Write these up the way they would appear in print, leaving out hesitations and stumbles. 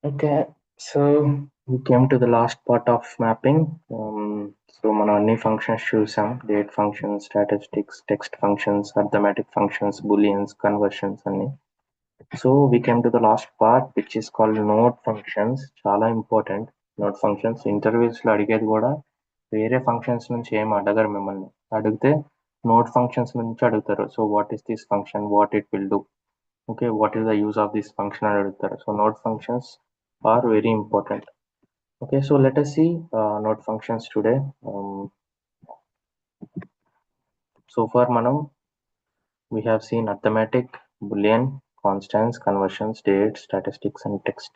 Okay, so we came to the last part of mapping. So మనం అన్ని functions చూసాం. Date functions, statistics, text functions, arithmetic functions, booleans, conversions అన్ని. So we came to the last part which is called node functions. చాలా important. Node functions interviews లో అడిగేది కూడా వేరే functions నుంచి ఏం అడగరు మిమ్మల్ని. అడిగితే node functions నుంచి అడుగుతారు. So what is this function? What it will do? Okay, what is the use of this function అని అడుగుతారు. So node functions are very important. Okay, so let us see node functions today. So far మనం we have seen arithmetic, boolean, constants, conversions, date, statistics and text.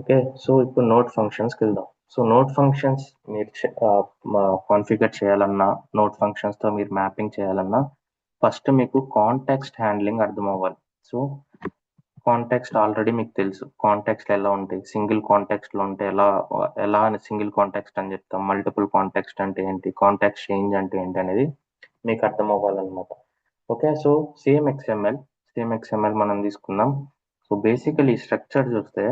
Okay, so ఇప్పుడు node functions కి వెళ్దాం. So node functions మీరు configure చేయాలన్నా node functions తో మీరు mapping చేయాలన్నా first మీకు కాంటెక్స్ట్ హ్యాండ్లింగ్ అర్థం అవ్వాలి. సో కాంటెక్స్ట్ ఆల్రెడీ మీకు తెలుసు. కాంటెక్స్ట్ ఎలా ఉంటాయి, సింగిల్ కాంటెక్స్ట్ లో ఉంటే ఎలా అని సింగిల్ కాంటెక్స్ట్ అని చెప్తాం, మల్టిపుల్ కాంటెక్స్ట్ అంటే ఏంటి, కాంటెక్స్ట్ చేంజ్ అంటే ఏంటి అనేది మీకు అర్థం అవ్వాలన్నమాట. ఓకే, సో సేమ్ ఎక్స్ఎంఎల్ మనం తీసుకుందాం. సో బేసికలీ స్ట్రక్చర్ చూస్తే,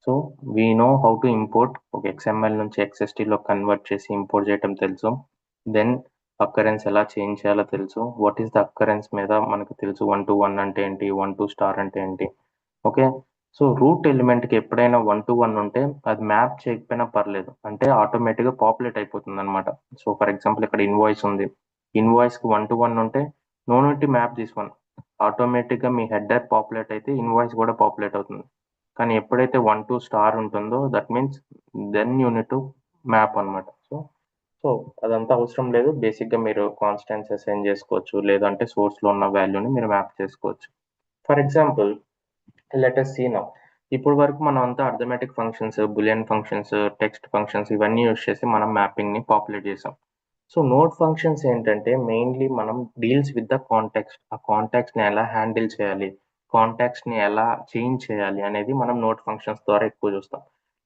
so we know how to import. ఒక ఎక్స్ఎంఎల్ నుంచి ఎక్స్ఎస్టీలో కన్వర్ట్ చేసి ఇంపోర్ట్ చేయటం తెలుసు. దెన్ అక్కరెన్స్ ఎలా చేంజ్ చేయాలో తెలుసు. వాట్ ఈస్ ద అక్కరెన్స్ మీద మనకు తెలుసు. 1 to 1 అంటే ఏంటి, 1 to స్టార్ అంటే ఏంటి. ఓకే, సో రూట్ ఎలిమెంట్కి ఎప్పుడైనా 1 to 1 ఉంటే అది మ్యాప్ చేయకపోయినా పర్లేదు, అంటే ఆటోమేటిక్గా పాపులేట్ అయిపోతుంది అనమాట. సో ఫర్ ఎగ్జాంపుల్ ఇక్కడ ఇన్వాయిస్ ఉంది, ఇన్వాయిస్కి 1 to 1 ఉంటే no need to map this one, ఆటోమేటిక్గా మీ హెడర్ పాపులేట్ అయితే ఇన్వాయిస్ కూడా పాపులేట్ అవుతుంది. కానీ ఎప్పుడైతే 1 to స్టార్ ఉంటుందో that means then you need to map అనమాట. సో అదంతా అవసరం లేదు. బేసిక్గా మీరు కాన్స్టెంట్స్ అసైన్ చేసుకోవచ్చు, లేదంటే సోర్స్లో ఉన్న వాల్యూని మీరు మ్యాప్ చేసుకోవచ్చు. For example let us see now. ఇప్పుడు వరకు మనం అంతా arithmetic functions, boolean functions, text functions ఇవన్నీ యూజ్ చేసి మనం మ్యాపింగ్ని పాపులేట్ చేసాం. సో నోడ్ ఫంక్షన్స్ ఏంటంటే మెయిన్లీ మనం డీల్స్ విత్ ద కాంటెక్స్ట్. ఆ కాంటెక్స్ని ఎలా హ్యాండిల్ చేయాలి, కాంటెక్స్ని ఎలా చేంజ్ చేయాలి అనేది మనం నోడ్ ఫంక్షన్స్ ద్వారా ఎక్కువ చూస్తాం.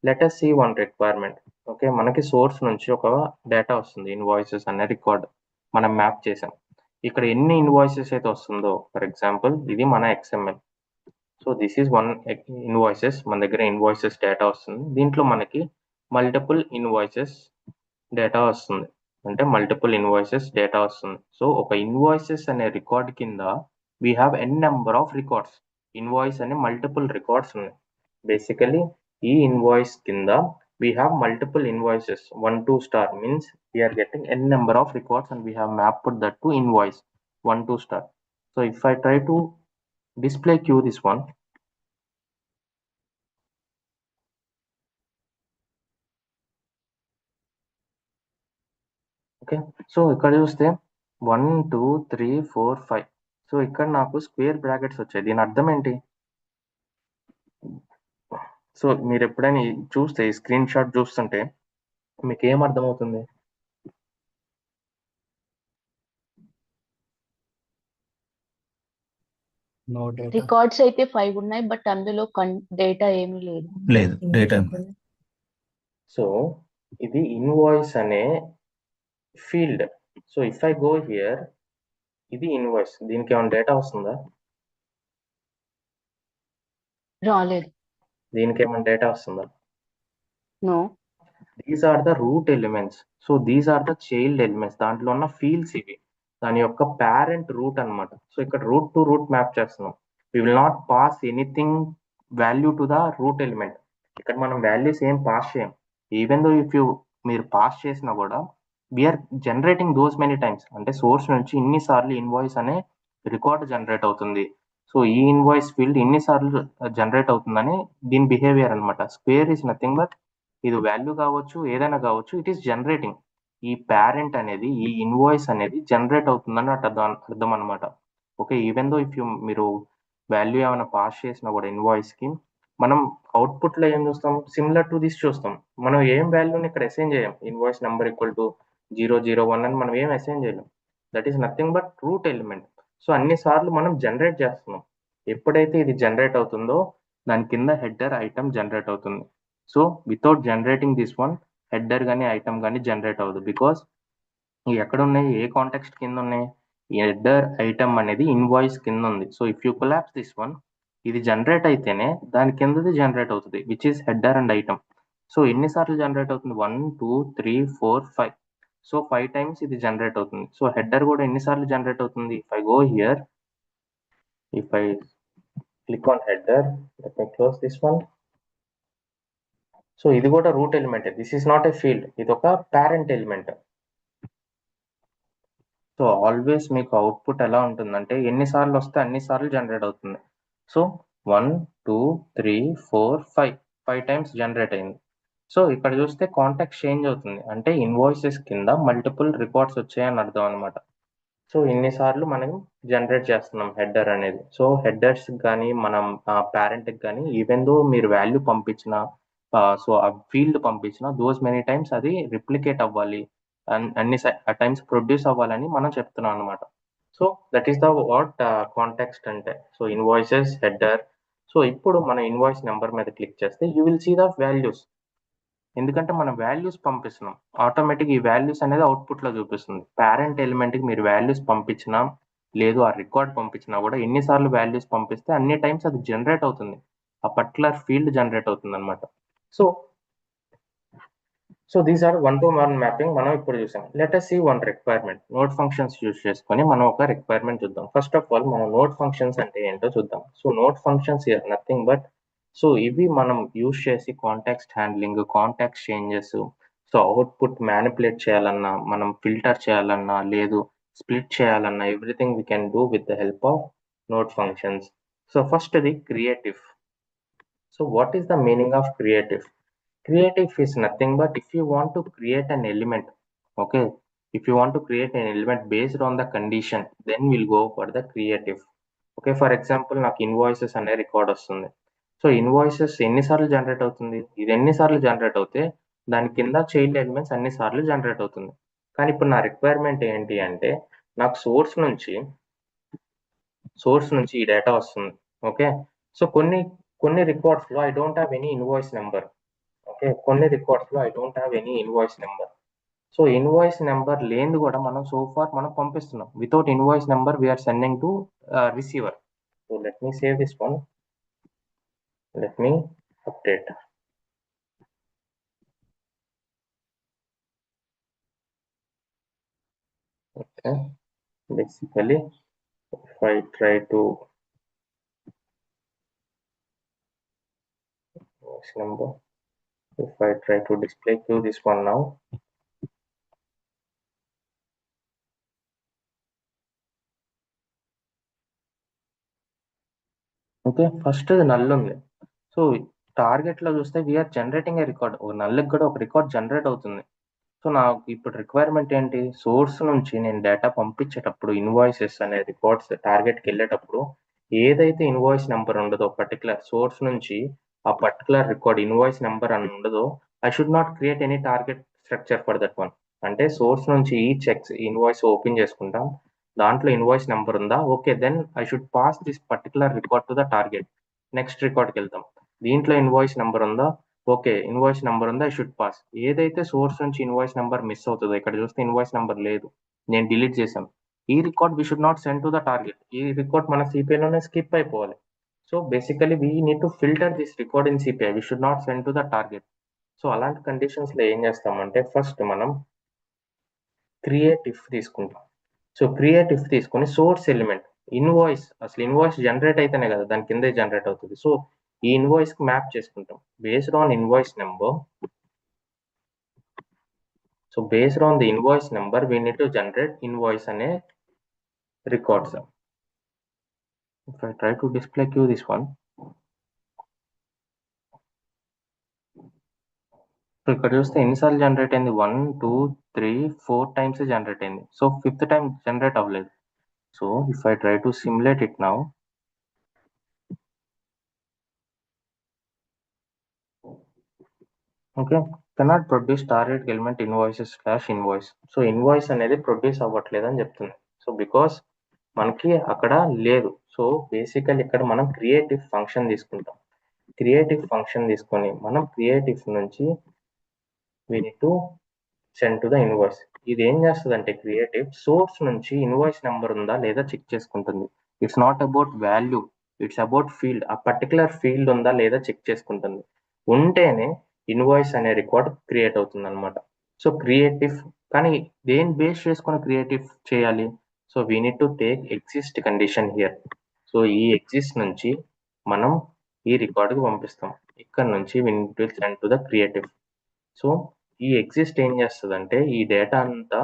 Let us see one requirement. Okay, మనకి సోర్స్ నుంచి ఒక డేటా వస్తుంది, ఇన్వాయిసెస్ అనే రికార్డ్ మనం మ్యాప్ చేసాం. ఇక్కడ ఎన్ని ఇన్వాయిసెస్ అయితే వస్తుందో, ఫర్ ఎగ్జాంపుల్ ఇది మన XML. So this is one invoices. మన దగ్గర ఇన్వాయిసెస్ డేటా వస్తుంది. దీంట్లో మనకి మల్టిపుల్ ఇన్వాయిసెస్ డేటా వస్తుంది, అంటే మల్టిపుల్ ఇన్వాయిసెస్ డేటా వస్తుంది. సో ఒక ఇన్వాయిసెస్ అనే రికార్డ్ కింద we have an number of records. Invoice అనే మల్టిపుల్ రికార్డ్స్ ఉన్నాయి. బేసికలీ ఈ ఇన్వాయిస్ కింద we have multiple invoices. 1 to star means we are getting n number of records and we have mapped that to invoice 1 to star. So if I try to display queue this one, okay, so ఇక్కడ చూస్తే 1 2 3 4 5. So ఇక్కడ నాకు square brackets వచ్చాయి. దీని అర్థం ఏంటి? So మీరు ఎప్పుడైనా చూస్తే ఈ స్క్రీన్ షాట్ చూస్తుంటే మీకు ఏం అర్థమవుతుంది? రికార్డ్స్ అయితే 5 ఉన్నాయి, బట్ అందులో డేటా ఏమీ లేదు. డేటా. సో ఇది ఇన్వాయిస్ అనే field. So if I go here, ఇది ఇన్వాయిస్, దీనికి ఏమైనా డేటా వస్తుందా? రాలేదు. దీనికి ఏమైనా డేటా వస్తుందా? No. These are the root elements. So these are the child elements. దాంట్లో ఉన్న ఫీల్డ్స్ ఇవి, దాని యొక్క పేరెంట్ రూట్ అన్నమాట. సో ఇక్కడ రూట్ టు రూట్ మ్యాప్ చేస్తున్నాం. We will not pass anything value to the root element. ఇక్కడ మనం వాల్యూస్ ఏం పాస్ చేయం. ఈవెన్ దో ఇఫ్ మీరు పాస్ చేసినా కూడా we're generating those many times. అంటే సోర్స్ నుంచి ఇన్నిసార్లు ఇన్వాయిస్ అనే రికార్డ్ జనరేట్ అవుతుంది. సో ఈ ఇన్వాయిస్ ఫీల్డ్ ఇన్నిసార్లు జనరేట్ అవుతుందని దీని బిహేవియర్ అనమాట. స్క్వేర్ ఈస్ నథింగ్ బట్ ఇది వాల్యూ కావచ్చు, ఏదైనా కావచ్చు, ఇట్ ఈస్ జనరేటింగ్. ఈ పేరెంట్ అనేది, ఈ ఇన్వాయిస్ అనేది జనరేట్ అవుతుందని అర్థం అనమాట. ఓకే, ఈవెన్ దో ఇఫ్ మీరు వాల్యూ ఏమైనా పాస్ చేసినా కూడా ఇన్వాయిస్ కి, మనం అవుట్పుట్ లో ఏం చూస్తాం? సిమిలర్ టు దిస్ చూస్తాం. మనం ఏం వాల్యూని ఇక్కడ అసైన్ చేయం. ఇన్వాయిస్ నెంబర్ ఈక్వల్ టు 001 అని మనం ఏం అసైన్ చేయలేం. That is nothing but root element. So అన్ని సార్లు మనం జనరేట్ చేస్తున్నాం. ఎప్పుడైతే ఇది జనరేట్ అవుతుందో దాని కింద హెడర్ ఐటమ్ జనరేట్ అవుతుంది. So without generating this one, header కానీ ఐటమ్ కానీ జనరేట్ అవ్వదు. బికాస్ ఎక్కడ ఉన్నాయి, ఏ కాంటెక్స్ట్ కింద ఉన్నాయి? హెడర్ ఐటమ్ అనేది ఇన్వాయిస్ కింద ఉంది. So if you collapse this one, ఇది జనరేట్ అయితేనే దాని కిందది జనరేట్ అవుతుంది, which is header and item. So ఎన్నిసార్లు జనరేట్ అవుతుంది? 1 2 3 4 5. సో 5 టైమ్స్ ఇది జనరేట్ అవుతుంది. సో హెడర్ కూడా ఎన్నిసార్లు జనరేట్ అవుతుంది? If I go here, if I click on header, let me close this one. So ఇది కూడా root element. This is not a field, ఇది ఒక పేరెంట్ ఎలిమెంట్. సో ఆల్వేస్ మీకు అవుట్పుట్ ఎలా ఉంటుందంటే ఎన్నిసార్లు వస్తే అన్నిసార్లు జనరేట్ అవుతుంది. సో 1 2 3 4 5 5 టైమ్స్ జనరేట్ అయింది. సో ఇక్కడ చూస్తే కాంటాక్ట్ చేంజ్ అవుతుంది, అంటే ఇన్వాయిసెస్ కింద మల్టిపుల్ రికార్డ్స్ వచ్చాయని అర్థం అనమాట. సో ఇన్నిసార్లు మనం జనరేట్ చేస్తున్నాం హెడర్ అనేది. సో హెడర్స్ కానీ మనం పేరెంట్కి కానీ ఈవెన్ దో మీరు వాల్యూ పంపించిన, సో ఆ ఫీల్డ్ పంపించిన దోస్ మెనీ టైమ్స్ అది రిప్లికేట్ అవ్వాలి, అన్ని టైమ్స్ ప్రొడ్యూస్ అవ్వాలని మనం చెప్తున్నాం అనమాట. So that is the what context అంటే. So invoices, header. సో ఇప్పుడు మనం ఇన్వాయిస్ నెంబర్ మీద క్లిక్ చేస్తే you will see the values. ఎందుకంటే మనం వాల్యూస్ పంపిస్తున్నాం, ఆటోమేటిక్ ఈ వాల్యూస్ అనేది అవుట్పుట్ లో చూపిస్తుంది. పేరెంట్ ఎలిమెంట్ కి మీరు వాల్యూస్ పంపించినా లేదు ఆ రికార్డ్ పంపించినా కూడా ఎన్నిసార్లు వాల్యూస్ పంపిస్తే అన్ని టైమ్స్ అది జనరేట్ అవుతుంది, ఆ పర్టికులర్ ఫీల్డ్ జనరేట్ అవుతుంది అనమాట. So so these are 1-to-1 mapping మనం ఇప్పుడు చూసాం. Let us see one requirement. Node functions use చేసుకొని మనం ఒక రిక్వైర్మెంట్ చూద్దాం. ఫస్ట్ ఆఫ్ ఆల్ మనం నోడ్ ఫంక్షన్స్ అంటే ఏంటో చూద్దాం. So node functions are nothing but, so ఇవి మనం యూజ్ చేసి context handling, context changes, so output manipulate చేయాలన్నా, మనం ఫిల్టర్ చేయాలన్నా, లేదు స్ప్లిట్ చేయాలన్నా, everything we can do with the help of node functions. So first the creative. So what is the meaning of creative? Creative is nothing but if you want to create an element, okay, if you want to create an element based on the condition, then we'll go for the creative. Okay, for example నాకు invoices అనే record వస్తుంది. So invoices ఎన్నిసార్లు generate అవుతుంది? ఇది ఎన్నిసార్లు generate అవుతే దాని కింద చైల్డ్ ఎలిమెంట్స్ అన్నిసార్లు జనరేట్ అవుతుంది. కానీ ఇప్పుడు నా రిక్వైర్మెంట్ ఏంటి అంటే నాకు సోర్స్ నుంచి ఈ డేటా వస్తుంది. ఓకే, సో కొన్ని రికార్డ్స్ లో I don't have any invoice number. Okay, కొన్ని రికార్డ్స్ లో I don't have any invoice number. So invoice number లేనిది కూడా మనం సో ఫార్ మనం పంపిస్తున్నాం. Without invoice number we're sending to receiver. So let me save this one, let me update. Okay, basically if I try to invoice number, if I try to display to this one now, okay first null ఉంది. So target లో చూస్తే we are generating ఏ record, ఒక నల్కి కూడా ఒక record generate అవుతుంది. So నాకు ఇప్పుడు requirement ఏంటి? సోర్స్ నుంచి నేను డేటా పంపించేటప్పుడు ఇన్వాయిసెస్ అనే రికార్డ్స్ టార్గెట్కి వెళ్ళేటప్పుడు ఏదైతే ఇన్వాయిస్ నెంబర్ ఉండదో పర్టికులర్ సోర్స్ నుంచి ఆ పర్టికులర్ రికార్డ్ ఇన్వాయిస్ నెంబర్ అని ఉండదో, I should not create any target structure for that one. అంటే సోర్స్ నుంచి ఈ చెక్స్ ఇన్వాయిస్ ఓపెన్ చేసుకుంటాం, దాంట్లో ఇన్వాయిస్ నెంబర్ ఉందా, okay then I should pass this particular record to the target. Next రికార్డ్కి వెళ్తాం, దీంట్లో ఇన్వాయిస్ నెంబర్ ఉందా, ఓకే ఇన్వాయిస్ నెంబర్ ఉందా, ఐ షుడ్ పాస్. ఏదైతే సోర్స్ నుంచి ఇన్వాయిస్ నెంబర్ మిస్ అవుతుందో, ఇక్కడ చూస్తే ఇన్వాయిస్ నెంబర్ లేదు, నేను డిలీట్ చేశాను, ఈ record we should not send to the target. ఈ రికార్డ్ మన సిపిఐలోనే స్కిప్ అయిపోవాలి. So basically we need to filter this record in CPI, we should not send to the target. So అలాంటి conditions లో ఏం చేస్తామంటే ఫస్ట్ మనం క్రియేట్ ఇఫ్ తీసుకుంటాం. సో క్రియేట్ ఇఫ్ తీసుకొని సోర్స్ ఎలిమెంట్ ఇన్వాయిస్, అసలు ఇన్వాయిస్ జనరేట్ అయితేనే కదా దాని కిందే జనరేట్ అవుతుంది. సో ఈ ఇన్వాయిస్ కి మ్యాప్ చేసుకుంటాం based on invoice number. So based on the invoice number, we need to generate invoice అనే records. If I try to display you this one, so ఇక్కడ చూస్తే ఎన్నిసార్లు జనరేట్ అయింది? 1 2 3 4 టైమ్స్ జనరేట్ అయింది. So fifth time generate అవ్వలేదు. So if I try to simulate it now, okay cannot produce target element invoices slash invoice. So invoice అనేది produce అవ్వట్లేదు అని చెప్తుంది. సో బికాస్ మనకి అక్కడ లేదు. సో బేసికల్ ఇక్కడ మనం క్రియేటివ్ ఫంక్షన్ తీసుకుంటాం. క్రియేటివ్ ఫంక్షన్ తీసుకొని మనం క్రియేటివ్ నుంచి we need to send to the invoice. ఇది ఏం చేస్తుందంటే క్రియేటివ్ సోర్స్ నుంచి ఇన్వాయిస్ నెంబర్ ఉందా లేదా చెక్ చేసుకుంటుంది. It's not about value. It's about field. ఆ పర్టికులర్ ఫీల్డ్ ఉందా లేదా చెక్ చేసుకుంటుంది. ఉంటేనే ఇన్వాయిస్ అనే రికార్డ్ క్రియేట్ అవుతుంది అనమాట. సో క్రియేటివ్, కానీ దేని బేస్ చేసుకొని క్రియేటివ్ చేయాలి? So we need to take exist condition here. So ఈ ఎగ్జిస్ట్ నుంచి మనం ఈ రికార్డుకి పంపిస్తాం. ఇక్కడ నుంచి we need to send to the create if. So ఈ ఎగ్జిస్ట్ ఏం చేస్తుందంటే ఈ డేటా అంతా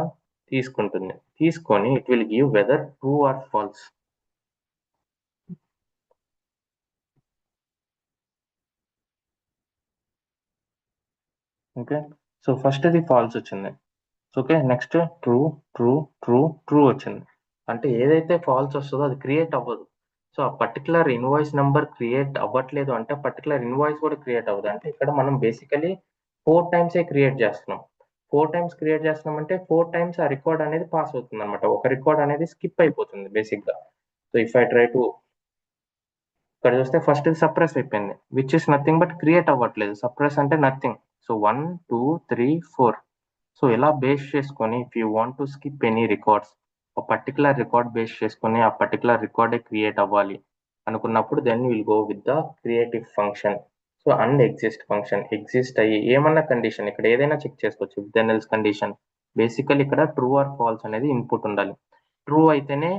తీసుకుంటుంది. తీసుకొని it will give whether true or false. Okay, so first అది ఫాల్స్ వచ్చింది. Okay, next true true true true వచ్చింది. అంటే ఏదైతే ఫాల్స్ వస్తుందో అది క్రియేట్ అవ్వదు. సో ఆ పర్టికులర్ ఇన్వాయిస్ నెంబర్ క్రియేట్ అవ్వట్లేదు అంటే పర్టికులర్ ఇన్వాయిస్ కూడా క్రియేట్ అవ్వదు. అంటే ఇక్కడ మనం బేసికలీ 4 టైమ్సే క్రియేట్ చేస్తున్నాం. 4 టైమ్స్ క్రియేట్ చేస్తున్నాం అంటే 4 టైమ్స్ ఆ రికార్డ్ అనేది పాస్ అవుతుంది అనమాట. ఒక రికార్డ్ అనేది స్కిప్ అయిపోతుంది బేసిక్ గా. So if I try to, ఇక్కడ చూస్తే ఫస్ట్ ఇది సప్రెస్ అయిపోయింది, which is nothing but create అవ్వట్లేదు. సప్రెస్ అంటే నథింగ్. సో 1 2 3 4. సో ఇలా బేస్ చేసుకొని if you want to skip any records, ఒక పర్టికులర్ రికార్డ్ బేస్ చేసుకొని ఆ పర్టికులర్ రికార్డే క్రియేట్ అవ్వాలి అనుకున్నప్పుడు then will go with the create if function. So and exist function exist అయ్యి ఏమన్నా కండిషన్ ఇక్కడ ఏదైనా చెక్ చేసుకోవచ్చు. విత్ దెన్ ఎల్స్ కండిషన్, బేసికల్ ఇక్కడ ట్రూ ఆర్ ఫాల్స్ అనేది ఇన్పుట్ ఉండాలి. ట్రూ అయితేనే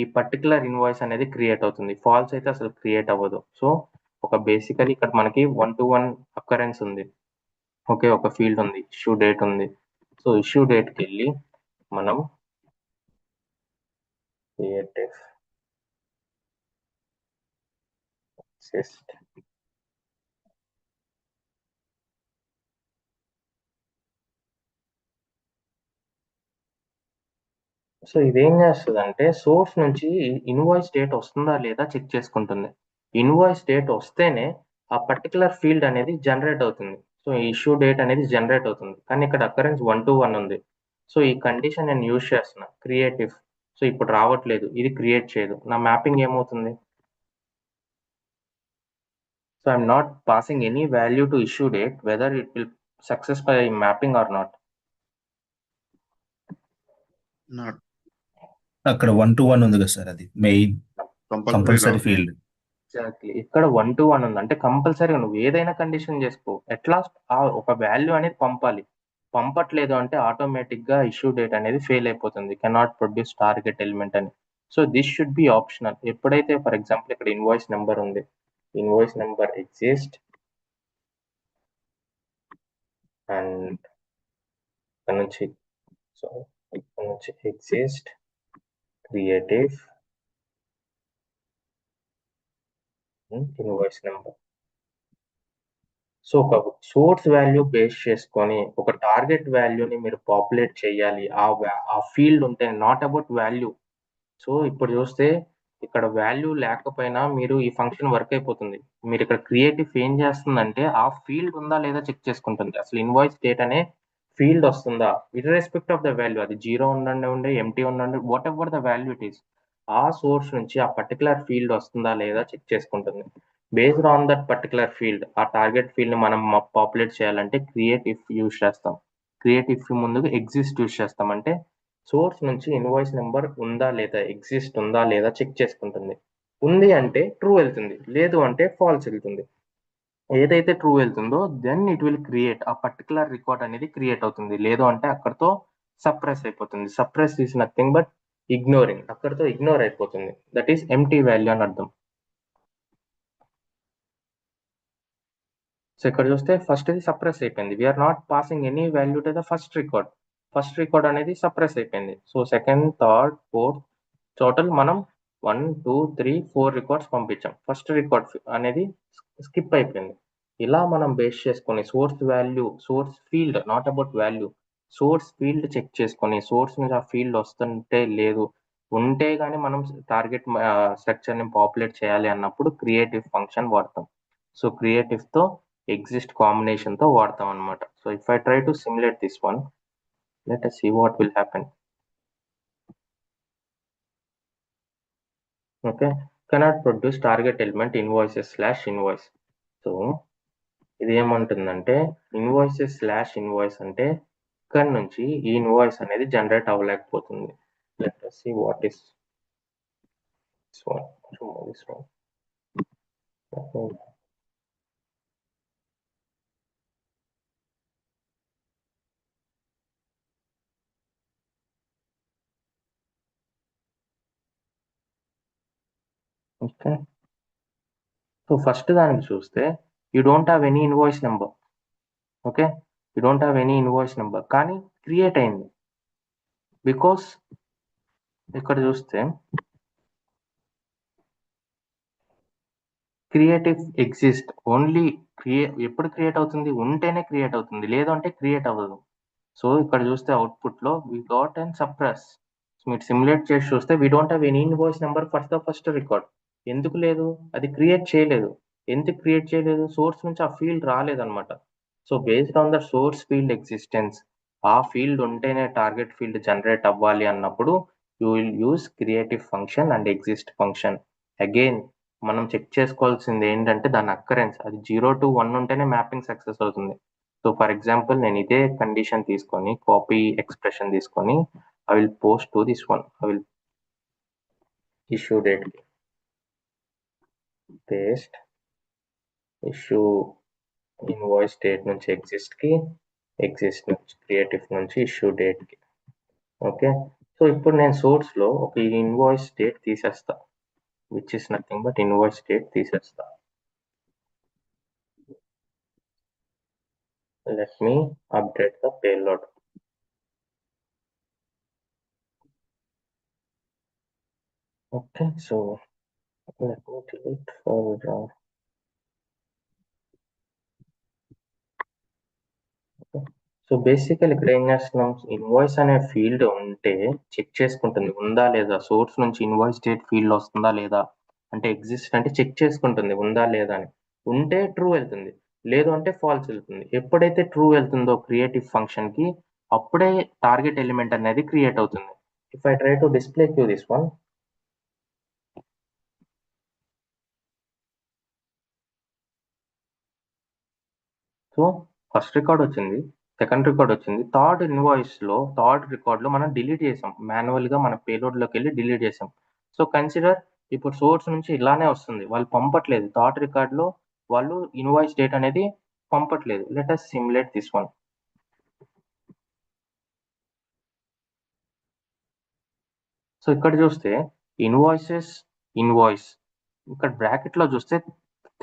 ఈ పర్టికులర్ ఇన్వాయిస్ అనేది క్రియేట్ అవుతుంది. ఫాల్స్ అయితే అసలు క్రియేట్ అవ్వదు. సో ఒక బేసికలీ ఇక్కడ మనకి 1-to-1 అక్కరెన్స్ ఉంది. ఓకే, ఒక ఫీల్డ్ ఉంది, ఇష్యూ డేట్ ఉంది. సో ఇష్యూ డేట్కి వెళ్ళి మనం క్రియేటివ్ సిస్ట్, సో ఇదేం చేస్తుందంటే సోర్స్ నుంచి ఇన్వాయిస్ డేట్ వస్తుందా లేదా చెక్ చేసుకుంటుంది. ఇన్వాయిస్ డేట్ వస్తేనే ఆ పర్టికులర్ ఫీల్డ్ అనేది జనరేట్ అవుతుంది. సో ఇష్యూ డేట్ అనేది జనరేట్ అవుతుంది. కానీ ఇక్కడ అకరెన్స్ 1-to-1 ఉంది. సో ఈ కండిషన్ నేను యూజ్ చేస్తున్నా క్రియేటివ్. సో ఇప్పుడు రావట్లేదు, ఇది క్రియేట్ చేయదు. నా మ్యాపింగ్ ఏమవుతుంది? So I'm not passing any value to issue date whether it will success by mapping or not. Not అక్కడ 1-to-1 ఉంది కదా సార్, అది మెయిన్ కంపల్సరీ ఫీల్డ్. ఎగ్జాక్ట్లీ, ఇక్కడ 1-to-1 ఉంది అంటే కంపల్సరీగా నువ్వు ఏదైనా కండిషన్ చేసుకో, అట్లాస్ట్ ఒక వాల్యూ అనేది పంపాలి. పంపట్లేదు అంటే ఆటోమేటిక్ గా ఇష్యూ డేట్ అనేది ఫెయిల్ అయిపోతుంది, కెనాట్ ప్రొడ్యూస్ టార్గెట్ ఎలిమెంట్ అని. So this should B optional. ఎప్పుడైతే ఫర్ ఎగ్జాంపుల్ ఇక్కడ ఇన్వాయిస్ నెంబర్ ఉంది, ఇన్వాయిస్ నెంబర్ ఎగ్జిస్ట్ అండ్ ఇక్కడ నుంచి, సో ఇక్కడ నుంచి exist creative invoice number. So ఒక సోర్స్ వాల్యూ బేస్ చేసుకొని ఒక టార్గెట్ వాల్యూని మీరు పాపులేట్ చేయాలి. ఆ ఫీల్డ్ ఉంటే నాట్ అబౌట్ వాల్యూ. సో ఇప్పుడు చూస్తే ఇక్కడ వాల్యూ లేకపోయినా మీరు ఈ ఫంక్షన్ వర్క్ అయిపోతుంది. మీరు ఇక్కడ క్రియేటివ్ ఏం చేస్తుందంటే ఆ ఫీల్డ్ ఉందా లేదా చెక్ చేసుకుంటుంది. అసలు ఇన్వాయిస్ డేట్ అనే ఫీల్డ్ వస్తుందా, ఇర్రెస్పెక్ట్ ఆఫ్ ద వాల్యూ, అది 0 ఉండండి ఎంటీ ఉండండి, what ever the value it is, ఆ సోర్స్ నుంచి ఆ పర్టికులర్ ఫీల్డ్ వస్తుందా లేదా చెక్ చేసుకుంటుంది. Based on that particular field, ఆ టార్గెట్ ఫీల్డ్ ని మనం పాపులేట్ చేయాలంటే క్రియేట్ ఇఫ్ యూజ్ చేస్తాం. క్రియేట్ ఇఫ్ ముందుకు ఎగ్జిస్ట్ యూజ్ చేస్తాం. అంటే సోర్స్ నుంచి ఇన్వాయిస్ నెంబర్ ఉందా లేదా, ఎగ్జిస్ట్ ఉందా లేదా చెక్ చేసుకుంటుంది. ఉంది అంటే ట్రూ వెళ్తుంది, లేదు అంటే ఫాల్స్ వెళ్తుంది. ఏదైతే ట్రూ వెళ్తుందో దెన్ ఇట్ విల్ క్రియేట్, ఆ పర్టికులర్ రికార్డ్ అనేది క్రియేట్ అవుతుంది. లేదు అంటే అక్కడతో సప్రెస్ అయిపోతుంది. Suppress is nothing but ignoring, అక్కడతో ఇగ్నోర్ అయిపోతుంది. దట్ ఈస్ ఎంటీ వాల్యూ అని అర్థం. సో ఇక్కడ చూస్తే ఫస్ట్ ఇది సప్రెస్ అయిపోయింది. We're not passing any value to the first record. First record అనేది సప్రెస్ అయిపోయింది. So second, third, fourth, total మనం 1 2 3 4 రికార్డ్స్ పంపించాం. ఫస్ట్ రికార్డ్ అనేది స్కిప్ అయిపోయింది. ఇలా మనం బేస్ చేసుకొని source value, source field, not about value, source field check చేసుకొని సోర్స్ నుంచి ఆ ఫీల్డ్ వస్తుంటే లేదు, ఉంటే గానీ మనం టార్గెట్ స్ట్రక్చర్ ని పాపులేట్ చేయాలి అన్నప్పుడు క్రియేటివ్ ఫంక్షన్ వాడతాం. సో క్రియేటివ్ తో ఎగ్జిస్ట్ కాంబినేషన్ తో వాడతాం అనమాట. So if I try to simulate this one, let us see what will happen. Okay, cannot produce target element invoices slash invoice. So ఇది ఏమంటుందంటే ఇన్వాయిసెస్ స్లాష్ ఇన్వాయిస్ అంటే ఇక్కడ నుంచి ఈ ఇన్వాయిస్ అనేది జనరేట్ అవ్వలేకపోతుంది. Let us see what is this one. Remove this one. Okay, so first దానికి చూస్తే you don't have any invoice number. Okay, you don't have any invoice number, కానీ create అయింది. బికాస్ ఇక్కడ చూస్తే క్రియేటివ్ ఎగ్జిస్ట్ ఓన్లీ ఎప్పుడు create అవుతుంది, ఉంటేనే create అవుతుంది, లేదు అంటే క్రియేట్ అవ్వదు. సో ఇక్కడ చూస్తే అవుట్పుట్లో వి గాట్ అండ్ సప్రెస్. మీరు సిమ్యులేట్ చేసి చూస్తే we don't have any invoice number for the first record. ఎందుకు లేదు, అది క్రియేట్ చేయలేదు. ఎందుకు క్రియేట్ చేయలేదు, సోర్స్ నుంచి ఆ ఫీల్డ్ రాలేదన్నమాట. So based on the source field existence, ఆ ఫీల్డ్ ఉంటేనే టార్గెట్ ఫీల్డ్ జనరేట్ అవ్వాలి అన్నప్పుడు you will use creative function and exist function. Again మనం చెక్ చేసుకోవాల్సింది ఏంటంటే దాని అక్కరెన్స్, అది 0 to 1 ఉంటేనే మ్యాపింగ్ సక్సెస్ అవుతుంది. సో ఫర్ ఎగ్జాంపుల్ నేను ఇదే కండిషన్ తీసుకొని కాపీ ఎక్స్ప్రెషన్ తీసుకొని I will post to this one. I will issue date paste issue invoice date నుంచి ఎగ్జిస్ట్ నుంచి క్రియేటివ్ నుంచి ఇష్యూ డేట్కి. ఓకే, సో ఇప్పుడు నేను సోర్స్లో ఒక ఇన్వాయిస్ డేట్ తీసేస్తా, which is nothing but invoice date తీసేస్తా. Let me update the payload. Okay, so let me delete for so basically ఇక్కడ ఏం చేస్తున్నాం, ఇన్వాయిస్ అనే ఫీల్డ్ ఉంటే చెక్ చేసుకుంటుంది ఉందా లేదా, సోర్స్ నుంచి ఇన్వాయిస్ డేట్ ఫీల్డ్ వస్తుందా లేదా, అంటే ఎగ్జిస్ట్ అంటే చెక్ చేసుకుంటుంది ఉందా లేదా అని. ఉంటే ట్రూ వెళ్తుంది, లేదు అంటే ఫాల్స్ వెళ్తుంది. ఎప్పుడైతే ట్రూ వెళ్తుందో క్రియేటివ్ ఫంక్షన్ కి, అప్పుడే టార్గెట్ ఎలిమెంట్ అనేది క్రియేట్ అవుతుంది. If I try to display queue this one, so first record వచ్చింది, సెకండ్ రికార్డ్ వచ్చింది, థర్డ్ రికార్డ్ లో మనం డిలీట్ చేసాం, మాన్యువల్ గా మన పేలోడ్ లోకి వెళ్ళి డిలీట్ చేసాం. సో కన్సిడర్ ఇప్పుడు సోర్స్ నుంచి ఇలానే వస్తుంది, వాళ్ళు పంపట్లేదు, థర్డ్ రికార్డ్ లో వాళ్ళు ఇన్వాయిస్ డేట్ అనేది పంపట్లేదు. Let us simulate this one. So ఇక్కడ చూస్తే ఇన్వాయిస్ ఇక్కడ బ్రాకెట్ లో చూస్తే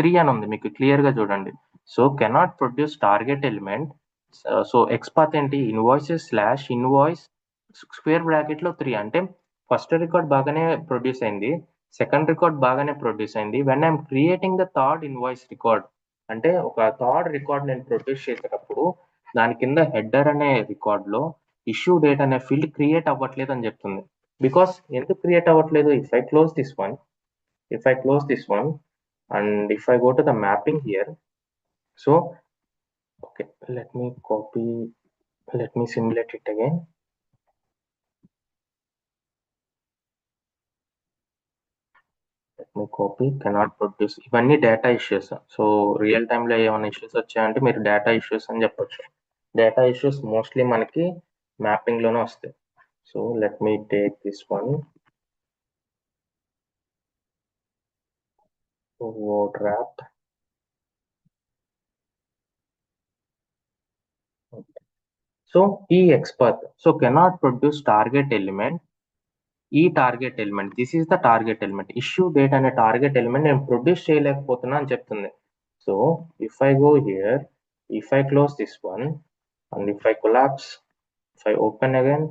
3 అని ఉంది, మీకు క్లియర్ గా చూడండి. So cannot produce target element. So XPath ఏంటి, ఇన్వాయిస్ స్క్వేర్ బ్రాకెట్ లో 3 అంటే ఫస్ట్ రికార్డ్ బాగానే ప్రొడ్యూస్ అయింది, సెకండ్ రికార్డ్ బాగానే ప్రొడ్యూస్ అయింది. When I'm creating the third invoice record, అంటే ఒక థర్డ్ రికార్డ్ నేను ప్రొడ్యూస్ చేసేటప్పుడు దాని కింద హెడర్ అనే రికార్డ్ లో ఇష్యూ డేట్ అనే ఫీల్డ్ క్రియేట్ అవ్వట్లేదు అని చెప్తుంది. బికాస్ ఎందుకు క్రియేట్ అవ్వట్లేదు, if I close this one and if I go to the mapping here, so okay, let me simulate it again. Let me copy, cannot produce, ఇవన్నీ data issues. So real టైంలో ఏమైనా issues వచ్చాయంటే మీరు data issues అని చెప్పొచ్చు. Data issues mostly మనకి mapping లోనే వస్తాయి. So let me take this one, word wrap. So ఈ expert, so cannot produce target element. ఈ target element, this is the target element, issue date అనే టార్గెట్ ఎలిమెంట్ నేను produce చేయలేకపోతున్నా అని చెప్తుంది. So if I go here, if I close this one and if I collapse, if I open again,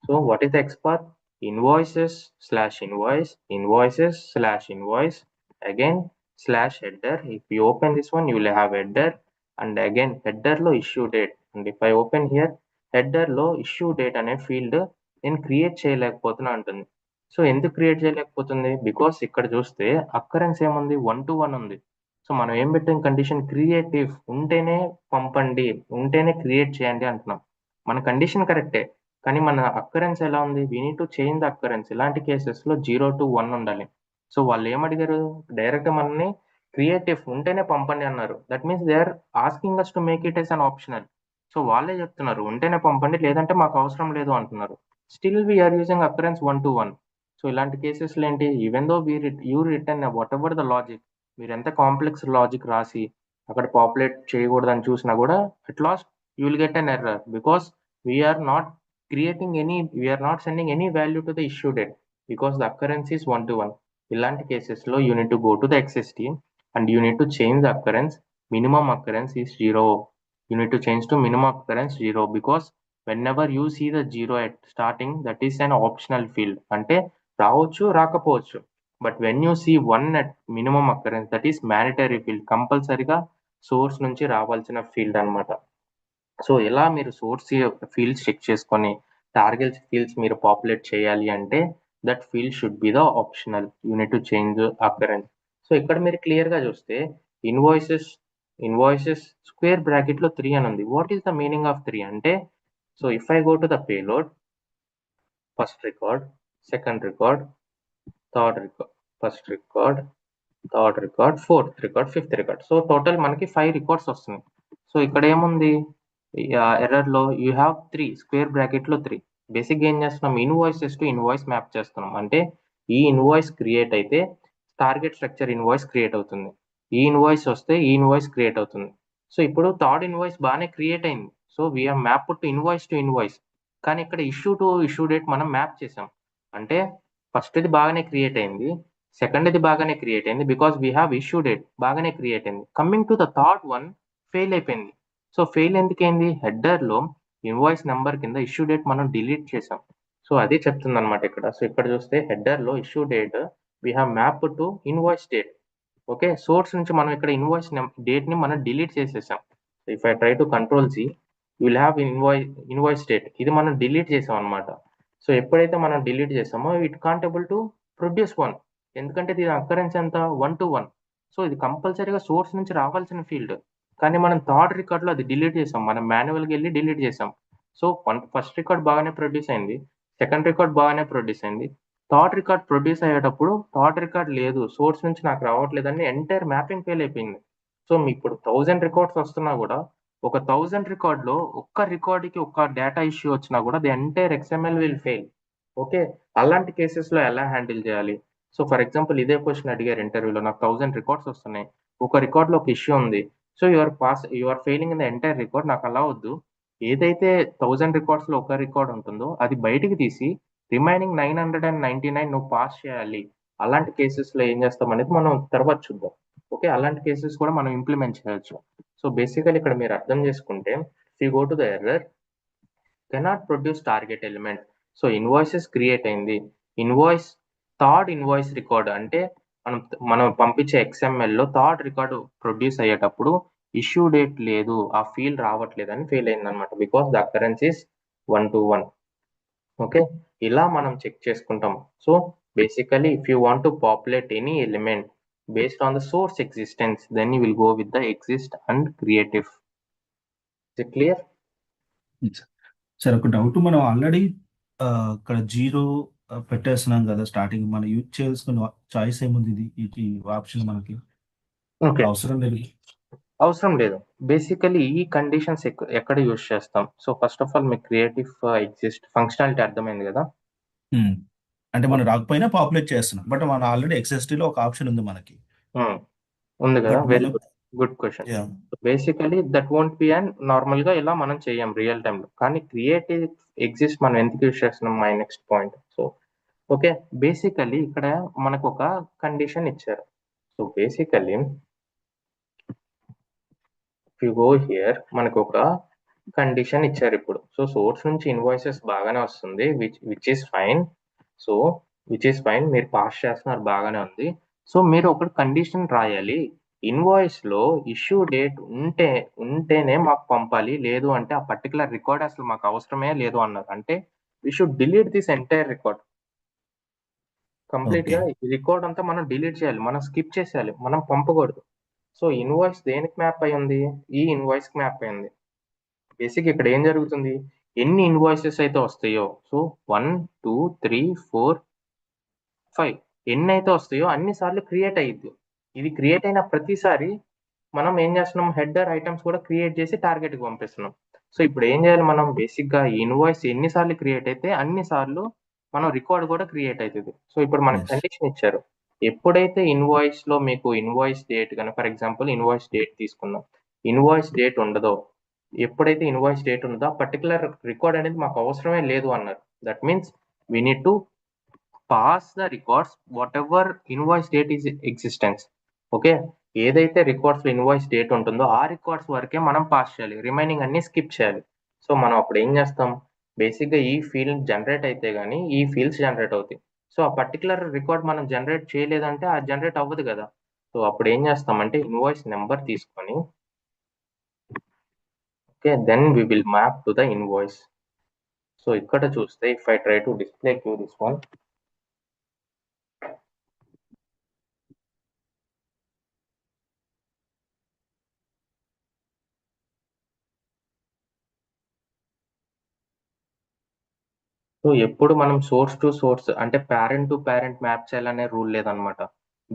so what is the XPath, invoices/invoice again /header. If you open this one, you will have header, and again header లో issue date. And if I open here, header లో issue date అనే field నేను create చేయలేకపోతున్నా అంటుంది. So ఎందుకు create చేయలేకపోతుంది, because ఇక్కడ చూస్తే occurrence ఏముంది, 1 to 1 ఉంది. సో మనం ఏం పెట్టాం కండిషన్, క్రియేటివ్ ఉంటేనే పంపండి, ఉంటేనే క్రియేట్ చేయండి అంటున్నాం. మన కండిషన్ కరెక్టే, కానీ మన అక్కరెన్స్ ఎలా ఉంది, we need to change the occurrence. ఇలాంటి కేసెస్ లో 0 to 1 ఉండాలి. సో వాళ్ళు ఏమడిగారు, డైరెక్ట్ మనల్ని క్రియేటివ్ ఉంటేనే పంపండి అన్నారు. That means they are asking us to make it as an optional. సో వాళ్ళే చెప్తున్నారు ఉంటేనే పంపండి, లేదంటే మాకు అవసరం లేదు అంటున్నారు. Still we're using occurrence 1 to 1. So ఇలాంటి కేసెస్లో ఏంటి, even though you return whatever the logic, మీరు ఎంత కాంప్లెక్స్ లాజిక్ రాసి అక్కడ పాపులేట్ చేయకూడదని చూసినా కూడా at last you will get an error, because we're not we are not sending any value to the issue date because the occurrence is 1 to 1. ఇలాంటి కేసెస్లో you need to go to the XST and you need to change the occurrence. Minimum occurrence is 0. You need to change to minimum occurrence 0 because whenever you see the 0 at starting, that is an optional field. అంటే రావచ్చు రాకపోవచ్చు, but when you see 1 at minimum occurrence, that is mandatory field. కంపల్సరిగా source నుంచి రావాల్సిన field అన్నమాట. So ఇలా మీరు source fields check చేసుకొని టార్గెట్ ఫీల్డ్స్ మీరు పాపులేట్ చేయాలి అంటే that field should be the optional. You need to change occurrence. So ఇక్కడ మీరు క్లియర్గా చూస్తే ఇన్వాయిసెస్ స్క్వేర్ బ్రాకెట్లో 3 అని ఉంది. What is the meaning of 3 అంటే, so if I go to the payload, first record, second record, third record, first record, third record, fourth record, fifth record. So total మనకి 5 records వస్తున్నాయి. So ఇక్కడ ఏముంది, ఎర్రర్లో you have 3 square బ్రాకెట్లో 3. బేసిక్గా ఏం చేస్తున్నాం, invoices to invoice map చేస్తున్నాం. అంటే ఈ ఇన్వాయిస్ క్రియేట్ అయితే టార్గెట్ స్ట్రక్చర్ ఇన్వాయిస్ క్రియేట్ అవుతుంది, ఈ ఇన్వాయిస్ వస్తే ఈ ఇన్వాయిస్ క్రియేట్ అవుతుంది. సో ఇప్పుడు థర్డ్ ఇన్వాయిస్ బాగానే క్రియేట్ అయింది. So we're map to invoice. కానీ ఇక్కడ ఇష్యూ టు ఇష్యూ డేట్ మనం మ్యాప్ చేసాం. అంటే ఫస్ట్ ఇది బాగానే క్రియేట్ అయింది, సెకండ్ ఇది బాగానే క్రియేట్ అయింది because we have issue date బాగానే క్రియేట్ అయింది. Coming to the third one fail అయిపోయింది. సో ఫెయిల్ ఎందుకైంది, హెడర్లో ఇన్వాయిస్ నెంబర్ కింద ఇష్యూ డేట్ మనం డిలీట్ చేసాం. సో అదే చెప్తుంది అనమాట ఇక్కడ. సో ఇక్కడ చూస్తే హెడర్లో issue date we have map to invoice date. Okay, source నుంచి మనం ఇక్కడ ఇన్వాయిస్ డేట్ని మనం డిలీట్ చేసేసాం. If I try to control C, will have invoice date, ఇది మనం డిలీట్ చేసాం అనమాట. సో ఎప్పుడైతే మనం డిలీట్ చేసామో it can't able to produce 1, ఎందుకంటే దీని అకరెన్స్ ఎంత 1 to 1. సో ఇది కంపల్సరీగా సోర్స్ నుంచి రావాల్సిన ఫీల్డ్, కానీ మనం థర్డ్ రికార్డ్లో అది డిలీట్ చేసాం, మనం మాన్యువల్గా వెళ్ళి డిలీట్ చేసాం. సో ఫస్ట్ రికార్డ్ బాగానే ప్రొడ్యూస్ అయింది, సెకండ్ రికార్డ్ బాగానే ప్రొడ్యూస్ అయింది, థర్డ్ రికార్డ్ ప్రొడ్యూస్ అయ్యేటప్పుడు థర్డ్ రికార్డ్ లేదు, సోర్స్ నుంచి నాకు రావట్లేదని ఎంటైర్ మ్యాపింగ్ ఫెయిల్ అయిపోయింది. సో మీ ఇప్పుడు 1000 రికార్డ్స్ వస్తున్నా కూడా ఒక 1000 రికార్డ్లో ఒక్క రికార్డ్కి ఒక్క డేటా ఇష్యూ వచ్చినా కూడా the entire XML will fail. Okay, అలాంటి కేసెస్లో ఎలా హ్యాండిల్ చేయాలి? సో ఫర్ ఎగ్జాంపుల్ ఇదే క్వశ్చన్ అడిగారు ఇంటర్వ్యూలో, నాకు 1000 రికార్డ్స్ వస్తున్నాయి, ఒక రికార్డ్లో ఒక ఇష్యూ ఉంది. So you are failing in the entire record. నాకు అలా వద్దు, ఏదైతే 1000 రికార్డ్స్లో ఒక రికార్డ్ ఉంటుందో అది బయటికి తీసి రిమైనింగ్ 999 నువ్వు పాస్ చేయాలి. అలాంటి కేసెస్లో ఏం చేస్తాం అనేది మనం తర్వాత చూద్దాం. ఓకే, అలాంటి కేసెస్ కూడా మనం ఇంప్లిమెంట్ చేయొచ్చు. సో బేసికల్ ఇక్కడ మీరు అర్థం చేసుకుంటే, you go to the error cannot produce target element. So invoices create అయింది, థర్డ్ ఇన్వాయిస్ రికార్డ్ అంటే మనం పంపించే XMLలో థర్డ్ రికార్డు ప్రొడ్యూస్ అయ్యేటప్పుడు ఇష్యూ డేట్ లేదు, ఆ ఫీల్డ్ రావట్లేదు అని ఫెయిల్ అయింది అనమాట, because the occurrence is 1 to 1. Okay, ఇలా మనం చెక్ చేసుకుంటాం. So basically if you want to populate any element based on the source existence, then you will go with the exist and creative. Is it clear? Sir ఒక doubt, మనం already ఇక్కడ 0 పెట్టేస్తున్నాం కదా starting, మనం use చేయాల్సిన choice ఏముంది? ఈ option మనకి okay, అవసరం లేదు. బేసికలీ ఈ కండిషన్స్ ఎక్కడ యూజ్ చేస్తాం? సో ఫస్ట్ ఆఫ్ ఆల్ మీకు క్రియేటివ్ ఎగ్జిస్ట్ ఫంక్షనాలిటీ అర్థమైంది కదా. అంటే మనం రాకపోయినా పాపులేట్ చేస్తున్నాం, బట్ మన ఆల్రెడీ XST లో ఒక ఆప్షన్ ఉంది మనకి. ఉంది కదా, very good question. Basically that won't be and normal గా ఇలా మనం చేయం రియల్ టైమ్ లో, కానీ క్రియేటివ్ ఎగ్జిస్ట్ మనం ఎందుకు యూజ్ చేస్తున్నాం, my next point. So okay, basically ఇక్కడ మనకు ఒక కండిషన్ ఇచ్చారు. So basically if you go here, మనకు ఒక కండిషన్ ఇచ్చారు ఇప్పుడు. సో సోర్స్ నుంచి ఇన్వాయిసెస్ బాగానే వస్తుంది, which is fine. So which is fine, మీరు పాస్ చేస్తున్నారు, బాగానే ఉంది. సో మీరు ఒక కండిషన్ రాయాలి, ఇన్వాయిస్ లో ఇష్యూ డేట్ ఉంటేనే మాకు పంపాలి, లేదు అంటే ఆ పర్టికులర్ రికార్డ్ అసలు మాకు అవసరమే లేదు అన్నారు. అంటే we should delete this entire record, complete గా ఈ రికార్డ్ అంతా మనం డిలీట్ చేయాలి, మనం స్కిప్ చేసేయాలి, మనం పంపకూడదు. సో ఇన్వాయిస్ దేనికి మ్యాప్ అయి ఉంది, ఈ ఇన్వాయిస్ కి మ్యాప్ అయింది. బేసిక్ ఇక్కడ ఏం జరుగుతుంది, ఎన్ని ఇన్వాయిసెస్ అయితే వస్తాయో, సో 1 2 3 4 5 ఎన్ని అయితే వస్తాయో అన్ని సార్లు క్రియేట్ అయ్యిద్ది. ఇది క్రియేట్ అయిన ప్రతిసారి మనం ఏం చేస్తున్నాం, హెడర్ ఐటమ్స్ కూడా క్రియేట్ చేసి టార్గెట్ కి పంపిస్తున్నాం. సో ఇప్పుడు ఏం చేయాలి, మనం బేసిక్ గా ఇన్వాయిస్ ఎన్నిసార్లు క్రియేట్ అయితే అన్ని సార్లు మనం రికార్డ్ కూడా క్రియేట్ అవుతుంది. సో ఇప్పుడు మనకు కండిషన్ ఇచ్చారు, ఎప్పుడైతే ఇన్వాయిస్ లో మీకు ఇన్వాయిస్ డేట్ కనుక, ఫర్ ఎగ్జాంపుల్ ఇన్వాయిస్ డేట్ తీసుకుందాం, ఇన్వాయిస్ డేట్ ఉండదో, ఎప్పుడైతే ఇన్వాయిస్ డేట్ ఉందో ఆ పర్టికులర్ రికార్డ్ అనేది మాకు అవసరమే లేదు అన్నారు. That means we need to pass the records what ever invoice date is existence. Okay, ఏదైతే రికార్డ్స్ లో ఇన్వాయిస్ డేట్ ఉంటుందో ఆ రికార్డ్స్ వరకే మనం పాస్ చేయాలి, రిమైనింగ్ అన్ని స్కిప్ చేయాలి. సో మనం అప్పుడు ఏం చేస్తాం, బేసిక్ గా ఈ ఫీల్డ్ జనరేట్ అయితే గానీ ఈ ఫీల్డ్స్ జనరేట్ అవుతాయి. సో ఆ పర్టికులర్ రికార్డ్ మనం జనరేట్ చేయలేదంటే ఆ జనరేట్ అవ్వదు కదా. సో అప్పుడు ఏం చేస్తామంటే ఇన్వాయిస్ నెంబర్ తీసుకొని, okay, then we will map to the invoice. So ఇక్కడ చూస్తే if I try to display queue this one, so ఎప్పుడు మనం సోర్స్ టు సోర్స్ అంటే పేరెంట్ టు పేరెంట్ మ్యాప్ చేయాలనే రూల్ లేదనమాట.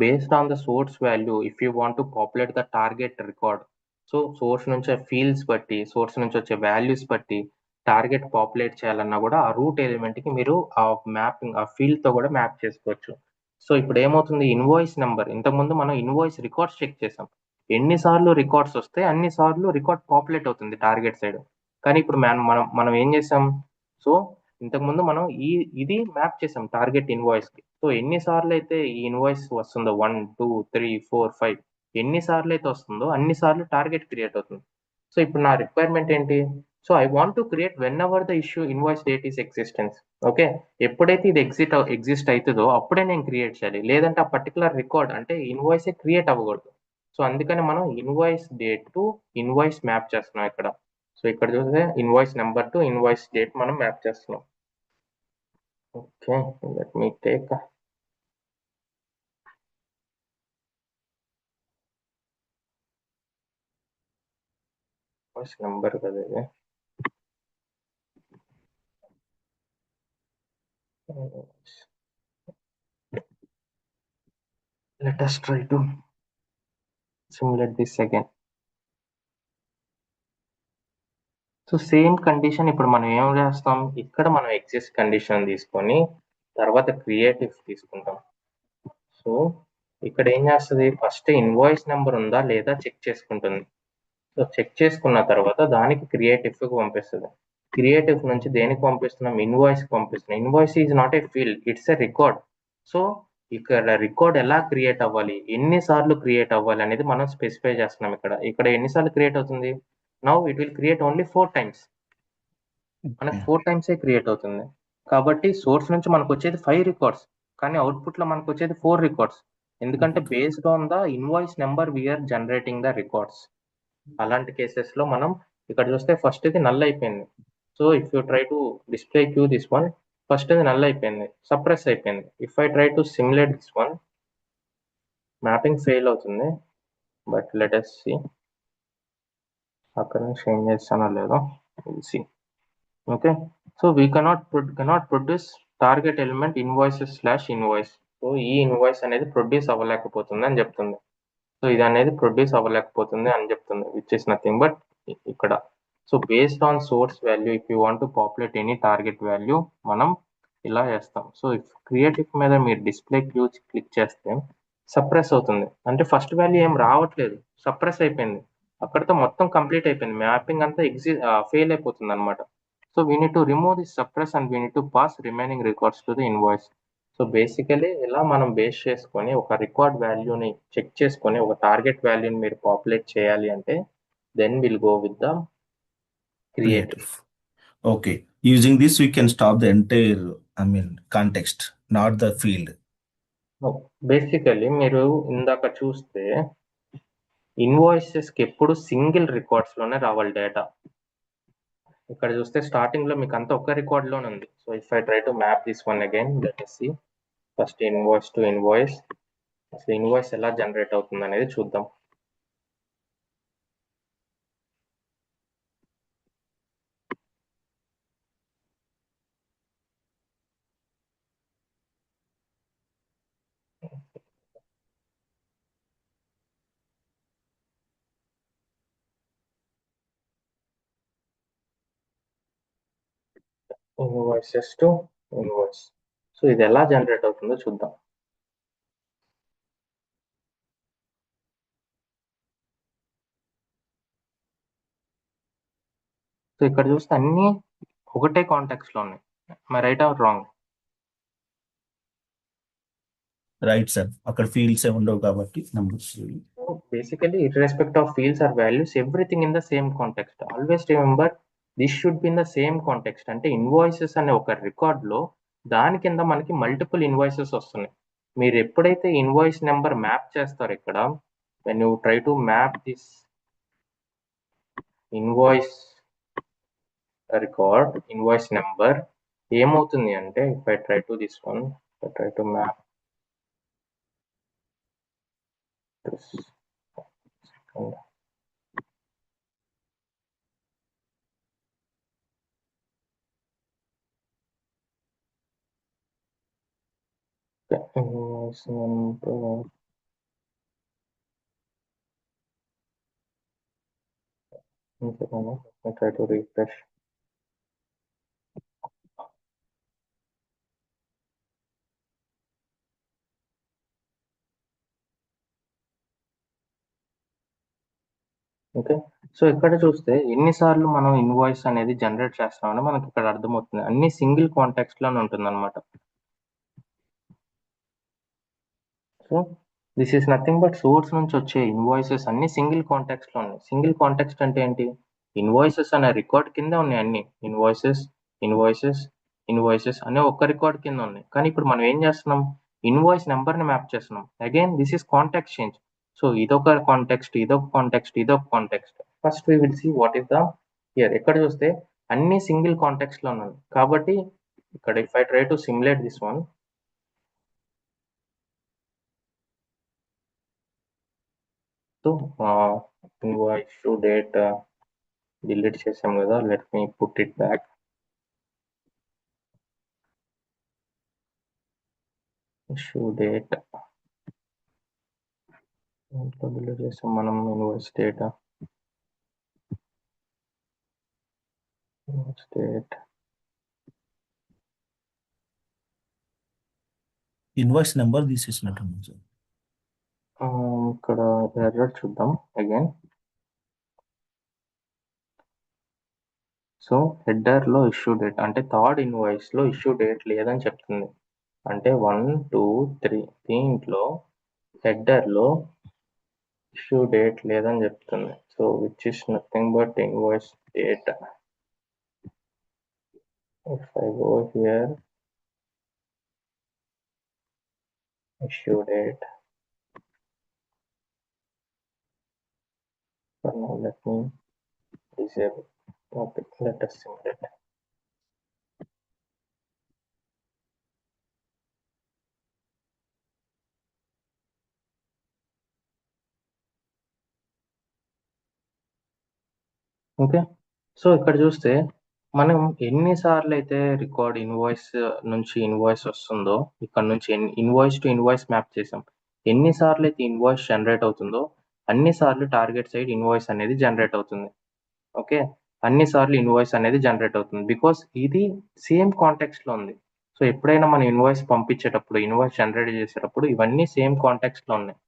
Based on the source value if you want to populate the target record, so source నుంచి fields బట్టి, source నుంచి వచ్చే values బట్టి టార్గెట్ పాపులేట్ చేయాలన్నా కూడా ఆ రూట్ ఎలిమెంట్ కి మీరు ఆ మ్యాపింగ్ ఆ ఫీల్డ్ తో కూడా మ్యాప్ చేసుకోవచ్చు. సో ఇప్పుడు ఏమవుతుంది, ఇన్వాయిస్ నెంబర్, ఇంతకుముందు మనం ఇన్వాయిస్ రికార్డ్స్ చెక్ చేసాం, ఎన్నిసార్లు రికార్డ్స్ వస్తే అన్ని సార్లు రికార్డ్ పాపులేట్ అవుతుంది టార్గెట్ సైడ్. కానీ ఇప్పుడు మనం ఏం చేసాం, సో ఇంతకుముందు మనం ఇది మ్యాప్ చేసాం టార్గెట్ ఇన్వాయిస్ కి. సో ఎన్నిసార్లు అయితే ఈ ఇన్వాయిస్ వస్తుందో 1 2 3 4 5 ఎన్నిసార్లు అయితే వస్తుందో అన్ని సార్లు టార్గెట్ క్రియేట్ అవుతుంది. సో ఇప్పుడు నా రిక్వైర్మెంట్ ఏంటి, so I want to create when ever the issue invoice date is existence. Okay, ఎప్పుడైతే ఇది ఎగ్జిస్ట్ అవుతుందో అప్పుడే నేను క్రియేట్ చేయాలి, లేదంటే ఆ పర్టికులర్ రికార్డ్ అంటే ఇన్వాయిస్ క్రియేట్ అవ్వకూడదు. సో అందుకని మనం invoice date to invoice map చేస్తున్నాం ఇక్కడ. సో ఇక్కడ చూస్తే invoice number to invoice date మనం మ్యాప్ చేస్తున్నాం. Okay, let me take invoice number కదా ఇది. Let us try to simulate this again. So same condition ఇప్పుడు మనం ఏం చేస్తాం, ఇక్కడ మనం ఎగ్జిస్ట్ కండిషన్ తీసుకొని తర్వాత క్రియేటివ్ తీసుకుంటాం. సో ఇక్కడ ఏం చేస్తుంది, ఫస్ట్ ఇన్వాయిస్ నెంబర్ ఉందా లేదా చెక్ చేసుకుంటుంది. సో చెక్ చేసుకున్న తర్వాత దానికి క్రియేటివ్ కి పంపిస్తుంది. క్రియేటివ్ నుంచి దేనికి పంపిస్తున్నాం, ఇన్వాయిస్ కి పంపిస్తున్నాం. Invoice is not a field, it's a record. So ఇక్కడ రికార్డ్ ఎలా క్రియేట్ అవ్వాలి, ఎన్నిసార్లు క్రియేట్ అవ్వాలి అనేది మనం స్పెసిఫై చేస్తున్నాం. ఇక్కడ ఎన్నిసార్లు క్రియేట్ అవుతుంది, now it will create only 4 times. మనకు 4 times క్రియేట్ అవుతుంది. కాబట్టి సోర్స్ నుంచి మనకు వచ్చేది 5 రికార్డ్స్, కానీ అవుట్పుట్ లో మనకు వచ్చేది 4 రికార్డ్స్. ఎందుకంటే based on the invoice number we're generating the records. అలాంటి కేసెస్ లో మనం ఇక్కడ చూస్తే ఫస్ట్ ఇది నల్ అయిపోయింది. So if you try to display queue this one, first ఇది నల్ అయిపోయింది, సప్రెస్ అయిపోయింది. If I try to simulate this one, mapping fail అవుతుంది. బట్ లెట్ us see అక్కడ నుంచి ఏం చేస్తానో లేదో see. Okay, so we cannot produce target element invoices invoice. So ఈ ఇన్వాయిస్ అనేది ప్రొడ్యూస్ అవ్వలేకపోతుంది అని చెప్తుంది. సో ఇది అనేది ప్రొడ్యూస్ అవ్వలేకపోతుంది అని చెప్తుంది, విచ్ ఇస్ నథింగ్ బట్ ఇక్కడ. So based on source value if you want to populate any target value మనం ఇలా చేస్తాం. సో ఇఫ్ క్రియేటివ్ మీద మీరు డిస్ప్లే క్యూ క్లిక్ చేస్తే సప్రెస్ అవుతుంది, అంటే ఫస్ట్ వాల్యూ ఏం రావట్లేదు, సప్రెస్ అయిపోయింది, అక్కడితో మొత్తం కంప్లీట్ అయిపోయింది, మ్యాపింగ్ అంతా ఫెయిల్ అయిపోతుంది అనమాట. So we need to remove this suppress and we need to pass remaining records to the invoice. So basically ఇలా మనం బేస్ చేసుకొని ఒక రికార్డ్ వాల్యూని చెక్ చేసుకొని ఒక టార్గెట్ వాల్యూని మీరు పాపులేట్ చేయాలి అంటే then will go with the create if. Okay. Using this, we can stop the entire, context, not the field. Basically మీరు ఇందాక చూస్తే ఇన్వాయిసెస్ కి ఎప్పుడు సింగిల్ రికార్డ్స్ లోనే రావాలి డేటా. ఇక్కడ చూస్తే స్టార్టింగ్ లో మీకు అంతా ఒక్క రికార్డ్ లోనే ఉంది. So if I try to map this one again, let us see first invoice to invoice. అసలు ఇన్వాయిస్ ఎలా జనరేట్ అవుతుంది అనేది చూద్దాం. Invoices to invoice. సో ఇది ఎలా జనరేట్ అవుతుందో చూద్దాం. సో ఇక్కడ చూస్తే అన్ని ఒకటే కాంటాక్ట్స్ లో ఉన్నాయి, my right are wrong. Right sir, అక్కడ ఫీల్డ్స్ ఏ ఉండవు కాబట్టి numbers. Basically, irrespective of fields or values, everything in the same context. Always remember, this should be in the same context. అంటే ఇన్వాయిసెస్ అనే ఒక రికార్డ్లో దాని కింద మనకి మల్టిపుల్ ఇన్వాయిసెస్ వస్తున్నాయి. మీరు ఎప్పుడైతే ఇన్వాయిస్ నెంబర్ మ్యాప్ చేస్తారో ఇక్కడ, when you try to map this invoice record, invoice number ఏమవుతుంది అంటే, if I try to this one, if I try to map this. Invoice number. I try to refresh. Okay, so ఇక్కడ చూస్తే ఎన్నిసార్లు మనం invoice అనేది generate చేస్తామని మనకి ఇక్కడ అర్థమవుతుంది. అన్ని సింగిల్ కాంటాక్ట్స్ లోనే ఉంటుంది అనమాట. So this is nothing but source నుంచి వచ్చే ఇన్వాయిసెస్ అన్ని సింగిల్ కాంటాక్ట్స్ లో ఉన్నాయి. సింగిల్ కాంటాక్స్ట్ అంటే ఏంటి? ఇన్వాయిసెస్ అనే రికార్డ్ కింద ఉన్నాయి అన్ని. ఇన్వాయిసెస్ ఇన్వాయిసెస్ ఇన్వాయిసెస్ అనే ఒక్క రికార్డ్ కింద ఉన్నాయి. కానీ ఇప్పుడు మనం ఏం చేస్తున్నాం? ఇన్వాయిస్ నెంబర్ ని మ్యాప్ చేస్తున్నాం. Again this is contact change. So ఇదొక కాంటెక్స్ట్, ఇదొక కాంటెక్స్ట్, ఇదొక context. First we will see what is the here. ఎక్కడ చూస్తే అన్ని సింగిల్ కాంటెక్స్ట్ లో ఉన్నాయి కాబట్టి ఇక్కడ if I try to simulate this one, so invoice to date delete చేసాం కదా, let me put it back. Issue date delete చేసాం మనం. Invoice data, invoice date, invoice number తీసేసినట్టు సార్. ఇక్కడ ఎర్రర్ చూద్దాం అగైన్. సో హెడర్ లో issue date అంటే third invoice లో ఇష్యూ డేట్ లేదని చెప్తుంది. అంటే 1 2 3 దీంట్లో హెడర్ లో ఇష్యూ డేట్ లేదని చెప్తుంది. So which is nothing but invoice date. If I go here, issue date, now let me disable. Okay, let us simulate. Okay, so ఇక్కడ చూస్తే మనం ఎన్నిసార్లు అయితే రికార్డ్ ఇన్వాయిస్ నుంచి ఇన్వాయిస్ వస్తుందో, ఇక్కడ నుంచి ఇన్వాయిస్ టు ఇన్వాయిస్ మ్యాప్ చేసాం. ఎన్నిసార్లు అయితే ఇన్వాయిస్ జనరేట్ అవుతుందో అన్నిసార్లు టార్గెట్ సైడ్ ఇన్వాయిస్ అనేది జనరేట్ అవుతుంది. ఓకే, అన్నిసార్లు ఇన్వాయిస్ అనేది జనరేట్ అవుతుంది బికాస్ ఇది సేమ్ కాంటెక్స్ట్ లో ఉంది. సో ఎప్పుడైనా మనం ఇన్వాయిస్ పంపించేటప్పుడు, ఇన్వాయిస్ జనరేట్ చేసేటప్పుడు ఇవన్నీ సేమ్ కాంటెక్స్ట్ లో ఉన్నాయి.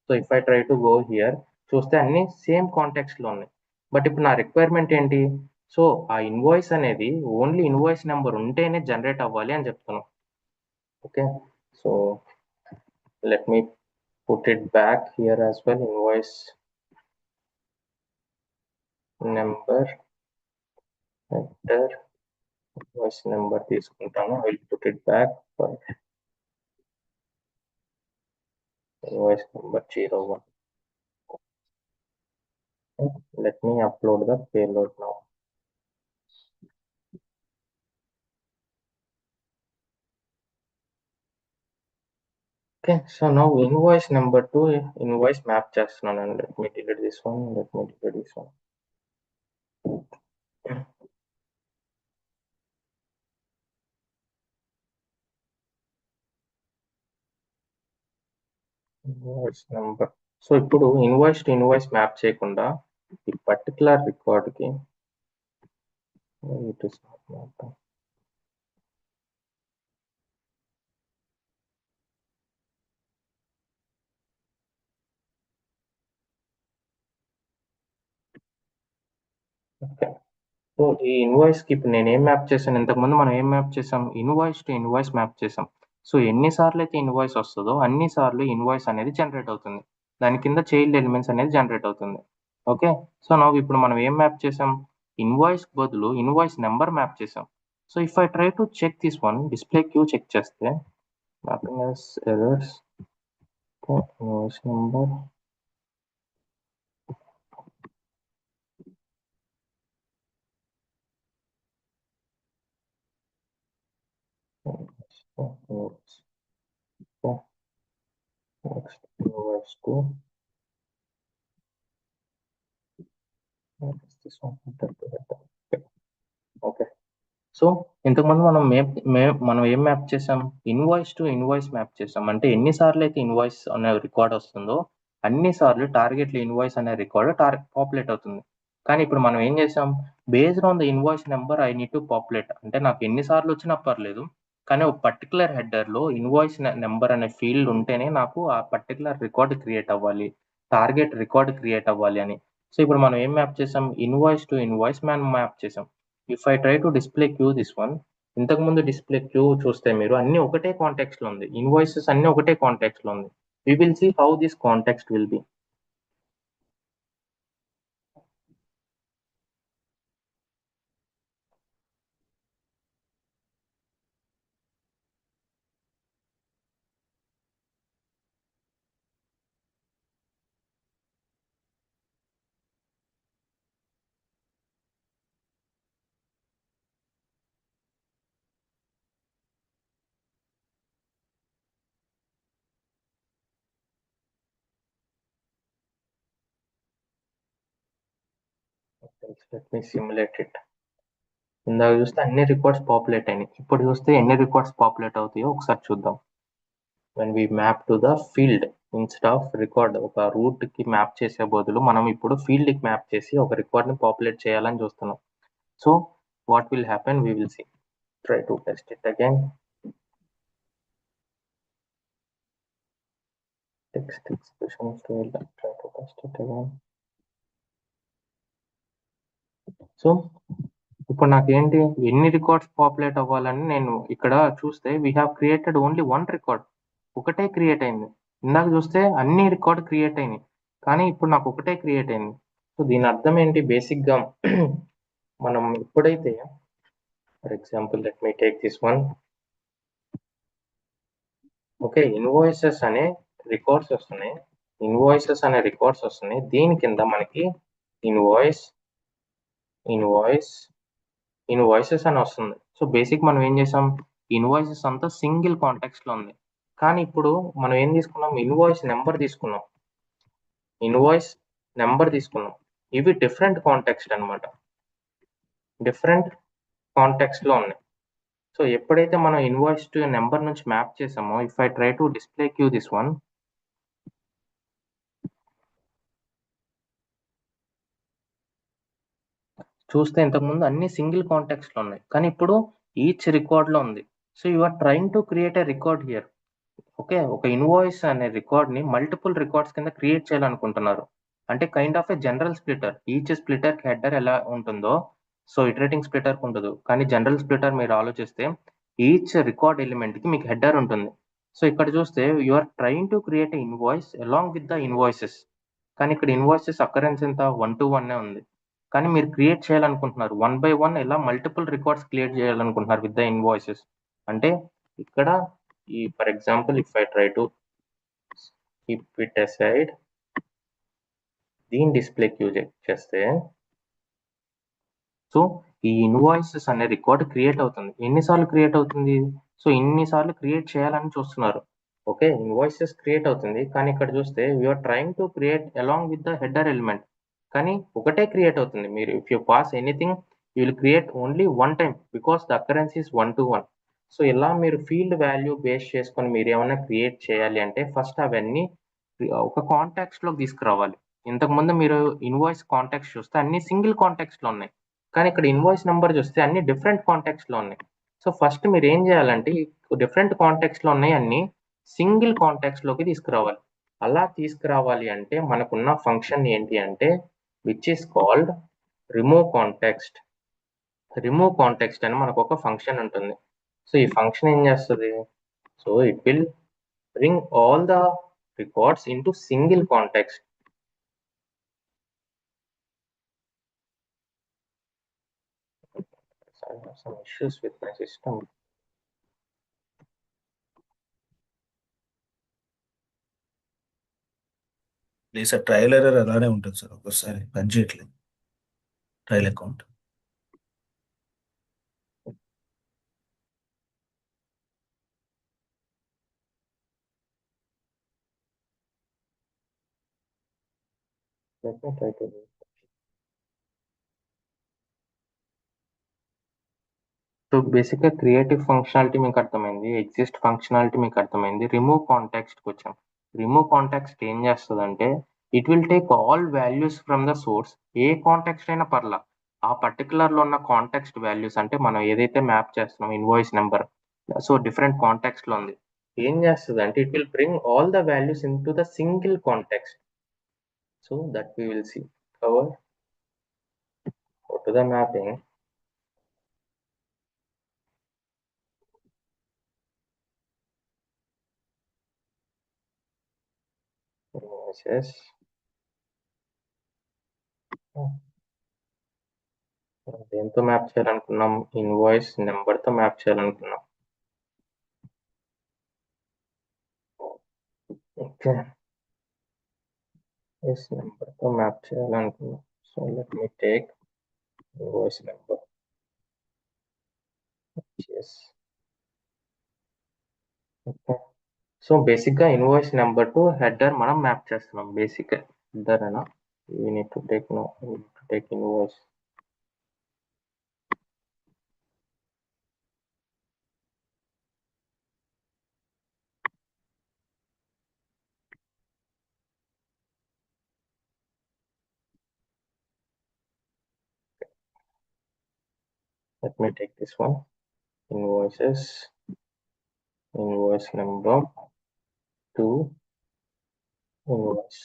So if I try to go here, చూస్తే అన్ని సేమ్ కాంటెక్స్ట్ లో ఉన్నాయి. బట్ ఇప్పుడు నా రిక్వైర్మెంట్ ఏంటి? సో ఆ ఇన్వాయిస్ అనేది ఓన్లీ ఇన్వాయిస్ నెంబర్ ఉంటేనే జనరేట్ అవ్వాలి అని చెప్తున్నాం. Okay, so let me put it back here as well. Invoice number header, invoice number తీసుకుంటాను. I will put it back for invoice number 01. Let me upload the payload now. Okay, so now invoice number 2 invoice map చేస్తున్నాను. And let me delete this one. Let me delete this one. Invoice number. So ఇప్పుడు invoice to invoice map చేయకుండా ఈ particular రికార్డ్కి it is not map. Okay, so ఈ invoice కి ఇప్పుడు నేను ఏం మ్యాప్ చేశాను? ఇంతకుముందు మనం ఏం మ్యాప్ చేసాం? ఇన్వాయిస్ టు ఇన్వాయిస్ మ్యాప్ చేసాం. సో ఎన్నిసార్లు అయితే ఇన్వాయిస్ వస్తుందో అన్నిసార్లు ఇన్వాయిస్ అనేది జనరేట్ అవుతుంది. దాని కింద చైల్డ్ ఎలిమెంట్స్ అనేది జనరేట్ అవుతుంది. ఓకే, సో నా ఇప్పుడు మనం ఏం మ్యాప్ చేసాం, ఇన్వాయిస్ బదులు ఇన్వాయిస్ నెంబర్ మ్యాప్ చేసాం. So if I try to check this one, display queue check చేస్తే mapping as errors, invoice number next invoice to this one. Okay, so ఇంతకుముందు మనం ఏం మ్యాప్ చేసాం, ఇన్వాయిస్ టు ఇన్వాయిస్ మ్యాప్ చేసాం. అంటే ఎన్నిసార్లు అయితే ఇన్వాయిస్ అనే రికార్డ్ వస్తుందో అన్నిసార్లు టార్గెట్లో ఇన్వాయిస్ అనే రికార్డ్ పాపులేట్ అవుతుంది. కానీ ఇప్పుడు మనం ఏం చేసాం, based on the invoice number I need to populate. అంటే నాకు ఎన్నిసార్లు వచ్చినా పర్లేదు, కానీ ఒక పర్టికులర్ హెడర్లో ఇన్వాయిస్ నెంబర్ అనే ఫీల్డ్ ఉంటేనే నాకు ఆ పర్టికులర్ రికార్డ్ క్రియేట్ అవ్వాలి, టార్గెట్ రికార్డ్ క్రియేట్ అవ్వాలి అని. సో ఇప్పుడు మనం ఏం మ్యాప్ చేసాం, ఇన్వాయిస్ టు ఇన్వాయిస్ మ్యాప్ చేసాం. If I try to display queue this one, ఇంతకుముందు డిస్ప్లే క్యూ చూస్తే మీరు అన్ని ఒకటే కాంటెక్స్ట్ లో ఉంది, ఇన్వాయిసెస్ అన్ని ఒకటే కాంటెక్స్ట్ లో ఉంది. We will see how this context will be. Let me simulate it. ఇందాక చూస్తే అన్ని రికార్డ్స్ పాపులేట్ అయినాయి, ఇప్పుడు చూస్తే ఎన్ని రికార్డ్స్ పాపులేట్ అవుతాయో ఒకసారి చూద్దాం. when we map to the field instead of record, ఒక రూట్ కి మ్యాప్ చేసే బదులు మనం ఇప్పుడు ఫీల్డ్ కి మ్యాప్ చేసి ఒక రికార్డ్ ని పాపులేట్ చేయాలని చూస్తున్నాం. So what will happen, we will see. Try to test it again. Text expression style, try to test it again. So ఇప్పుడు నాకేంటి, ఎన్ని రికార్డ్స్ పాపులేట్ అవ్వాలని నేను ఇక్కడ చూస్తే we have created only one record, ఒకటే క్రియేట్ అయింది. ఇందాక చూస్తే అన్ని రికార్డ్ క్రియేట్ అయినాయి, కానీ ఇప్పుడు నాకు ఒకటే క్రియేట్ అయింది. సో దీని అర్థం ఏంటి, బేసిక్గా మనం ఎప్పుడైతే, for example let me take this one. Okay, invoices అనే రికార్డ్స్ వస్తున్నాయి, దీని కింద మనకి ఇన్వాయిసెస్ అని వస్తుంది. సో బేసిక్ మనం ఏం చేసాం, ఇన్వాయిసెస్ అంతా సింగిల్ కాంటెక్స్ట్ లో ఉంది. కానీ ఇప్పుడు మనం ఏం తీసుకున్నాం, ఇన్వాయిస్ నెంబర్ తీసుకున్నాం, ఇవి డిఫరెంట్ కాంటెక్స్ట్ అన్నమాట, డిఫరెంట్ కాంటెక్స్ట్ లో ఉన్నాయి. సో ఎప్పుడైతే మనం ఇన్వాయిస్ టు నెంబర్ నుంచి మ్యాప్ చేసామో, if I try to display queue this one, చూస్తే ఇంతకుముందు అన్ని సింగిల్ కాంటెక్స్ట్ లో ఉన్నాయి, కానీ ఇప్పుడు ఈచ్ రికార్డ్ లో ఉంది. So you are trying to create a record here. Okay, ఒక ఇన్వాయిస్ అనే రికార్డ్ ని మల్టిపుల్ రికార్డ్స్ కింద క్రియేట్ చేయాలనుకుంటున్నారు. అంటే kind of a general splitter, each splitter header ఎలా ఉంటుందో సో ఇటరేటింగ్ స్ప్లిటర్ ఉండదు, కానీ జనరల్ స్ప్లిటర్ మీరు ఆలోచిస్తే ఈచ్ రికార్డ్ ఎలిమెంట్ కి మీకు హెడర్ ఉంటుంది. సో ఇక్కడ చూస్తే you are trying to create a invoice along with the invoices, కానీ ఇక్కడ ఇన్వాయిసెస్ అకరెన్స్ ఎంత 1 to 1 ఉంది, కానీ మీరు క్రియేట్ చేయాలనుకుంటున్నారు 1 by 1 ఇలా మల్టిపుల్ రికార్డ్స్ క్రియేట్ చేయాలనుకుంటున్నారు విత్ ద ఇన్వాయిసెస్. అంటే ఇక్కడ ఈ for example if I try to keep it aside, దీని డిస్ప్లే క్యూ చేస్తే సో ఈ ఇన్వాయిసెస్ అనే రికార్డ్ క్రియేట్ అవుతుంది. ఎన్నిసార్లు క్రియేట్ అవుతుంది, సో ఇన్నిసార్లు క్రియేట్ చేయాలని చూస్తున్నారు. ఓకే, ఇన్వాయిసెస్ క్రియేట్ అవుతుంది, కానీ ఇక్కడ చూస్తే you are trying to create along with the header element, కానీ ఒకటే క్రియేట్ అవుతుంది. మీరు if you pass anything you will create only one time because the occurrence is 1 to 1. So ఇలా మీరు ఫీల్డ్ వాల్యూ బేస్ చేసుకొని మీరు ఏమైనా క్రియేట్ చేయాలి అంటే ఫస్ట్ అవన్నీ ఒక కాంటాక్ట్స్ లోకి తీసుకురావాలి. ఇంతకుముందు మీరు ఇన్వాయిస్ కాంటాక్ట్స్ చూస్తే అన్ని సింగిల్ కాంటాక్ట్స్ లో ఉన్నాయి, కానీ ఇక్కడ ఇన్వాయిస్ నెంబర్ చూస్తే అన్ని డిఫరెంట్ కాంటాక్ట్స్ లో ఉన్నాయి. సో ఫస్ట్ మీరు ఏం చేయాలంటే డిఫరెంట్ కాంటాక్ట్స్ లో ఉన్నాయి అన్ని సింగిల్ కాంటాక్ట్స్ లోకి తీసుకురావాలి. అలా తీసుకురావాలి అంటే మనకున్న ఫంక్షన్ ఏంటి అంటే which is called remove context. Remove context అని మనకు ఒక ఫంక్షన్ ఉంటుంది. సో ఈ ఫంక్షన్ ఏం చేస్తుంది, So it will bring all the records into single context. I have some issues with my system. లేదు సార్, ట్రయల్ ఎర్రర్ అలానే ఉంటుంది సార్, ఒక్కోసారి పని చేయట్లేదు trial account. Let me try to do. So బేసిక్గా క్రియేటివ్ ఫంక్షనాలిటీ మీకు అర్థమైంది, exist functionality మీకు అర్థమైంది. రిమూవ్ కాంటాక్ట్కి వచ్చాం. రిమూవ్ కాంటాక్ట్ ఏం చేస్తుందంటే it will take all values from the source. A contact అయినా పర్లా, ఆ పర్టికులర్లో ఉన్న కాంటాక్ట్ వాల్యూస్ అంటే మనం ఏదైతే మ్యాప్ చేస్తున్నాం ఇన్వాయిస్ నెంబర్, సో డిఫరెంట్ కాంటాక్ట్స్లో ఉంది. ఏం చేస్తుంది అంటే it will bring all the values in to the single contact. So that we will see. Cover go to the mapping. Invoices. దేంతో మ్యాప్ చేయాలనుకున్నాం? ఇన్వాయిస్ నెంబర్తో మ్యాప్ చేయాలనుకున్నాం. ఓకే, ఎస్ నెంబర్తో మ్యాప్ చేయాలనుకున్నాం. So let me take invoice number. Yes, okay. So బేసిక్గా invoice number to header మనం map చేస్తున్నాం. Basic header అయినా we need to take invoice. Let me take this one. Invoices, invoice number to invoice.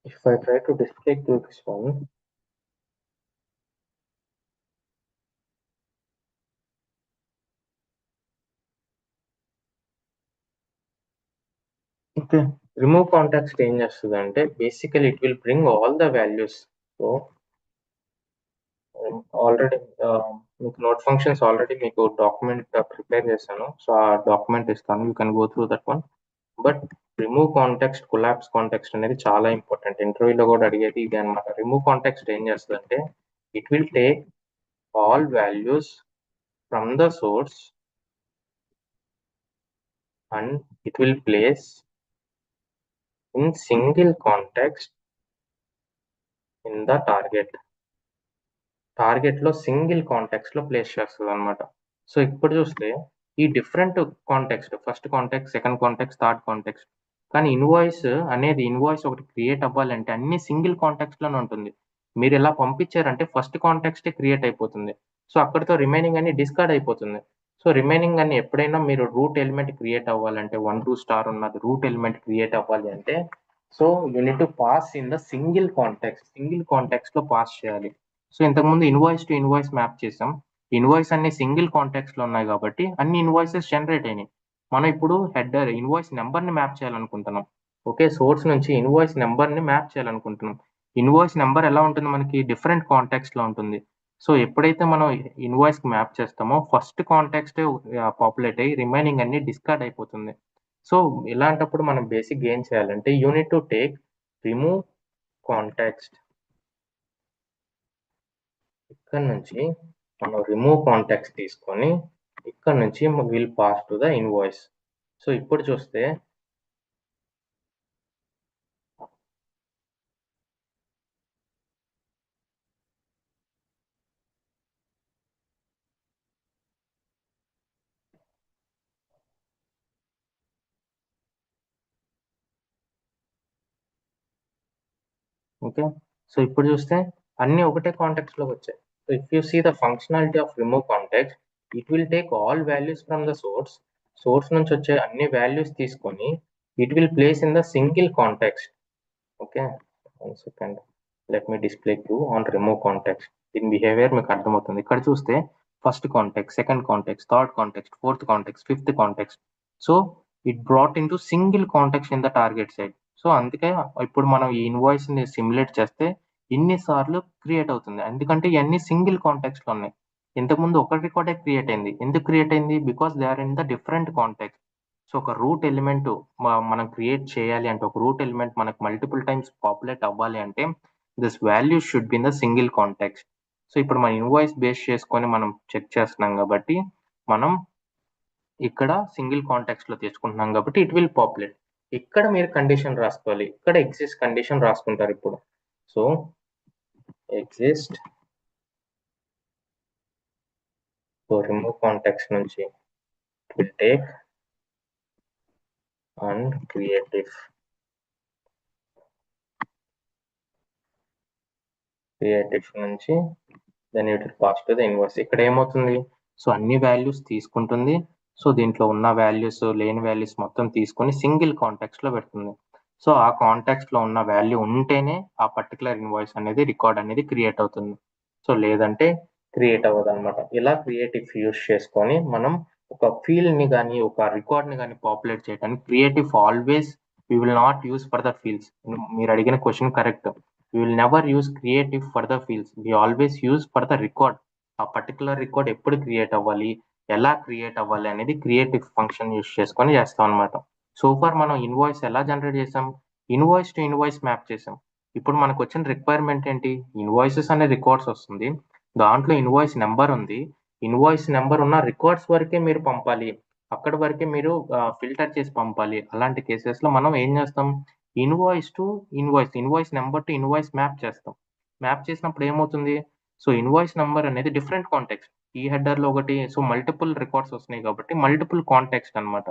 If I try to display to this one, okay, remove context ఏం చేస్తుంది అంటే basically it will bring all the values. So already మీకు note functions already మీకు document prepare చేశాను. So ఆ document ఇస్తాను, you can go through that one. But remove context, collapse context అనేది చాలా ఇంపార్టెంట్. ఇంటర్వ్యూలో కూడా అడిగేది ఇది అనమాట. రిమూవ్ కాంటెక్స్ట్ ఏం చేస్తుంది అంటే it will take all values from the source and it will place in single context in the target లో సింగిల్ కాంటెక్స్ట్ లో ప్లేస్ చేస్తుంది అనమాట. సో ఇప్పుడు చూస్తే ఈ different context, first context, second context, third context, కానీ ఇన్వాయిస్ అనేది invoice ఒకటి క్రియేట్ అవ్వాలంటే అన్ని సింగిల్ కాంటెక్స్ట్ లోనే ఉంటుంది. మీరు ఇలా పంపించారంటే ఫస్ట్ కాంటెక్స్టే క్రియేట్ అయిపోతుంది. సో అక్కడితో రిమైనింగ్ అన్ని డిస్కార్డ్ అయిపోతుంది. సో రిమైనింగ్ అన్ని ఎప్పుడైనా మీరు రూట్ ఎలిమెంట్ క్రియేట్ అవ్వాలంటే 1 2 స్టార్ ఉన్నది రూట్ ఎలిమెంట్ క్రియేట్ అవ్వాలి అంటే so you need to pass in the single context లో పాస్ చేయాలి. సో ఇంతకుముందు ఇన్వాయిస్ టు ఇన్వాయిస్ మ్యాప్ చేసాం. ఇన్వాయిస్ అన్ని సింగిల్ కాంటెక్స్ట్ లో ఉన్నాయి కాబట్టి అన్ని ఇన్వాయిసెస్ జనరేట్ అయినాయి. మనం ఇప్పుడు హెడర్ ఇన్వాయిస్ నెంబర్ ని మ్యాప్ చేయాలనుకుంటున్నాం. ఓకే, సోర్స్ నుంచి ఇన్వాయిస్ నెంబర్ ని మ్యాప్ చేయాలనుకుంటున్నాం. ఇన్వాయిస్ నెంబర్ ఎలా ఉంటుంది మనకి? డిఫరెంట్ కాంటెక్స్ట్ లో ఉంటుంది. సో ఎప్పుడైతే మనం ఇన్వాయిస్ కి మ్యాప్ చేస్తామో ఫస్ట్ కాంటెక్స్ట్ పాపులేట్ అయ్యి రిమైనింగ్ అన్ని డిస్కార్డ్ అయిపోతుంది. సో ఇలాంటప్పుడు మనం బేసిక్ ఏం చేయాలంటే unit to take remove context. ఇక్కడ నుంచి మనం రిమూవ్ కాంటాక్ట్స్ తీసుకొని ఇక్కడ నుంచి will pass to the invoice. So ఇప్పుడు చూస్తే ఓకే, సో ఇప్పుడు చూస్తే అన్ని ఒకటే కాంటాక్ట్స్ లో వచ్చాయి. So if you see the functionality of remove contact, it will take all values from the source నుంచి వచ్చే అన్ని వాల్యూస్ తీసుకొని it will place in the single contact. Okay, 1 second, let me display to on remove contact. దీని behaviour మీకు అర్థమవుతుంది. ఇక్కడ చూస్తే first context, second context, third context, fourth context, fifth context. So it brought in to single context in the target side. So అందుకే ఇప్పుడు మనం e invoice ని simulate చేస్తే ఇన్నిసార్లు క్రియేట్ అవుతుంది, ఎందుకంటే ఇవన్నీ సింగిల్ కాంటెక్స్ట్ లో ఉన్నాయి. ఇంతకుముందు ఒక రికార్డే క్రియేట్ అయింది. ఎందుకు క్రియేట్ అయింది? Because they are in the different context. So ఒక రూట్ ఎలిమెంట్ మనం క్రియేట్ చేయాలి అంటే, ఒక రూట్ ఎలిమెంట్ మనకు మల్టిపుల్ టైమ్స్ పాపులేట్ అవ్వాలి అంటే this value should be in the single context. So ఇప్పుడు మన ఇన్వాయిస్ బేస్ చేసుకొని మనం చెక్ చేస్తున్నాం కాబట్టి మనం ఇక్కడ సింగిల్ కాంటెక్స్ట్ లో తీసుకుంటున్నాం కాబట్టి ఇట్ విల్ పాపులేట్. ఇక్కడ మీరు కండిషన్ రాసుకోవాలి, ఇక్కడ ఎగ్జిస్ట్ కండిషన్ రాసుకుంటారు ఇప్పుడు. So exist, so remove context నుంచి విల్ టేక్ అండ్ క్రియేటివ్ నుంచి then it will pass to the invoice. ఇక్కడ ఏమవుతుంది? సో అన్ని వాల్యూస్ తీసుకుంటుంది. సో దీంట్లో ఉన్న వాల్యూస్, లేని వాల్యూస్ మొత్తం తీసుకొని సింగిల్ కాంటెక్స్ట్ లో పెడుతుంది. సో ఆ కాంటెక్స్ట్ లో ఉన్న వాల్యూ ఉంటేనే ఆ పర్టికులర్ ఇన్వాయిస్ అనేది, రికార్డ్ అనేది క్రియేట్ అవుతుంది. సో లేదంటే క్రియేట్ అవ్వదు అనమాట. ఇలా క్రియేటివ్ యూస్ చేసుకొని మనం ఒక ఫీల్డ్ ని కానీ ఒక రికార్డ్ ని కానీ పాపులేట్ చేయడానికి create if always we will not use for the fields. మీరు అడిగిన question correct. We will never use creative for the fields. We always use for the record. ఆ పర్టికులర్ రికార్డ్ ఎప్పుడు క్రియేట్ అవ్వాలి, ఎలా క్రియేట్ అవ్వాలి అనేది క్రియేటివ్ ఫంక్షన్ యూస్ చేసుకొని చేస్తాం అనమాట. సో ఫార్ మనం ఇన్వాయిస్ ఎలా జనరేట్ చేసాం? ఇన్వాయిస్ టు ఇన్వాయిస్ మ్యాప్ చేసాం. ఇప్పుడు మనకు వచ్చిన రిక్వైర్మెంట్ ఏంటి? ఇన్వాయిసెస్ అనే రికార్డ్స్ వస్తుంది, దాంట్లో ఇన్వాయిస్ నెంబర్ ఉంది. ఇన్వాయిస్ నెంబర్ ఉన్న రికార్డ్స్ వరకే మీరు పంపాలి, అక్కడి వరకే మీరు ఫిల్టర్ చేసి పంపాలి. అలాంటి కేసెస్ లో మనం ఏం చేస్తాం? Invoice to invoice number to invoice map చేస్తాం. మ్యాప్ చేసినప్పుడు ఏమవుతుంది? సో ఇన్వాయిస్ నెంబర్ అనేది డిఫరెంట్ కాంటెక్స్ట్, ఈ హెడర్ లో ఒకటి, సో మల్టిపుల్ రికార్డ్స్ వస్తున్నాయి కాబట్టి మల్టిపుల్ కాంటెక్స్ట్ అన్నమాట.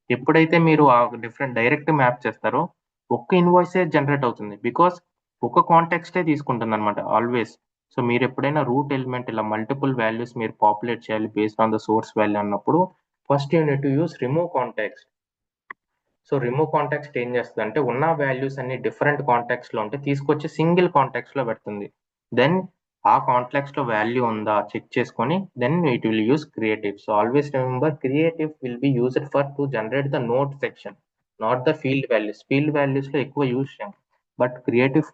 ఎప్పుడైతే మీరు ఆ డిఫరెంట్ డైరెక్ట్ మ్యాప్ చేస్తారో ఒక్క ఇన్వాయిసే జనరేట్ అవుతుంది, బికాస్ ఒక కాంటెక్స్టే తీసుకుంటుంది అనమాట ఆల్వేస్. సో మీరు ఎప్పుడైనా రూట్ ఎలిమెంట్ ఇలా మల్టిపుల్ వాల్యూస్ మీరు పాపులేట్ చేయాలి based on the source value అన్నప్పుడు first you need to use remove context. So remove context ఏం చేస్తుంది అంటే, ఉన్న వాల్యూస్ అన్ని డిఫరెంట్ కాంటెక్స్ట్ లో ఉంటే తీసుకొచ్చి సింగిల్ కాంటెక్స్ట్ లో పెడుతుంది. దెన్ ఆ కాంటెక్స్ట్ లో వాల్యూ ఉందా చెక్ చేసుకొని then it will use create if. So always remember, create if will be used for to generate the node section, not the field values. Field values లో ఎక్కువ యూజ్ చేయం, but create if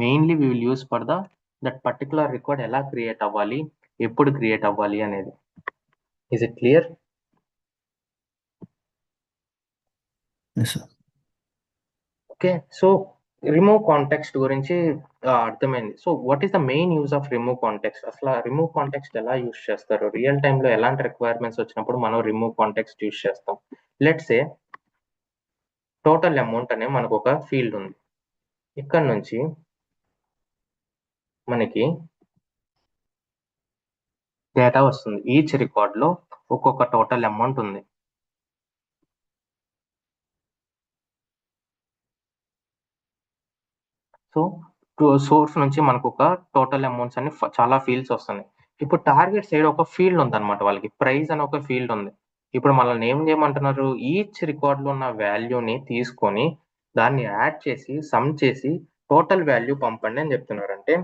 mainly we will use for that particular record ఎలా create అవ్వాలి, ఎప్పుడు క్రియేట్ అవ్వాలి అనేది. Is it clear? Yes, sir. Okay, so remove context గురించి అర్థమైంది. So what is the main use of remove context? అసలు రిమూవ్ కాంటెక్స్ట్ ఎలా యూజ్ చేస్తారు? రియల్ టైంలో ఎలాంటి రిక్వైర్మెంట్స్ వచ్చినప్పుడు మనం రిమూవ్ కాంటెక్స్ట్ యూజ్ చేస్తాం? లెట్స్ సే టోటల్ అమౌంట్ అనే మనకు ఒక ఫీల్డ్ ఉంది. ఇక్కడ నుంచి మనకి డేటా వస్తుంది. ఈచ్ రికార్డ్ లో ఒక్కొక్క టోటల్ అమౌంట్ ఉంది. సో సోర్స్ నుంచి మనకు ఒక టోటల్ అమౌంట్స్ అని చాలా ఫీల్డ్స్ వస్తున్నాయి. ఇప్పుడు టార్గెట్ సైడ్ ఒక ఫీల్డ్ ఉంది అనమాట, వాళ్ళకి ప్రైస్ అని ఒక ఫీల్డ్ ఉంది. ఇప్పుడు మనల్ని ఏం చేయమంటున్నారు? ఈచ్ రికార్డ్ లో ఉన్న వాల్యూని తీసుకొని దాన్ని యాడ్ చేసి సమ్ చేసి టోటల్ వాల్యూ పంపండి అని చెప్తున్నారు. అంటే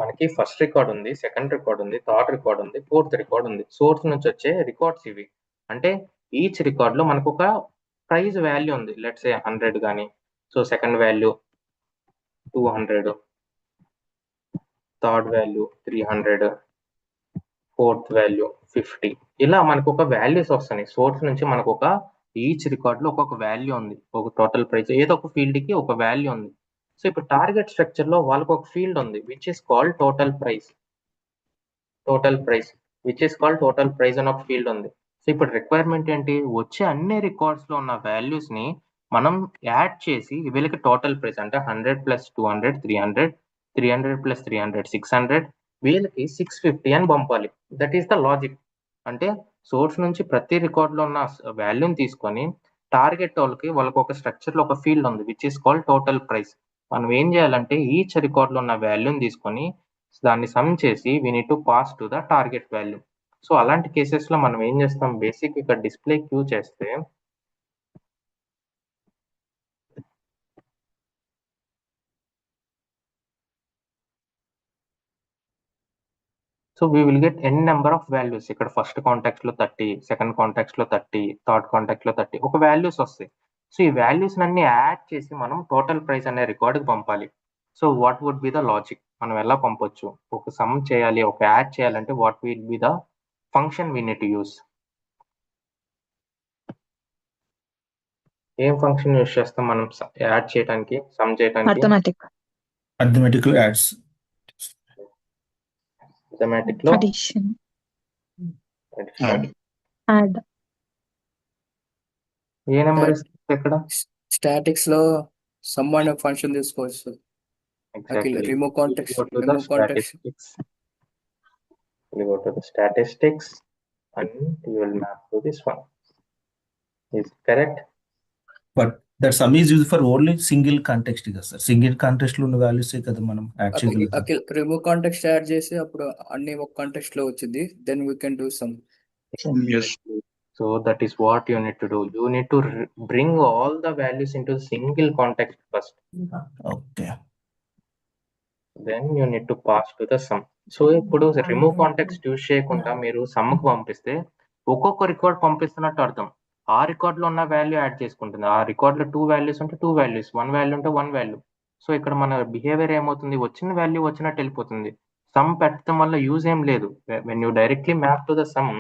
మనకి ఫస్ట్ రికార్డ్ ఉంది, సెకండ్ రికార్డ్ ఉంది, థర్డ్ రికార్డ్ ఉంది, ఫోర్త్ రికార్డ్ ఉంది. సోర్స్ నుంచి వచ్చే రికార్డ్స్ ఇవి. అంటే ఈచ్ రికార్డ్ లో మనకు ఒక ప్రైస్ వాల్యూ ఉంది, లెట్స్ సే 100 కానీ, so second value 200, third value 300, fourth value 50. ఇలా మనకు ఒక వాల్యూస్ వస్తున్నాయి. సోర్స్ నుంచి మనకు ఒక ఈచ్ రికార్డ్ లో ఒక్కొక్క వాల్యూ ఉంది, ఒక టోటల్ ప్రైస్, ఏదో ఒక ఫీల్డ్ కి ఒక వాల్యూ ఉంది. సో ఇప్పుడు టార్గెట్ స్ట్రక్చర్ లో వాళ్ళకి ఒక ఫీల్డ్ ఉంది which is called total price అని ఒక ఫీల్డ్ ఉంది. సో ఇప్పుడు రిక్వైర్మెంట్ ఏంటి? వచ్చే అన్ని రికార్డ్స్ లో ఉన్న వాల్యూస్ ని మనం యాడ్ చేసి వీళ్ళకి టోటల్ ప్రైస్ అంటే 100 ప్లస్ 200 300, 300 ప్లస్ 300 600, వీళ్ళకి 650 అని పంపాలి. That is the logic. అంటే సోర్స్ నుంచి ప్రతి రికార్డ్ లో ఉన్న వాల్యూని తీసుకొని టార్గెట్ వాళ్ళకి ఒక స్ట్రక్చర్ లో ఒక ఫీల్డ్ ఉంది which is called total price. మనం ఏం చేయాలంటే ఈచ్ రికార్డ్ లో ఉన్న వాల్యూని తీసుకొని దాన్ని సమ్ చేసి we need to pass to the target value. So అలాంటి కేసెస్ లో మనం ఏం చేస్తాం? బేసిక్ ఇక్కడ డిస్ప్లే క్యూ చేస్తే so we will get n number of values. ఇక్కడ ఫస్ట్ కాంటాక్ట్ లో 30, సెకండ్ కాంటాక్ట్ లో 30, థర్డ్ కాంటాక్ట్ లో 30 ఒక వాల్యూస్ వస్తాయి. సో ఈ వాల్యూస్ అన్ని యాడ్ చేసి మనం టోటల్ ప్రైస్ అనే రికార్డుకి పంపాలి. So what would be the logic? మనం ఎలా పంపొచ్చు? ఒక సమ్ చేయాలి, ఒక యాడ్ చేయాలంటే what will be the function we need to use? ఏం ఫంక్షన్ యూస్ చేస్తాం మనం యాడ్ చేయడానికి, సమ్ చేయడానికి? అర్థమెటిక్ అర్థమెటిక్ యాడ్స్ అథమెటిక్ లో అడిషన్ addition. యాడ్ ఏ నెంబర్ ఇస్తుంది ఇక్కడ? స్టాటిక్స్ లో సమ్ అనే ఫంక్షన్ తీసుకోవచ్చు. Exactly. Remove context Go to the remove context statistics. You go to the statistics and you will map to this one. Is it correct? But that some is use for only single context కదా sir. Single context లో ఉన్న values కదా మనం add చేయగలుగుతాం. Remove context add చేసి అప్పుడు అన్ని ఒక కాంటెక్స్ట్ లో వచ్చింది. Then we can do sum. Yes. So that is what you need to do. You need to bring all the values into single context first. Okay. Then you need to pass to the sum. So ఇప్పుడు remove context use చేయకుండా మీరు some కు పంపిస్తే ఒక్కొక్క record పంపిస్తున్నట్టు అర్థం. ఆ record లో ఉన్న వాల్యూ యాడ్ చేసుకుంటుంది. ఆ రికార్డ్ లో 2 వాల్యూస్ ఉంటే 2 వాల్యూస్, 1 వాల్యూ ఉంటే 1 వాల్యూ. సో ఇక్కడ మన బిహేవియర్ ఏమవుతుంది? వచ్చిన వాల్యూ వచ్చినట్టు వెళ్ళిపోతుంది. సమ్ పెట్టడం వల్ల యూజ్ ఏం లేదు. When you directly map to the sum,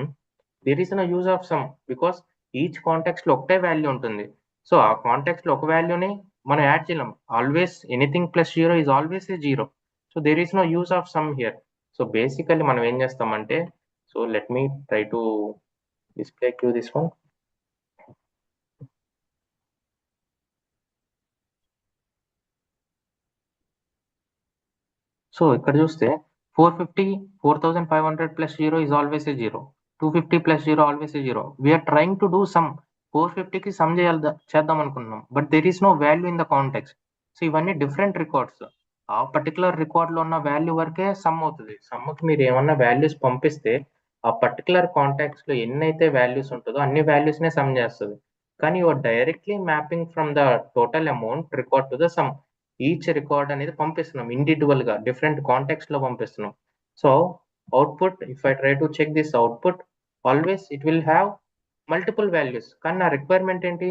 there is no use of sum, because each context లో ఒకటే వాల్యూ ఉంటుంది. సో ఆ కాంటెక్స్ట్ లో ఒక వాల్యూని మనం యాడ్ చేయలేం. Always anything plus 0 is always a 0. So there is no use of sum here. So basically మనం ఏం చేస్తామంటే, so let me try to display queue this one. So ఇక్కడ చూస్తే 450, 4500 plus 0 is always a 0. 250 plus 0 always a 0. We're trying to do sum. 450కి sum చేద్దాం అనుకుంటున్నాం, but there is no value in the context. So ఇవన్నీ different records. ఆ particular record లో ఉన్న value వరకే సమ్ అవుతుంది. సమ్కి మీరు ఏమన్నా వాల్యూస్ పంపిస్తే ఆ పర్టికులర్ కాంటాక్ట్స్ లో ఎన్నైతే వాల్యూస్ ఉంటుందో అన్ని వాల్యూస్ నే సమ్ చేస్తుంది. కానీ your directly mapping from the total amount record to the sum. Each record అనేది పంపిస్తున్నాం ఇండివిజువల్ గా, డిఫరెంట్ కాంటాక్ట్స్ లో పంపిస్తున్నాం. So output, if I try to check this output, always it will have multiple values. కానీ నా requirement ఏంటి?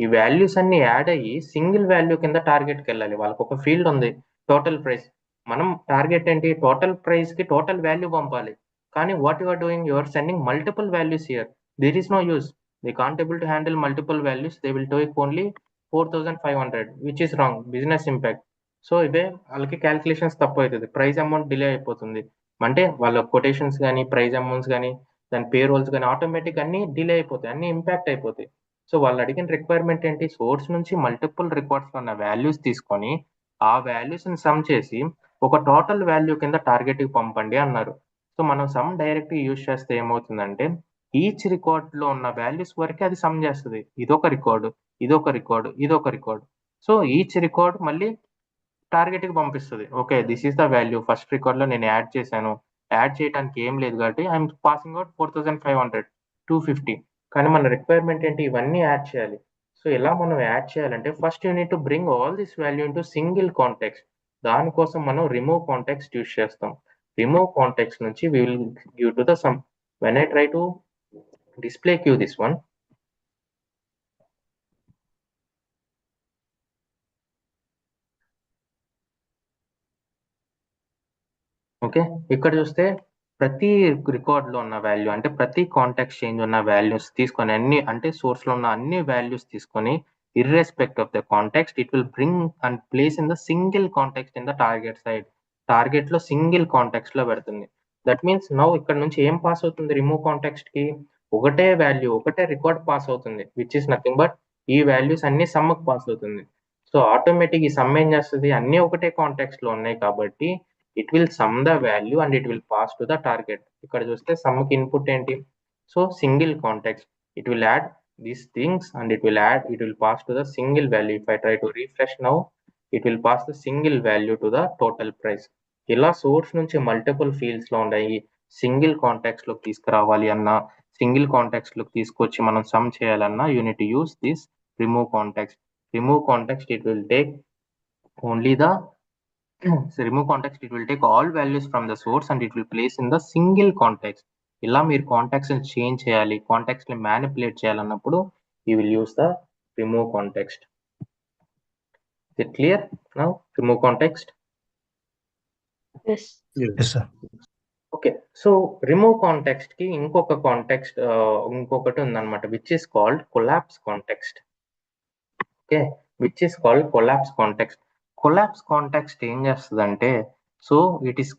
ఈ values అన్ని యాడ్ అయ్యి సింగిల్ వాల్యూ కింద టార్గెట్కి వెళ్ళాలి. వాళ్ళకి ఒక ఫీల్డ్ ఉంది టోటల్ ప్రైస్. మనం టార్గెట్ ఏంటి? టోటల్ ప్రైస్ కి టోటల్ వాల్యూ పంపాలి. కానీ what you are doing, you are sending multiple values here. There is no use. They can't able to handle multiple values. They will take only 4500, which is wrong. Business impact. So ఇవే వాళ్ళకి calculations తప్పు అవుతుంది. Price amount delay అయిపోతుంది. అంటే వాళ్ళ quotations కానీ, price amounts కానీ, దాని పేరోల్స్ కానీ ఆటోమేటిక్ అన్ని డిలే అయిపోతాయి, అన్ని ఇంపాక్ట్ అయిపోతాయి. సో వాళ్ళు అడిగిన రిక్వైర్మెంట్ ఏంటి? సోర్స్ నుంచి మల్టిపుల్ రికార్డ్స్ ఉన్న వాల్యూస్ తీసుకొని ఆ వాల్యూస్ ని సమ్ చేసి ఒక టోటల్ వాల్యూ కింద టార్గెట్ కి పంపండి అన్నారు. సో మనం సమ్ డైరెక్ట్ యూజ్ చేస్తే ఏమవుతుందంటే, ఈచ్ రికార్డ్ లో ఉన్న వాల్యూస్ వరకే అది సమ్ చేస్తుంది. ఇదొక రికార్డు, ఇదొక రికార్డు, ఇదొక రికార్డు. సో ఈచ్ రికార్డ్ మళ్ళీ టార్గెట్ కి పంపిస్తుంది. Okay, this is the value. First record లో నేను యాడ్ చేశాను. యాడ్ చేయడానికి ఏం లేదు కాబట్టి ఐఎమ్ పాసింగ్ అవుట్ 4500, 250. కానీ మన రిక్వైర్మెంట్ ఏంటి? ఇవన్నీ యాడ్ చేయాలి. సో ఎలా మనం యాడ్ చేయాలంటే, first you need to bring all this value into single context. దానికోసం మనం రిమూవ్ కాంటెక్స్ట్ యూజ్ చేస్తాం. రిమూవ్ కాంటెక్స్ట్ నుంచి we will give to the sum. When I try to display queue this one, okay, ఇక్కడ చూస్తే ప్రతి record లో ఉన్న value, అంటే ప్రతి కాంటాక్ట్ చేంజ్ ఉన్న వాల్యూస్ తీసుకొని, అన్ని అంటే సోర్స్ లో ఉన్న అన్ని వాల్యూస్ తీసుకొని, irrespective of the context, it will bring and place in the single context in the target side. Target లో సింగిల్ కాంటాక్స్ట్ లో పెడుతుంది. దట్ మీన్స్ నౌ ఇక్కడ నుంచి ఏం పాస్ అవుతుంది? రిమూవ్ కాంటాక్స్ట్ కి ఒకటే వాల్యూ, ఒకటే రికార్డ్ పాస్ అవుతుంది, విచ్ ఇస్ నథింగ్ బట్ ఈ వాల్యూస్ అన్ని సమ్ కి పాస్ అవుతుంది. సో ఆటోమేటిక్ ఈ సమ్ ఏం చేస్తుంది? అన్ని ఒకటే కాంటాక్స్ట్ లో ఉన్నాయి కాబట్టి it will some the value and it will pass to the target. ఇక్కడ చూస్తే సమ్ కి ఇన్పుట్ ఏంటి? So single contact. It will add these things and it will pass to the single value. If I try to refresh now, it will pass the single value to the total price. ఇలా source నుంచి multiple fields లో ఉన్నాయి single contacts లోకి తీసుకురావాలి అన్నా, single contacts లోకి తీసుకొచ్చి మనం సమ్ చేయాలన్నా, unit use this remove contact. Remove contact, it will take only the So remove context, it will take all values from the source and it will place in the single context. ఇలా మీరు contacts change చేయాలి, contacts ని manipulate చేయాలన్నప్పుడు you will use the remove context. Is it clear now? Remove context. Yes. Yes, sir. Okay, so remove context కి ఇంకొక context ఇంకొకటి ఉందన్నమాట, which is called collapse context. Okay, which is called collapse context. Collapse context ఏం చేస్తుందంటే, so it is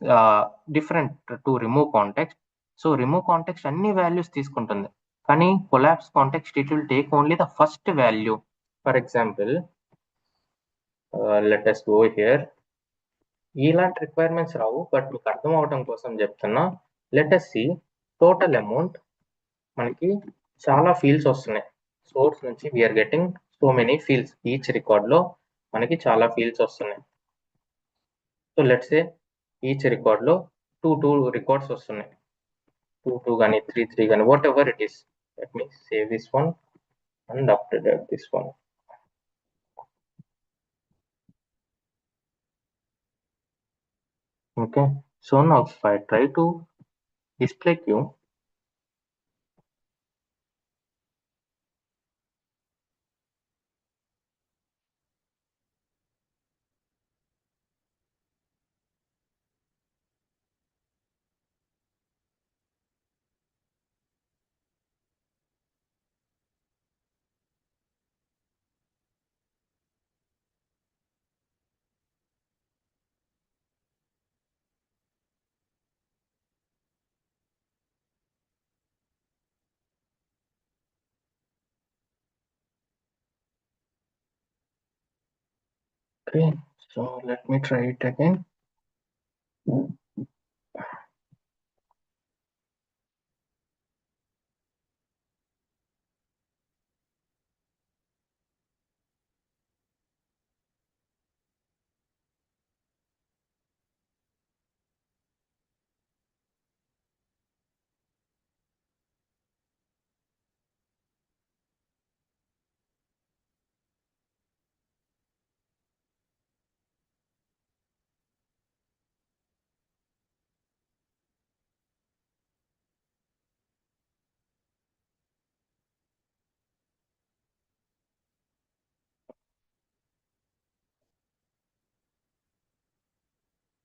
different to remove context. So remove context అన్ని values తీసుకుంటుంది, కానీ collapse context it will take only the first value. For example, let us go here. ఇలాంటి requirements Rao, but మీకు అర్థం అవడం కోసం చెప్తున్నా. Let us see total amount. మనకి చాలా ఫీల్డ్స్ వస్తున్నాయి సోర్స్ నుంచి, we are getting so many fields. Each record లో మనకి చాలా ఫీల్డ్స్ వస్తున్నాయి. So let's say each record లో టూ రికార్డ్స్ వస్తున్నాయి, 2 కానీ 3 కానీ, whatever it is. Let me save this one and update this one. Okay, so now if I try to display queue, okay, so let me try it again.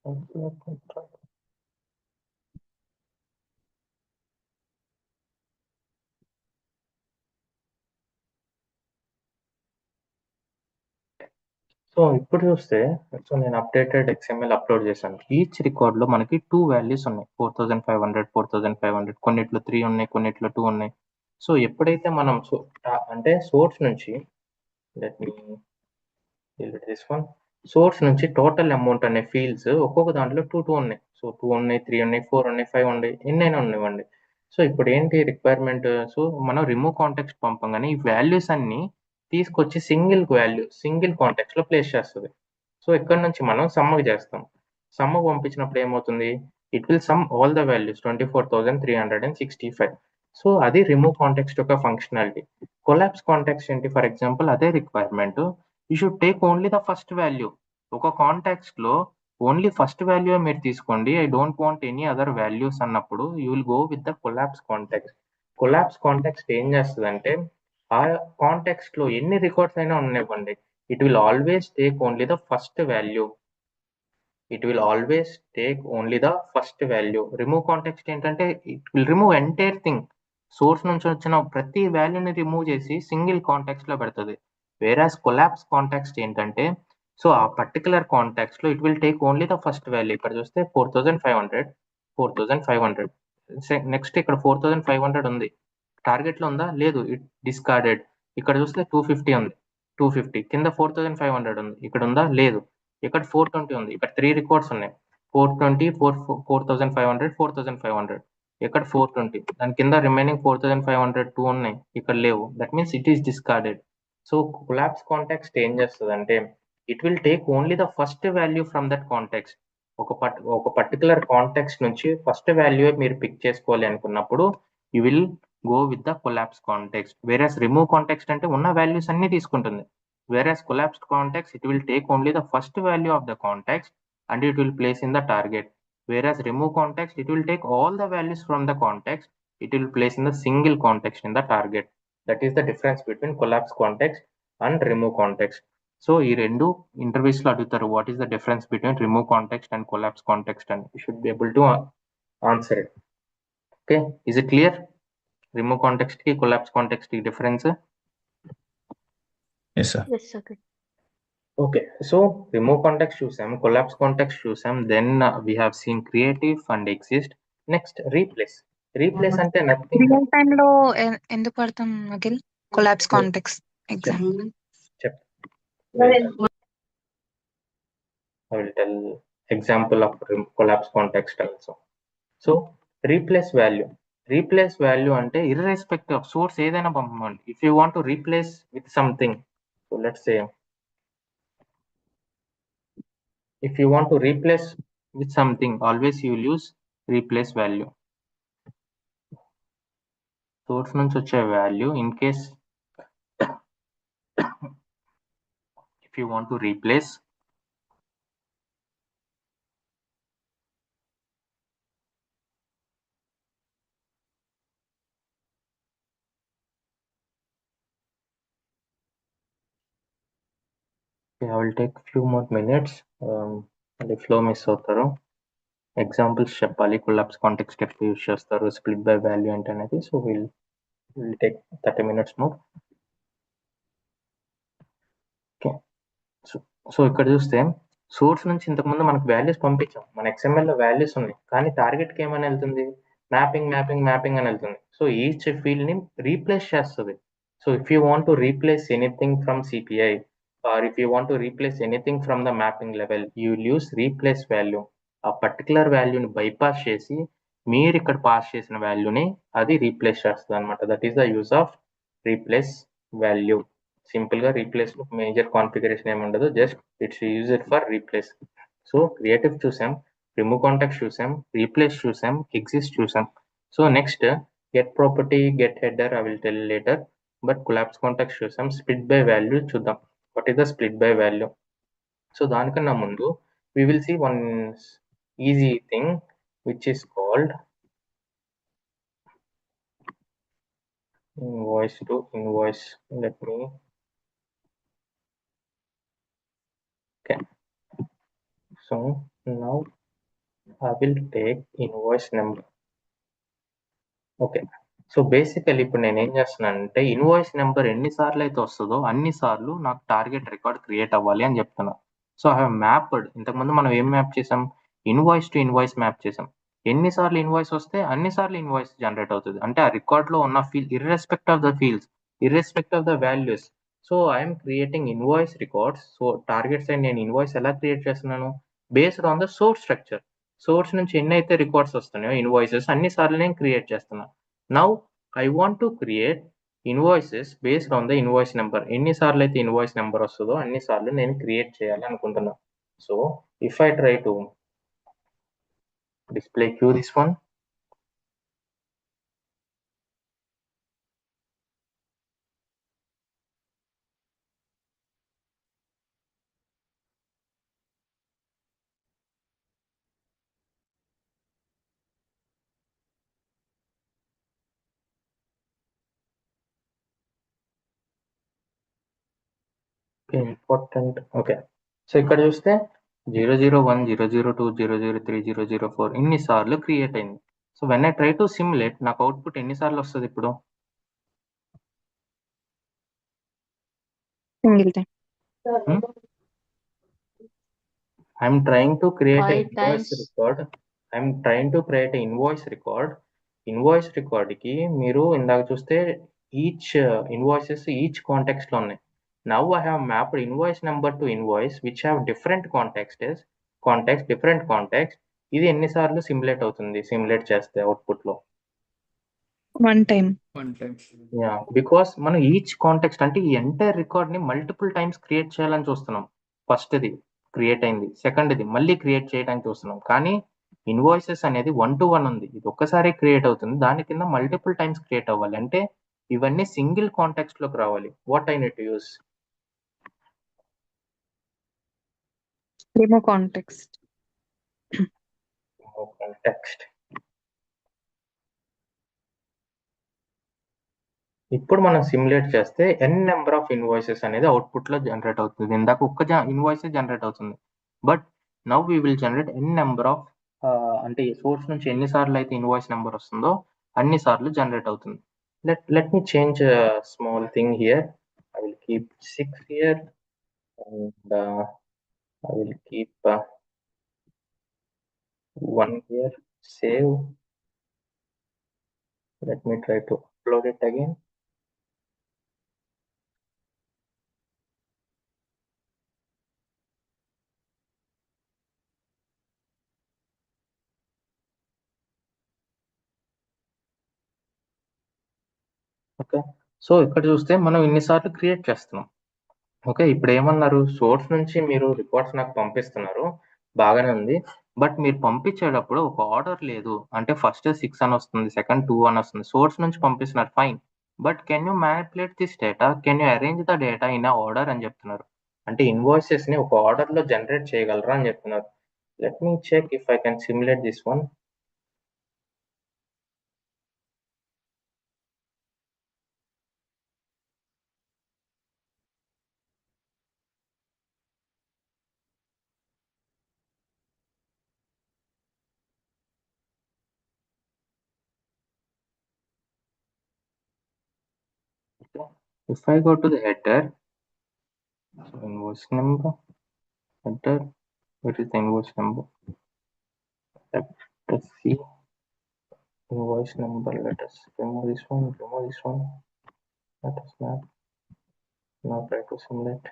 Let me try. So ఇప్పుడు చూస్తే, so నేను updated XML upload చేశాను. Each record లో మనకి 2 values ఉన్నాయి, 4500, 4500, కొన్నిట్లో 3 ఉన్నాయి, కొన్నిట్లో 2 ఉన్నాయి. సో ఎప్పుడైతే మనం అంటే సోర్స్ నుంచి, let me delete this one. Source నుంచి టోటల్ అమౌంట్ అనే ఫీల్డ్స్ ఒక్కొక్క దాంట్లో 2 ఉన్నాయి. సో 2 ఉన్నాయి, 3 ఉన్నాయి, 4 ఉన్నాయి, 5 ఉన్నాయి, ఎన్నైనా ఉన్నాయండి. సో ఇప్పుడు ఏంటి రిక్వైర్మెంట్, సో మనం రిమూవ్ కాంటెక్స్ట్ పంపంగానే ఈ వాల్యూస్ అన్ని తీసుకొచ్చి సింగిల్ కాంటెక్స్ట్ లో ప్లేస్ చేస్తుంది. సో ఇక్కడ నుంచి మనం సమ్మకి చేస్తాం. సమ్మకు పంపించినప్పుడు ఏమవుతుంది, it will some all the values 24,365. So అది రిమూవ్ కాంటెక్స్ట్ యొక్క ఫంక్షనాలిటీ. కొలాప్స్ కాంటెక్స్ట్ ఏంటి, ఫర్ ఎగ్జాంపుల్ అదే requirement, you should take only the first value. ఒక కాంటాక్ట్స్ లో ఓన్లీ ఫస్ట్ వాల్యూ మీరు తీసుకోండి, I don't want any other values అన్నప్పుడు you will go with the collapse contacts. Collapse contacts ఏం చేస్తుందంటే, ఆ కాంటాక్ట్స్ లో ఎన్ని రికార్డ్స్ అయినా ఉండనివ్వండి, it will always take only the first value. It will always take only the first value. Remove context ఏంటంటే, it will remove entire thing. Source నుంచి వచ్చిన ప్రతి వాల్యూని రిమూవ్ చేసి సింగిల్ కాంటెక్స్ట్ లో పెడుతుంది. వేరాస్ కొలాప్స్ కాంటెక్స్ట్ ఏంటంటే, సో ఆ పర్టికులర్ కాంటెక్స్ట్ లో it will take only the first value. ఇక్కడ చూస్తే 4500. నెక్స్ట్ ఇక్కడ 4500 ఉంది, టార్గెట్ లో ఉందా, లేదు, ఇట్ డిస్కార్డెడ్. ఇక్కడ చూస్తే 250 ఉంది, 250 కింద 4500 ఉంది, ఇక్కడ ఉందా, లేదు. ఇక్కడ 420 ఉంది, ఇక్కడ 3 రికార్డ్స్ ఉన్నాయి, 420, 4500, 4500. ఇక్కడ 420, దాని కింద రిమైనింగ్ 4502 ఉన్నాయి, ఇక్కడ లేవు. That means it is discarded. So collapse context ఏం చేస్తుంది అంటే, it will take only the first value from that context. ఒక పర్టికులర్ కాంటెక్స్ట్ నుంచి ఫస్ట్ వాల్యూ మీరు పిక్ చేసుకోవాలి అనుకున్నప్పుడు you will go with the collapse context. Whereas remove context అంటే ఉన్న వాల్యూస్ అన్ని తీసుకుంటుంది. Whereas collapsed context, it will take only the first value of the context and it will place in the target. Whereas remove context, it will take all the values from the context, it will place in the single context in the target. That is the difference between collapse context and remove context. So ఈ రెండు interviews లో అడుగుతారు, what is the difference between remove context and collapse context అని. You should be able to answer it. Okay, is it clear? Remove context కి collapse context కి difference. Yes sir. Yes okay. Okay, so remove context చూసాం, collapse context చూసాం, then we have seen creative and exist. Next replace. Replace అంటే nothing. Real time లో ఎందుకు పడతాం Akhil collapse context exam? I will tell example of collapse context also. So replace value. Replace value ante irrespective of source ఏదైనా పంపండి. If you want to replace with something, so let's say if you want to replace with something, always you will use replace value. Source నుంచి వచ్చే value, in case if you want to replace, I will take few more minutes. The flow miss అవుతారు. Examples చెప్పాలి, collapse context ఎట్లా use చేస్తారు, split by value అంటే అనేది. So will take 30 minutes more. Okay, so ఇక్కడ చూస్తే source నుంచి ఇంతకుముందు మనకు వాల్యూస్ పంపించాం, మన XML లో వాల్యూస్ ఉన్నాయి, కానీ టార్గెట్కి ఏమని వెళ్తుంది, మ్యాపింగ్ మ్యాపింగ్ మ్యాపింగ్ అని వెళ్తుంది. సో ఈచ్ ఫీల్డ్ ని రీప్లేస్ చేస్తుంది. So if you want to replace anything from CPI or if you want to replace anything from the mapping level, you will use replace value. ఆ particular వాల్యూని bypass చేసి మీరు ఇక్కడ pass చేసిన వాల్యూని అది రీప్లేస్ చేస్తుంది అనమాట. That is the use of replace value. Simple గా రీప్లేస్ లో మేజర్ కాన్ఫిగరేషన్ ఏమి ఉండదు, just it's use it for replace. So creative చూసాం, రిమూవ్ కాంటాక్ట్ చూసాం, రీప్లేస్ చూసాం, ఎగ్జిస్ట్ చూసాం. So next get property, get header, I will tell later. But collapse contact చూసాం, split by value చూద్దాం. What is the split by value? So దానికన్నా ముందు we will see one easy thing which is called invoice to invoice. Let me, okay, so now I will take invoice number. Okay, so basically ఇప్పుడు నేను ఏం చేస్తున్నానంటే invoice number ఎన్నిసార్లు అయితే వస్తుందో అన్నిసార్లు నాకు టార్గెట్ రికార్డ్ క్రియేట్ అవ్వాలి అని చెప్తున్నా. సో ఐ హావ్ మ్యాప్డ్, ఇంతకుముందు మనం ఏం మ్యాప్ చేసాం, ఇన్వాయిస్ టు ఇన్వాయిస్ మ్యాప్ చేసాం. ఎన్నిసార్లు ఇన్వాయిస్ వస్తే అన్నిసార్లు ఇన్వాయిస్ జనరేట్ అవుతుంది. అంటే ఆ రికార్డ్ లో ఉన్న field irrespective of the fields, irrespective of the values. So I'm creating invoice records. So target side నేను ఇన్వాయిస్ ఎలా క్రియేట్ చేస్తున్నాను, based on the source structure. Source నుంచి ఎన్ని అయితే రికార్డ్స్ వస్తున్నాయో ఇన్వాయిసెస్ అన్నిసార్లు నేను క్రియేట్ చేస్తున్నాను. Now I want to create invoices based on the invoice number. ఎన్నిసార్లు అయితే ఇన్వాయిస్ నెంబర్ వస్తుందో అన్నిసార్లు నేను క్రియేట్ చేయాలి అనుకుంటున్నా. So if I try to display queue this one, important. Okay, so ఇక్కడ చూస్తే 001, 002, 003, 004 ఇన్నిసార్లు క్రియేట్ అయింది. So when I try to simulate, నాకు అవుట్పుట్ ఎన్నిసార్లు వస్తుంది ఇప్పుడు? Single time. I'm trying to create an 5 invoice times. record. I'm trying to create an invoice record. Invoice record కి మీరు ఇందాక చూస్తే ఈచ్ ఇన్వాయిసెస్ ఈచ్ కాంటెక్స్ట్ లో ఉన్నాయి. Now I have mapped invoice number to invoice which have different context different context. ఇది ఎన్నిసార్లు simulate అవుతుంది, simulate చేస్తే అవుట్పుట్ లో? One time. యా, బికాస్ మనం ఈచ్ కాంటెక్స్ట్ అంటే ఈ ఎంటైర్ రికార్డ్ ని మల్టిపుల్ టైమ్స్ క్రియేట్ చేయాలని చూస్తున్నాం. ఫస్ట్ ఇది క్రియేట్ అయింది, సెకండ్ ఇది మళ్ళీ క్రియేట్ చేయడానికి చూస్తున్నాం. కానీ ఇన్వాయిసెస్ అనేది 1 to 1 ఉంది, ఇది ఒక్కసారి క్రియేట్ అవుతుంది, దాని కింద మల్టిపుల్ టైమ్స్ క్రియేట్ అవ్వాలి. అంటే ఇవన్నీ సింగిల్ కాంటెక్స్ట్ లోకి రావాలి. What I need to use? Remove context. open text. ఇప్పుడు మనం సిమ్యులేట్ చేస్తే n నెంబర్ ఆఫ్ ఇన్వాయిసెస్ అనేది అవుట్పుట్ లో జనరేట్ అవుతుంది. ఇందాక ఒక్క ఇన్వాయిస్ జనరేట్ అవుతుంది, but now we will generate n number of, అంటే సోర్స్ నుంచి ఎన్నిసార్లు అయితే ఇన్వాయిస్ నెంబర్ వస్తుందో అన్ని సార్లు జనరేట్ అవుతుంది. Let me change small thing here. I will keep 6 here and I will keep 1 here. Save. Let me try to upload it again. Okay, so ఇక్కడ చూస్తే మనం ఇన్నిసార్లు క్రియేట్ చేస్తున్నాం. ఓకే, ఇప్పుడు ఏమన్నారు, సోర్స్ నుంచి మీరు రికార్డ్స్ నాకు పంపిస్తున్నారు, బాగానే ఉంది, బట్ మీరు పంపించేటప్పుడు ఒక ఆర్డర్ లేదు. అంటే ఫస్ట్ 6 అని వస్తుంది, సెకండ్ 2 అని వస్తుంది. సోర్స్ నుంచి పంపిస్తున్నారు, fine, but can you manipulate this data, can you arrange the data in order అని చెప్తున్నారు. అంటే ఇన్వాయిసెస్ ని ఒక ఆర్డర్ లో జనరేట్ చేయగలరా అని చెప్తున్నారు. Let me check if I can simulate this one. If I go to the header, so invoice number, header, what is the invoice number? Let's see, invoice number, let us remove this one, let us now try to simulate.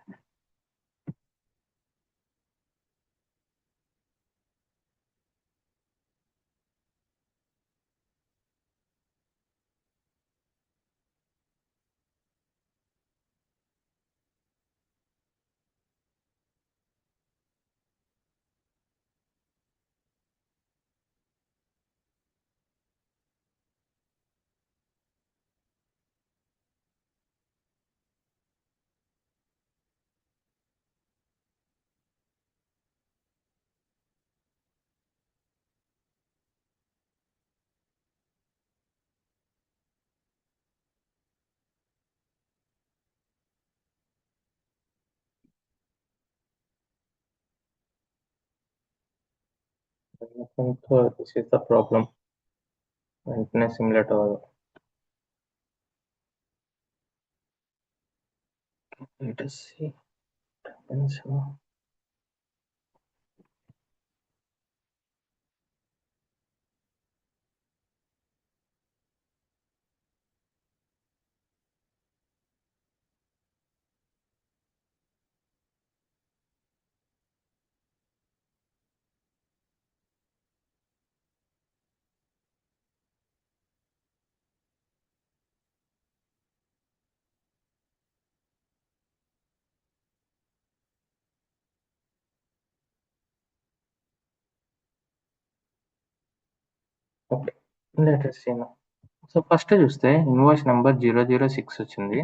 I think this is the problem. వెంటనే simulate అవ్వదు. Let us see what happens now. Okay, let us see now. So first చూస్తే invoice number 006 వచ్చింది,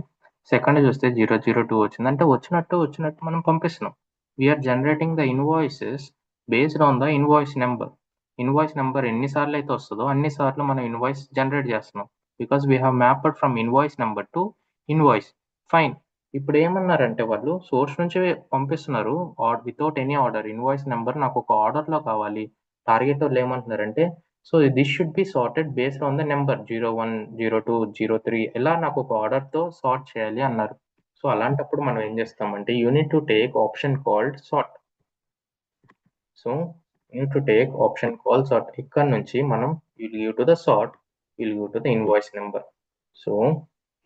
second చూస్తే 002 వచ్చింది. అంటే వచ్చినట్టు మనం పంపిస్తున్నాం. We are generating the invoices based on the invoice number. Invoice number ఎన్నిసార్లు అయితే వస్తుందో అన్నిసార్లు మనం ఇన్వాయిస్ జనరేట్ చేస్తున్నాం, because we have mapped from invoice number to invoice. Fine, ఇప్పుడు ఏమన్నారంటే వాళ్ళు సోర్స్ నుంచి పంపిస్తున్నారు without any order. Invoice number నాకు ఒక ఆర్డర్లో కావాలి. టార్గెట్ వాళ్ళు ఏమంటున్నారంటే, so this should be sorted based on the number 01, 02, 03 ఎలా నాకు ఒక ఆర్డర్తో సార్ట్ చేయాలి అన్నారు. సో అలాంటప్పుడు మనం ఏం చేస్తామంటే you need to take option called sort. So you need to take option call sort. ఇక్కడ నుంచి మనం will give to the sort, will give to the invoice number. So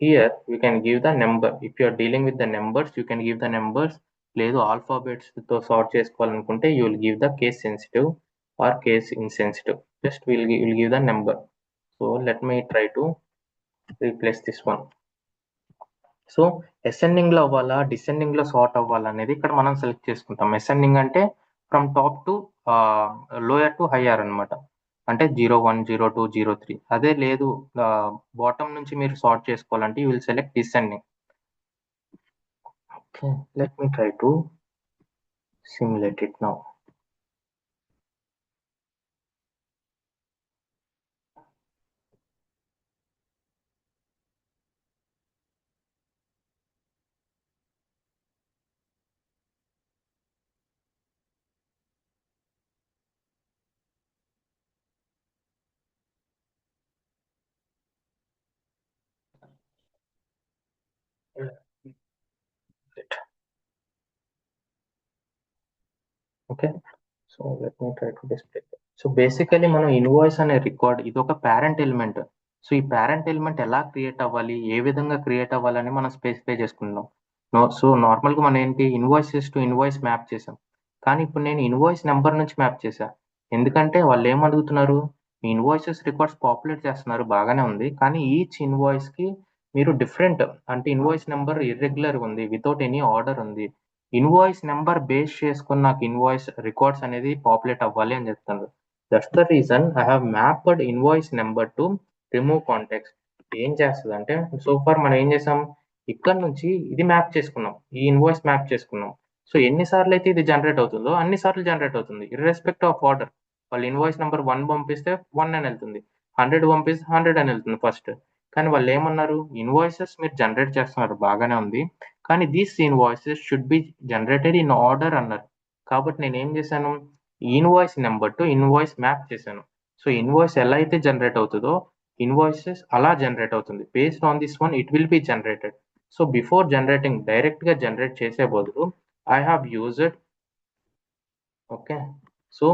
here you can give the number. If you are dealing with the numbers you can give the numbers. లేదు alphabets తో sort చేసుకోవాలనుకుంటే you will give the case sensitive or case insensitive. Just we'll give the number. So let me try to replace this one. So ascending లో అవ్వాలా descending లో sort అవ్వాలా అనేది ఇక్కడ మనం సెలెక్ట్ చేసుకుంటాం. అసెండింగ్ అంటే from top to lower to higher అనమాట, అంటే 01, 02, 03. అదే లేదు బాటమ్ నుంచి మీరు సార్ట్ చేసుకోవాలంటే you will select descending. Okay, let me try to simulate it now. Okay, so let me try to display. So basically మనం ఇన్వాయిస్ అనే రికార్డ్ ఇది ఒక పేరెంట్ ఎలిమెంట్. సో ఈ పేరెంట్ ఎలిమెంట్ ఎలా క్రియేట్ అవ్వాలి, ఏ విధంగా క్రియేట్ అవ్వాలని మనం స్పెసిఫై చేసుకుందాం. సో నార్మల్గా మనం ఏంటి ఇన్వాయిసెస్ టు ఇన్వాయిస్ మ్యాప్ చేసాం, కానీ ఇప్పుడు నేను ఇన్వాయిస్ నెంబర్ నుంచి మ్యాప్ చేశా. ఎందుకంటే వాళ్ళు ఏం అడుగుతున్నారు, మీ ఇన్వాయిసెస్ రికార్డ్స్ పాపులేట్ చేస్తున్నారు బాగానే ఉంది, కానీ ఈచ్ ఇన్వాయిస్ కి మీరు డిఫరెంట్, అంటే ఇన్వాయిస్ నెంబర్ ఇర్రెగ్యులర్ ఉంది, వితౌట్ ఎనీ ఆర్డర్ ఉంది. ఇన్వాయిస్ నెంబర్ బేస్ చేసుకుని నాకు ఇన్వాయిస్ రికార్డ్స్ అనేది పాపులేట్ అవ్వాలి అని చెప్తున్నారు. That's the reason I have mapped invoice number to remove contacts. ఏం చేస్తుంది అంటే, సో ఫార్ మనం ఏం చేసాం, ఇక్కడ నుంచి ఇది మ్యాప్ చేసుకున్నాం, ఈ ఇన్వాయిస్ మ్యాప్ చేసుకున్నాం. సో ఎన్నిసార్లు అయితే ఇది జనరేట్ అవుతుందో అన్ని సార్లు జనరేట్ అవుతుంది, ఇర్రెస్పెక్ట్ ఆఫ్ ఆర్డర్. వాళ్ళు ఇన్వాయిస్ నెంబర్ 1 పంపిస్తే 1 అని వెళ్తుంది, 100 పంపిస్తే 100 అని వెళ్తుంది ఫస్ట్. కానీ వాళ్ళు ఏమన్నారు, ఇన్వాయిసెస్ మీరు జనరేట్ చేస్తున్నారు బాగానే ఉంది, కానీ these invoices should be generated in order అన్నారు. కాబట్టి నేను ఏం చేశాను, invoice number to invoice map చేశాను. సో ఇన్వాయిస్ ఎలా అయితే జనరేట్ అవుతుందో ఇన్వాయిసెస్ అలా జనరేట్ అవుతుంది. Based on this one it will be generated. So before generating direct గా జనరేట్ చేసే బదులు I have used, okay, so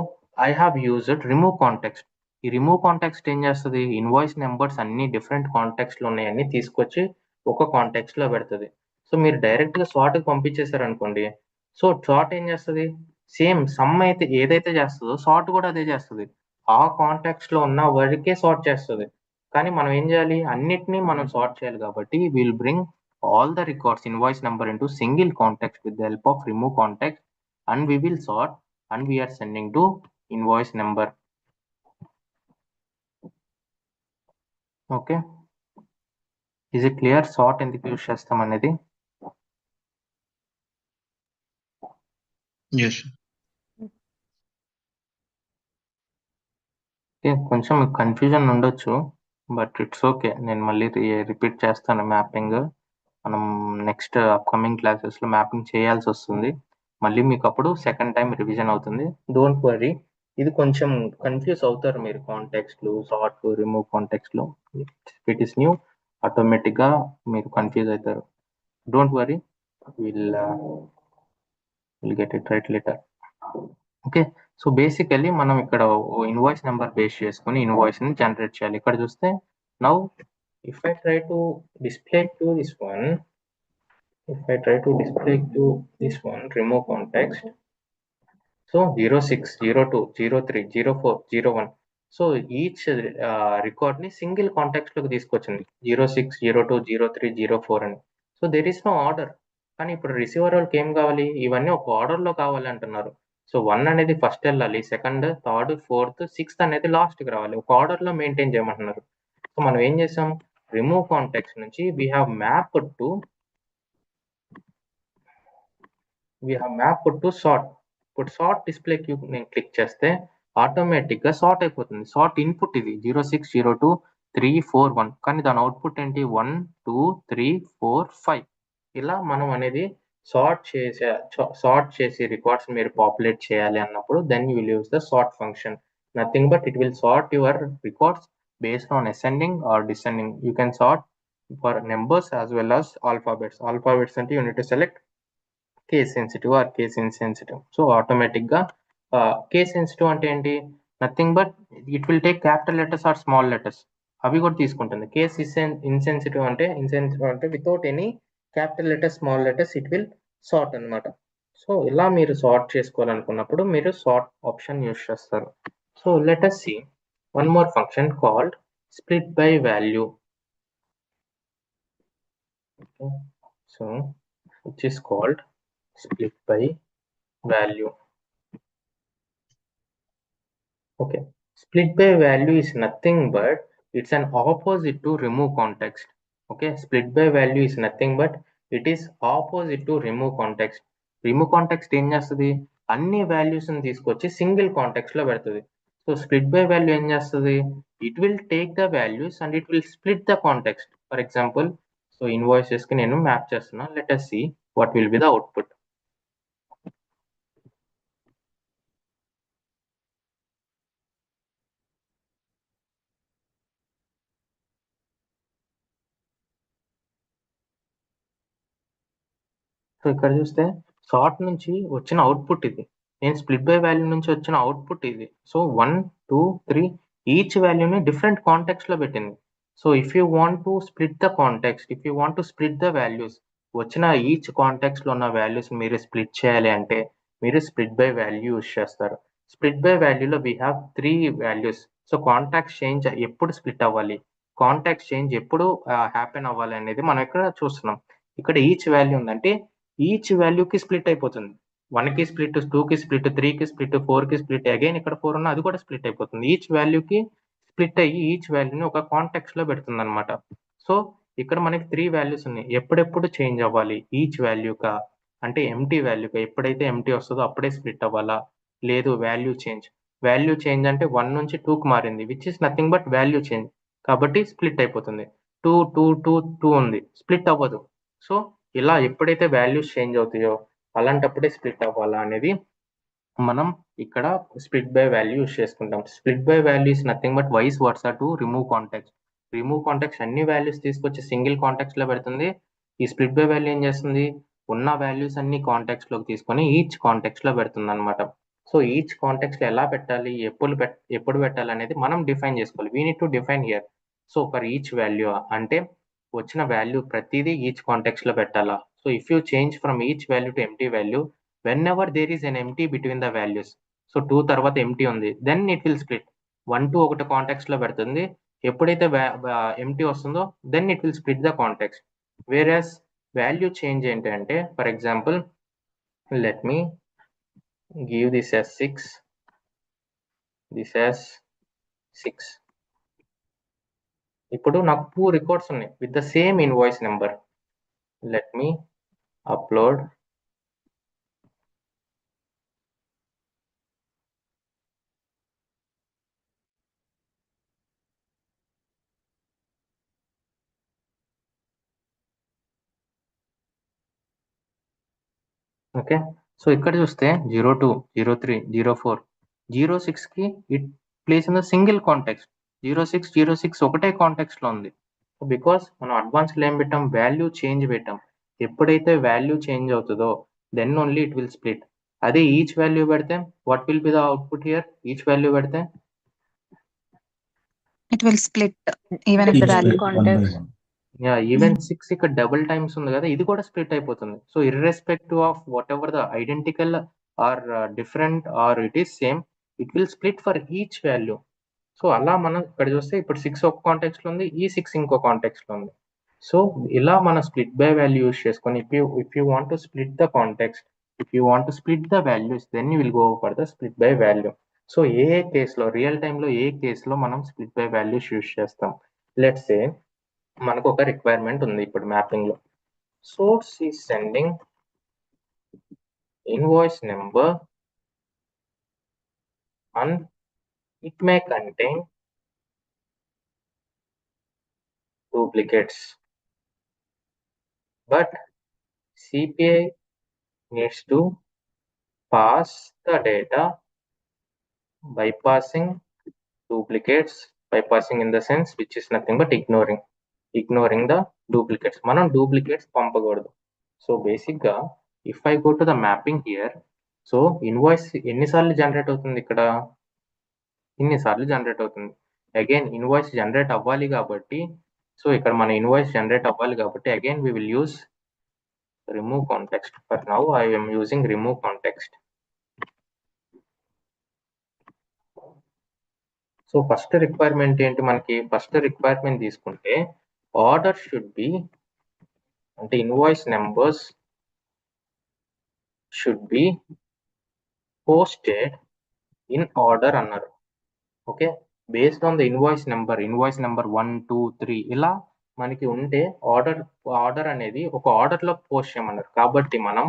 I have used remove context. ఈ రిమూవ్ కాంటెక్స్ట్ ఏం చేస్తుంది, ఇన్వాయిస్ నెంబర్స్ అన్ని డిఫరెంట్ కాంటెక్స్ట్ లో ఉన్నాయన్నీ తీసుకొచ్చి ఒక కాంటెక్స్ట్ లో పెడుతుంది. సో మీరు డైరెక్ట్ గా సార్ట్ పంపించేశారు అనుకోండి, సో సార్ట్ ఏం చేస్తుంది, సేమ్ సమ్ అయితే ఏదైతే చేస్తుందో సార్ట్ కూడా అదే చేస్తుంది, ఆ కాంటెక్స్ట్ లో ఉన్న వరకే సార్ట్ చేస్తుంది. కానీ మనం ఏం చేయాలి, అన్నిటినీ మనం సార్ట్ చేయాలి కాబట్టి will bring all the records invoice number into single context with the help of remove context, and we will sort, and we are sending to invoice number. Okay, is it clear sort ఎందుకు use చేస్తాం అనేది? Yes. కొంచెం confusion ఉండొచ్చు, but it's okay. నేను మళ్ళీ repeat చేస్తాను mapping. మనం next upcoming క్లాసెస్లో మ్యాపింగ్ చేయాల్సి వస్తుంది, మళ్ళీ మీకు అప్పుడు సెకండ్ టైం రివిజన్ అవుతుంది. డోంట్ వరీ, ఇది కొంచెం కన్ఫ్యూజ్ అవుతారు మీరు కాంటెక్స్ట్లు, సార్ట్, రిమూవ్ కాంటెక్స్ట్లో. ఇట్ ఈస్ న్యూ, ఆటోమేటిక్గా మీరు కన్ఫ్యూజ్ అవుతారు. Don't worry, will get it right later. Okay, so basically మనం ఇక్కడ ఇన్వాయిస్ నెంబర్ బేస్ చేసుకుని ఇన్వాయిస్ ని జనరేట్ చేయాలి. ఇక్కడ చూస్తే now if I try to display to this one, remove context, so 06, 02, 03, 04, 01. So each record ని single context లోకి తీసుకొచ్చింది, 06, 02, 03, 04 అని. So there is no order. కానీ ఇప్పుడు రిసీవర్ వాళ్ళకి ఏం కావాలి, ఇవన్నీ ఒక ఆర్డర్ లో కావాలి అంటున్నారు. సో 1 అనేది ఫస్ట్ వెళ్ళాలి, సెకండ్, థర్డ్, ఫోర్త్, సిక్స్త్ అనేది లాస్ట్ కి రావాలి, ఒక ఆర్డర్ లో మెయింటైన్ చేయమంటున్నారు. సో మనం ఏం చేసాం, రిమూవ్ కాంటాక్ట్స్ నుంచి we have mapped to sort. ఇప్పుడు సార్ట్ డిస్ప్లే క్యూ నేను క్లిక్ చేస్తే ఆటోమేటిక్ గా సార్ట్ అయిపోతుంది. సార్ట్ ఇన్పుట్ ఇది 06, 02, 3, 4, 1, కానీ దాని అవుట్పుట్ ఏంటి 1, 2, 3, 4, 5. ఇలా మనం అనేది సార్ట్ చేసి రికార్డ్స్ మీరు పాపులేట్ చేయాలి అన్నప్పుడు then you will use the sort function. Nothing but it will sort your records based on ascending or descending. You can sort for numbers as well as alphabets. Alphabets అంటే you need to select case sensitive or case insensitive. So automatic గా case sensitive అంటే ఏంటి, nothing but it will take capital letters or small letters, అవి కూడా తీసుకుంటుంది. Case insensitive అంటే without any capital letters, small letters, it will sort అన్నమాట. So ఇలా మీరు సార్ట్ చేసుకోవాలనుకున్నప్పుడు మీరు సార్ట్ ఆప్షన్ యూస్ చేస్తారు. So let us see one more function called split by value. Okay, so which is called split by value. Okay, split by value is nothing but it's an opposite to remove context. Okay, split by value is nothing but it is opposite to remove context. Remove context ఏం చేస్తుంది, అన్ని values ని తీసుకొచ్చి single context లో పెడుతుంది. So split by value ఏం చేస్తుంది, it will take the values and it will split the context. For example, so invoices కి నేను మ్యాప్ చేస్తున్నా, let us see what will be the output. So ఇక్కడ చూస్తే sort నుంచి వచ్చిన అవుట్పుట్ ఇది. నేను స్ప్లిట్ బై వాల్యూ నుంచి వచ్చిన అవుట్పుట్ ఇది. సో 1, 2, 3 ఈచ్ వాల్యూని డిఫరెంట్ కాంటెక్స్ట్లో పెట్టింది. So if you want to split the context, if you want to split the values, వచ్చిన ఈచ్ కాంటెక్స్ట్లో ఉన్న వాల్యూస్ మీరు స్ప్లిట్ చేయాలి అంటే మీరు స్ప్లిట్ బై వాల్యూ యూస్ చేస్తారు. స్ప్లిట్ బై వాల్యూలో we have 3 values. So contact change ఎప్పుడు స్ప్లిట్ అవ్వాలి, కాంటాక్ట్ చేంజ్ ఎప్పుడు హ్యాపెన్ అవ్వాలి అనేది మనం ఇక్కడ చూస్తున్నాం. ఇక్కడ ఈచ్ వాల్యూ ఉందంటే ఈచ్ వాల్యూకి స్ప్లిట్ అయిపోతుంది. 1కి స్ప్లిట్, 2కి స్ప్లిట్, 3కి స్ప్లిట్, 4కి స్ప్లిట్, అగైన్ ఇక్కడ 4 ఉన్న అది కూడా స్ప్లిట్ అయిపోతుంది. ఈచ్ వాల్యూకి స్ప్లిట్ అయ్యి ఈచ్ వాల్యూని ఒక కాంటెక్స్ట్లో పెడుతుంది అనమాట. సో ఇక్కడ మనకి 3 వాల్యూస్ ఉన్నాయి. ఎప్పుడెప్పుడు చేంజ్ అవ్వాలి ఈచ్ వాల్యూకా, అంటే ఎంటీ వాల్యూకా, ఎప్పుడైతే ఎంటీ వస్తుందో అప్పుడే స్ప్లిట్ అవ్వాలా, లేదు వాల్యూ చేంజ్. వాల్యూ చేంజ్ అంటే 1 నుంచి 2కి మారింది, which is nothing but value change, కాబట్టి స్ప్లిట్ అయిపోతుంది. 2, 2, 2, 2 ఉంది, స్ప్లిట్ అవ్వదు. సో ఇలా ఎప్పుడైతే వాల్యూస్ చేంజ్ అవుతాయో అలాంటప్పుడే స్ప్లిట్ అవ్వాలా అనేది మనం ఇక్కడ స్ప్లిట్ బై వాల్యూ యూస్ చేసుకుంటాం. Split by value is nothing but vice versa to remove contacts. Remove contacts అన్ని వాల్యూస్ తీసుకొచ్చి సింగిల్ కాంటాక్ట్స్లో పెడుతుంది. ఈ స్ప్లిట్ బై వాల్యూ ఏం చేస్తుంది, ఉన్న వాల్యూస్ అన్ని కాంటాక్ట్స్లోకి తీసుకొని ఈచ్ కాంటాక్ట్స్లో పెడుతుంది అనమాట. సో ఈచ్ కాంటాక్ట్స్లో ఎలా పెట్టాలి, ఎప్పుడు పెట్టాలి అనేది మనం డిఫైన్ చేసుకోవాలి. We need to define here. So for each value అంటే వచ్చిన వాల్యూ ప్రతిదీ ఈచ్ కాంటాక్ట్స్లో పెట్టాలా. So if you change from each value to empty value, whenever there is an empty between the values, so 2 తర్వాత empty ఉంది, then it will split. 1, 2 ఒకటి కాంటాక్ట్స్లో పెడుతుంది, ఎప్పుడైతే empty వస్తుందో then it will split the contacts. Whereas value change ఏంటంటే, for example let me give this as 6, this as 6. ఇప్పుడు నాకు 2 records ఉన్నాయి with the same invoice number. Let me upload okay. So ఇక్కడ చూస్తే 02, 03, 04, 06కి it place in the single context. 06, 06 ఒకటే కాంటెక్స్ట్లో ఉంది. So because మనం అడ్వాన్స్లో ఏం పెట్టాం, వాల్యూ చేంజ్ పెట్టాం. ఎప్పుడైతే వాల్యూ చేంజ్ అవుతుందో then only it will split. అదే ఈచ్ వాల్యూ పెడితే what will be the output here, each value పెడితే it will split even if the Each value split one by context. one. Even 6 ఇక్కడ double times ఉంది కదా, ఇది కూడా split అయిపోతుంది. So irrespective of whatever the identical or different or it is same, it will split for each value. So అలా మనం ఇక్కడ చూస్తే ఇప్పుడు 6 ఒక కాంటెక్స్ట్లో ఉంది, ఈ 6 ఇంకో కాంటెక్స్ట్లో ఉంది. సో ఇలా మన స్ప్లిట్ బై వాల్యూ యూస్ చేసుకొని if you want to split the context, if you want to split the values, then you will go for the split by value. So ఏ కేసులో, రియల్ టైంలో ఏ కేసులో మనం స్ప్లిట్ బై వాల్యూస్ యూస్ చేస్తాం. Let's say మనకు ఒక requirement ఉంది ఇప్పుడు మ్యాపింగ్ లో. Source is sending invoice number and it may contain duplicates, but CPI needs to pass the data bypassing duplicates, bypassing in the sense which is nothing but ignoring the duplicates. మనం duplicates పంపకూడదు. So బేసిక్గా if I go to the mapping here, so invoice ఎన్నిసార్లు generate అవుతుంది ఇక్కడ, ఇన్నిసార్లు generate అవుతుంది. Again invoice generate అవ్వాలి కాబట్టి, so ఇక్కడ మన ఇన్వాయిస్ జనరేట్ అవ్వాలి కాబట్టి again we will use remove context. For now I am using remove context. So first requirement ఏంటి మనకి, ఫస్ట్ రిక్వైర్మెంట్ తీసుకుంటే ఆర్డర్ షుడ్ బి, అంటే invoice numbers should be posted in order అన్నారు. Okay, based on the invoice number 1, 2, 3 ఇలా మనకి ఉంటే order అనేది ఒక ఆర్డర్లో పోస్ట్ చేయమన్నారు. కాబట్టి మనం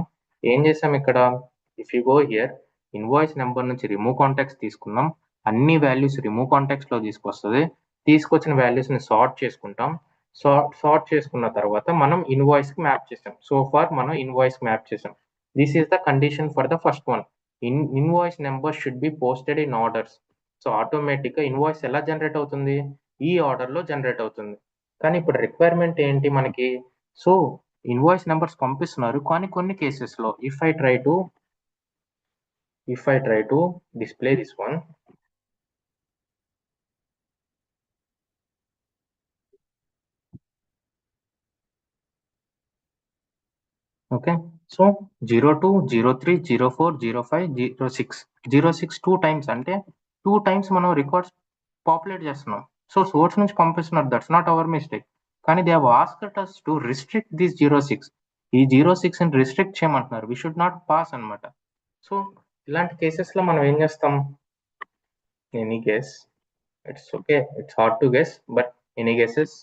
ఏం చేసాం ఇక్కడ, if you go here invoice number నుంచి రిమూవ్ కాంటాక్ట్స్ తీసుకున్నాం, అన్ని వాల్యూస్ రిమూవ్ కాంటాక్ట్స్లో తీసుకొస్తుంది. తీసుకొచ్చిన వాల్యూస్ని సార్ట్ చేసుకుంటాం. సార్ట్ చేసుకున్న తర్వాత మనం ఇన్వాయిస్కి మ్యాప్ చేసాం. సో ఫార్ మనం ఇన్వాయిస్కి మ్యాప్ చేసాం. This is the condition for the first one. Invoice number should be posted in orders. So ఆటోమేటిక్గా ఇన్వాయిస్ ఎలా జనరేట్ అవుతుంది, ఈ ఆర్డర్లో జనరేట్ అవుతుంది. కానీ ఇప్పుడు రిక్వైర్మెంట్ ఏంటి మనకి, సో ఇన్వాయిస్ నెంబర్స్ పంపిస్తున్నారు, కానీ కొన్ని కేసెస్లో if I try to if I try to display this one, okay, so 02, 03, 04, 05, 06, 06 2 times అంటే 2 times మనం రికార్డ్స్ పాపులేట్ చేస్తున్నాం. సో సోర్స్ నుంచి పంపిస్తున్నారు, దట్స్ నాట్ అవర్ మిస్టేక్. కానీ they have asked us to restrict this 06. ఈ 06 ని రిస్ట్రిక్ట్ చేయమంటున్నారు. We should not pass అన్నమాట. సో ఇలాంటి కేసెస్ లో మనం ఏం చేస్తాం? Any guess? It's okay, it's hard to guess, but any guesses?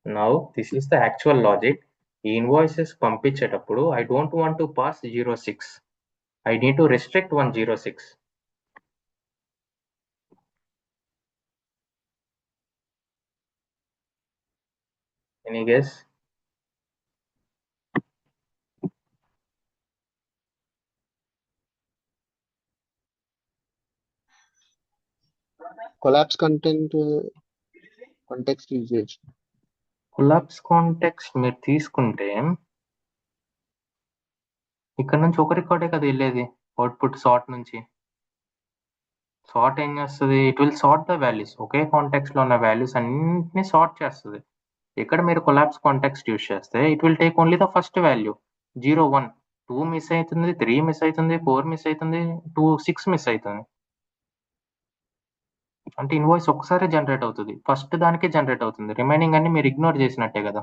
Now this is the actual logic. ఈ ఇన్వాయిసెస్ పంపించేటప్పుడు I don't want to pass 06. I need to restrict 106. Any guess? collapse context usage. Collapse context మీరు తీసుకుంటే ఇక్కడ నుంచి ఒక రికార్డే కదా వెళ్ళేది, output sort నుంచి. సార్ట్ ఏం చేస్తుంది? It will sort the values. Okay context లో ఉన్న వాల్యూస్ అన్నింటినీ సార్ట్ చేస్తుంది. ఇక్కడ మీరు కొలాప్స్ కాంటెక్స్ట్ యూస్ చేస్తే it will take only the first value. 0, 1, 2 miss అవుతుంది, 3 మిస్ అవుతుంది, 4 మిస్ అవుతుంది, 6 మిస్ అవుతుంది. అంటే ఇన్వాయిస్ ఒక్కసారి జనరేట్ అవుతుంది, ఫస్ట్ దానికే జనరేట్ అవుతుంది, రిమైనింగ్ అన్ని మీరు ఇగ్నోర్ చేసినట్టే కదా.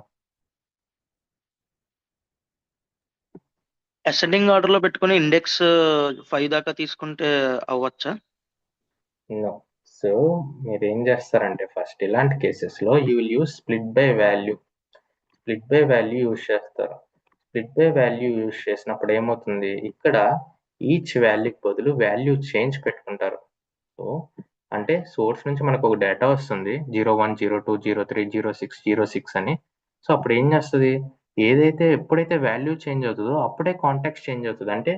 అసెండింగ్ ఆర్డర్ లో పెట్టుకుని ఇండెక్స్ 5 దాకా తీసుకుంటే అవ్వచ్చా? నో. సో మీరు ఏం చేస్తారంటే ఫస్ట్ ఇలాంటి కేసెస్ లో you will use split by value. Split by value use చేస్తారు. స్ప్లిట్ బై వాల్యూ యూస్ చేసినప్పుడు ఏమవుతుంది? ఇక్కడ ఈచ్ వాల్యూకి బదులు వాల్యూ చేంజ్ పెట్టుకుంటారు. సో అంటే సోర్స్ నుంచి మనకు ఒక డేటా వస్తుంది 01, 02, 03, 06, 06 అని. సో అప్పుడు ఏం చేస్తుంది? ఏదైతే ఎప్పుడైతే వాల్యూ చేంజ్ అవుతుందో అప్పుడే కాంటెక్స్ట్ చేంజ్ అవుతుంది. అంటే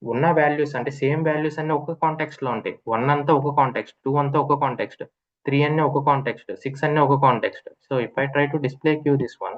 ఉన్న వాల్యూస్ అంటే సేమ్ వాల్యూస్ అన్ని ఒక కాంటెక్స్ట్ లో ఉంటాయి. 1 అంతా ఒక కాంటెక్స్ట్, 2 అంతా ఒక కాంటెక్స్ట్, 3 అన్ని ఒక కాంటెక్స్ట్, 6 అన్ని ఒక context. So if I try to display queue this one,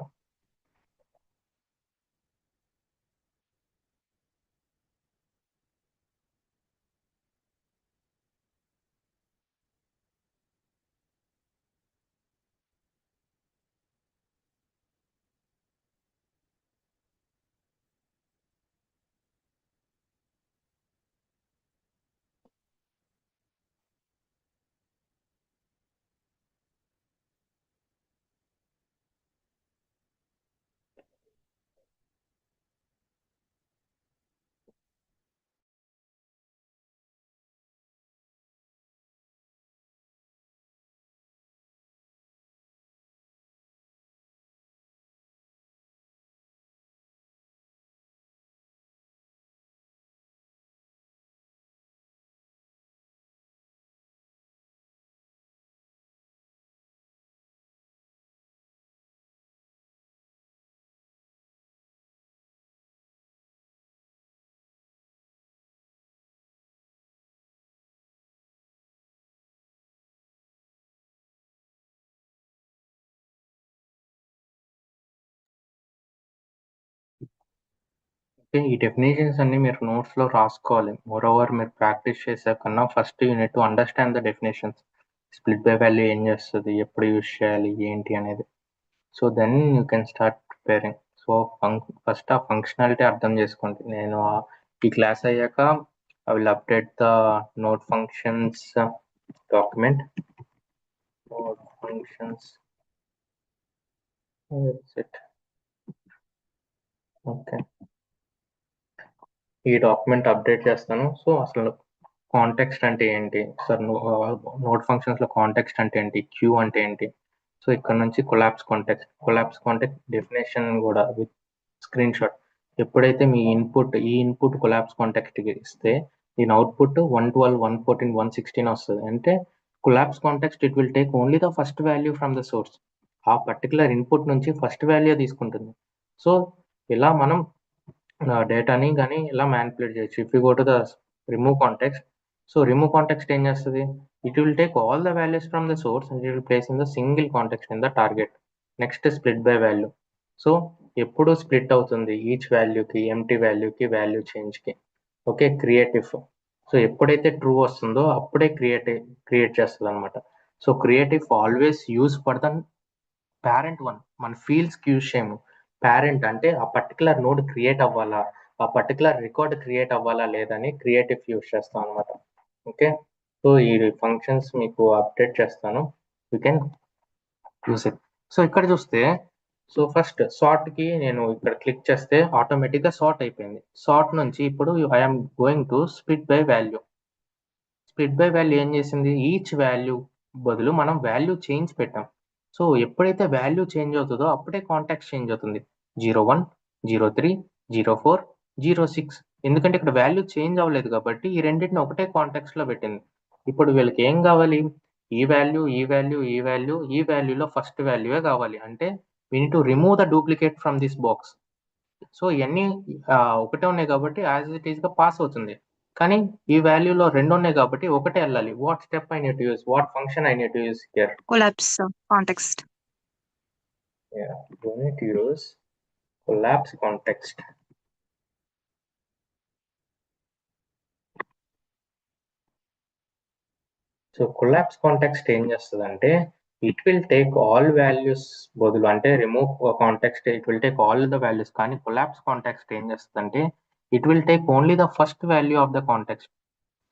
ఈ డెఫినేషన్స్ అన్ని మీరు నోట్స్ లో రాసుకోవాలి. మోర్ ఓవర్ మీరు ప్రాక్టీస్ చేసే కన్నా first you need to understand the definitions. Split by value ఏం చేస్తుంది, ఎప్పుడు యూస్ చేయాలి, ఏంటి అనేది. So then you can start preparing. So first ఆ ఫంక్షనాలిటీ అర్థం చేసుకోండి. నేను ఈ క్లాస్ అయ్యాక I will update the node functions document. Node functions okay, ఈ డాక్యుమెంట్ అప్డేట్ చేస్తాను. సో అసలు కాంటెక్స్ట్ అంటే ఏంటి సార్, నోట్ ఫంక్షన్స్ లో కాంటెక్స్ట్ అంటే ఏంటి, క్యూ అంటే ఏంటి. సో ఇక్కడ నుంచి కొలాప్స్ కాంటెక్స్ట్ డెఫినేషన్ కూడా విత్ స్క్రీన్ షాట్. ఎప్పుడైతే మీ ఈ ఇన్పుట్ కొలాప్స్ కాంటెక్స్ట్ ఇస్తే దీని అవుట్పుట్ 112, 114, 116 వస్తుంది. అంటే collapse context it will take only the first value from the source. ఆ పర్టికులర్ ఇన్పుట్ నుంచి ఫస్ట్ వాల్యూ తీసుకుంటుంది. సో ఇలా మనం డేటాని కానీ ఇలా మ్యానిపులేట్ చేయొచ్చు. If you go to the remove context, so remove context ఏం చేస్తుంది? It will take all the values from the source and it will place in the single context in the target. Next split by value. So ఎప్పుడు split అవుతుంది each వాల్యూకి, empty వాల్యూకి, value చేంజ్కి. Okay, create if. So ఎప్పుడైతే true వస్తుందో అప్పుడే create చేస్తుంది అనమాట. So create if always use for the parent one. మన ఫీల్డ్స్కి యూజ్ చేయము. పేరెంట్ అంటే ఆ పర్టికులర్ నోడ్ క్రియేట్ అవ్వాలా, ఆ పర్టికులర్ రికార్డ్ క్రియేట్ అవ్వాలా లేదని క్రియేట్ ఇఫ్ యూజ్ చేస్తాం అనమాట. ఓకే, సో ఈ ఫంక్షన్స్ మీకు అప్డేట్ చేస్తాను, you can use it. So ఇక్కడ చూస్తే, సో ఫస్ట్ సార్ట్కి నేను ఇక్కడ క్లిక్ చేస్తే ఆటోమేటిక్గా సార్ట్ అయిపోయింది. సార్ట్ నుంచి ఇప్పుడు I'm going to split by value. Split by value ఏం చేసింది, ఈచ్ వాల్యూ బదులు మనం వాల్యూ చేంజ్ పెట్టాం. సో ఎప్పుడైతే వాల్యూ చేంజ్ అవుతుందో అప్పుడే కాంటాక్ట్ చేంజ్ అవుతుంది. 01, 03, 04, 06. ఎందుకంటే ఇక్కడ వాల్యూ చేంజ్ అవ్వలేదు కాబట్టి ఈ రెండింటిని ఒకటే కాంటాక్ట్స్ లో పెట్టింది. ఇప్పుడు వీళ్ళకి ఏం కావాలి, ఈ వాల్యూ, ఈ వాల్యూ, ఈ వాల్యూ, ఈ వాల్యూలో ఫస్ట్ వాల్యూవే కావాలి. అంటే we need to remove the duplicate from this box. So ఇవన్నీ ఒకటే ఉన్నాయి కాబట్టి యాజ్ ఇట్ ఈస్ గా పాస్ అవుతుంది. కానీ ఈ వాల్యూలో రెండు ఉన్నాయి కాబట్టి ఒకటే వెళ్ళాలి. What step I need to use, what function I need to use here? collapse context. You need to use collapse context. So collapse context ఏం చేస్తుందంటే, it will take all values బదులు, అంటే remove context it will take all the values. కానీ collapse context ఏం చేస్తుందంటే, it will take only the first value of the context.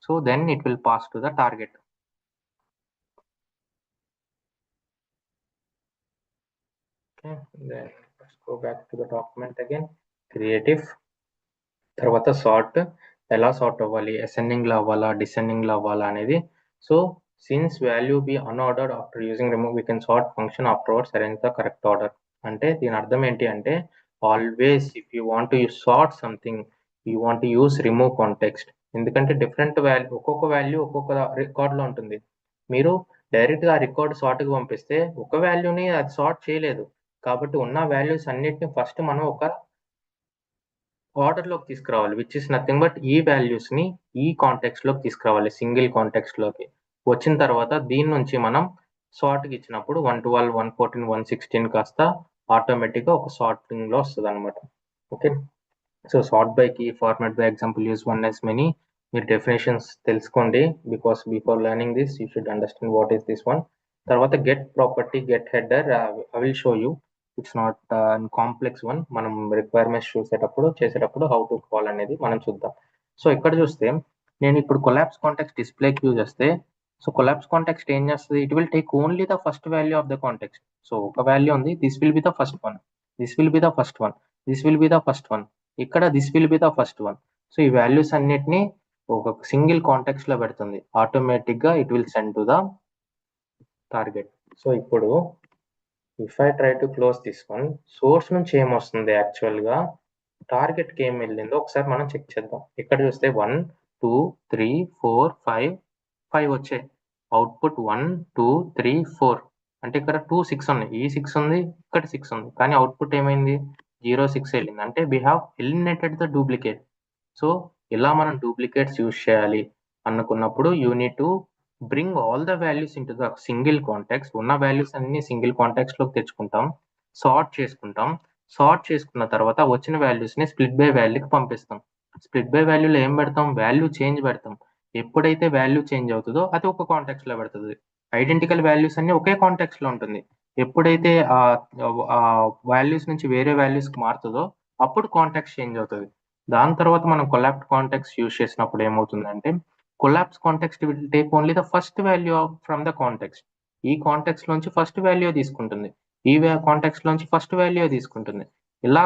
So then it will pass to the target. Okay, then let's go back to the document again. Create if తర్వాత sort. ఎలా sort అవ్వాలి, ascending లో అవ్వాలా, descending లో అవ్వాలా అనేది. So since value be unordered after using remove, we can sort function afterwards arrange the correct order. అంటే దీని అర్థం ఏంటి అంటే, always if you want to sort something, you want to use remove context. ఎందుకంటే different value, ఒక్కొక్క value ఒక్కొక్క record లో ఉంటుంది. మీరు డైరెక్ట్ గా రికార్డ్ సార్ట్ కి పంపిస్తే ఒక వాల్యూని అది సార్ట్ చేయలేదు. కాబట్టి ఉన్న వాల్యూస్ అన్నిటిని ఫస్ట్ మనం ఒక ఆర్డర్ లోకి తీసుకురావాలి, విచ్ ఇస్ నథింగ్ బట్ ఈ వాల్యూస్ ని ఈ కాంటెక్స్ట్ లోకి తీసుకురావాలి, సింగిల్ కాంటెక్స్ట్ లోకి. వచ్చిన తర్వాత దీని నుంచి మనం సార్ట్ కి ఇచ్చినప్పుడు 112, 114, 116 కాస్త ఆటోమేటిక్ గా ఒక సార్టింగ్ లో వస్తుంది అనమాట. Okay, so sort by key, format by example, use one as many. మీరు డెఫినేషన్స్ తెలుసుకోండి, because before learning this you should understand what is this one. తర్వాత get property, get header, I will show you. It's not complex one. మనం requirements చేసేటప్పుడు how to call అనేది మనం చూద్దాం. సో ఇక్కడ చూస్తే నేను ఇప్పుడు కొలాప్స్ కాంటెక్స్ట్ డిస్ప్లేకి యూజ్ చేస్తే, సో కొలాప్స్ కాంటెక్స్ట్ ఏం చేస్తుంది, it will take only the first value of the context. So ఒక వాల్యూ ఉంది, this will be the first one, this will be the first one, this will be the first one, ఇక్కడ this will be the first one. So ఈ values అన్నిటిని ఒక single context లో పెడుతుంది. Automatic గా it will send to the target. So ఇప్పుడు if I try to close this one, source నుంచి ఏమొస్తుంది, యాక్చువల్ గా టార్గెట్ కి ఏం వెళ్ళిందో ఒకసారి మనం చెక్ చేద్దాం. ఇక్కడ చూస్తే 1, 2, 3, 4, 5 వచ్చాయి. అవుట్పుట్ 1, 2, 3, 4. అంటే ఇక్కడ 2, 6 ఉన్నాయి, ఈ 6 ఉంది, ఇక్కడ 6 ఉంది. కానీ అవుట్పుట్ ఏమైంది, 0, 6 వెళ్ళింది. అంటే we have eliminated the duplicate. So ఇలా మనం డూప్లికేట్స్ యూజ్ చేయాలి అనుకున్నప్పుడు you need to bring all the values in to the single context. ఉన్న వాల్యూస్ అన్ని సింగిల్ కాంటెక్స్ట్ లోకి తెచ్చుకుంటాం, సార్ట్ చేసుకుంటాం. సార్ట్ చేసుకున్న తర్వాత వచ్చిన వాల్యూస్ ని స్ప్లిట్ బై వాల్యూకి పంపిస్తాం. స్ప్లిట్ బై వాల్యూలో ఏం పెడతాం, వాల్యూ చేంజ్ పెడతాం. ఎప్పుడైతే వాల్యూ చేంజ్ అవుతుందో అది ఒక కాంటెక్స్ట్ లో పెడుతుంది. ఐడెంటికల్ వాల్యూస్ అన్ని ఒకే కాంటెక్స్ట్ లో ఉంటుంది. ఎప్పుడైతే ఆ వాల్యూస్ నుంచి వేరే వాల్యూస్ కి మారుతుందో అప్పుడు కాంటెక్స్ట్ చేంజ్ అవుతుంది. దాని తర్వాత మనం కొలాప్స్ కాంటెక్స్ట్ యూజ్ చేసినప్పుడు ఏమవుతుందంటే, collapse context will take only the first value from the context. ఈ కాంటెక్స్ట్ లోంచి ఫస్ట్ వాల్యూ తీసుకుంటుంది, ఈ కాంటెక్స్ట్ లోంచి ఫస్ట్ వాల్యూ తీసుకుంటుంది. ఇలా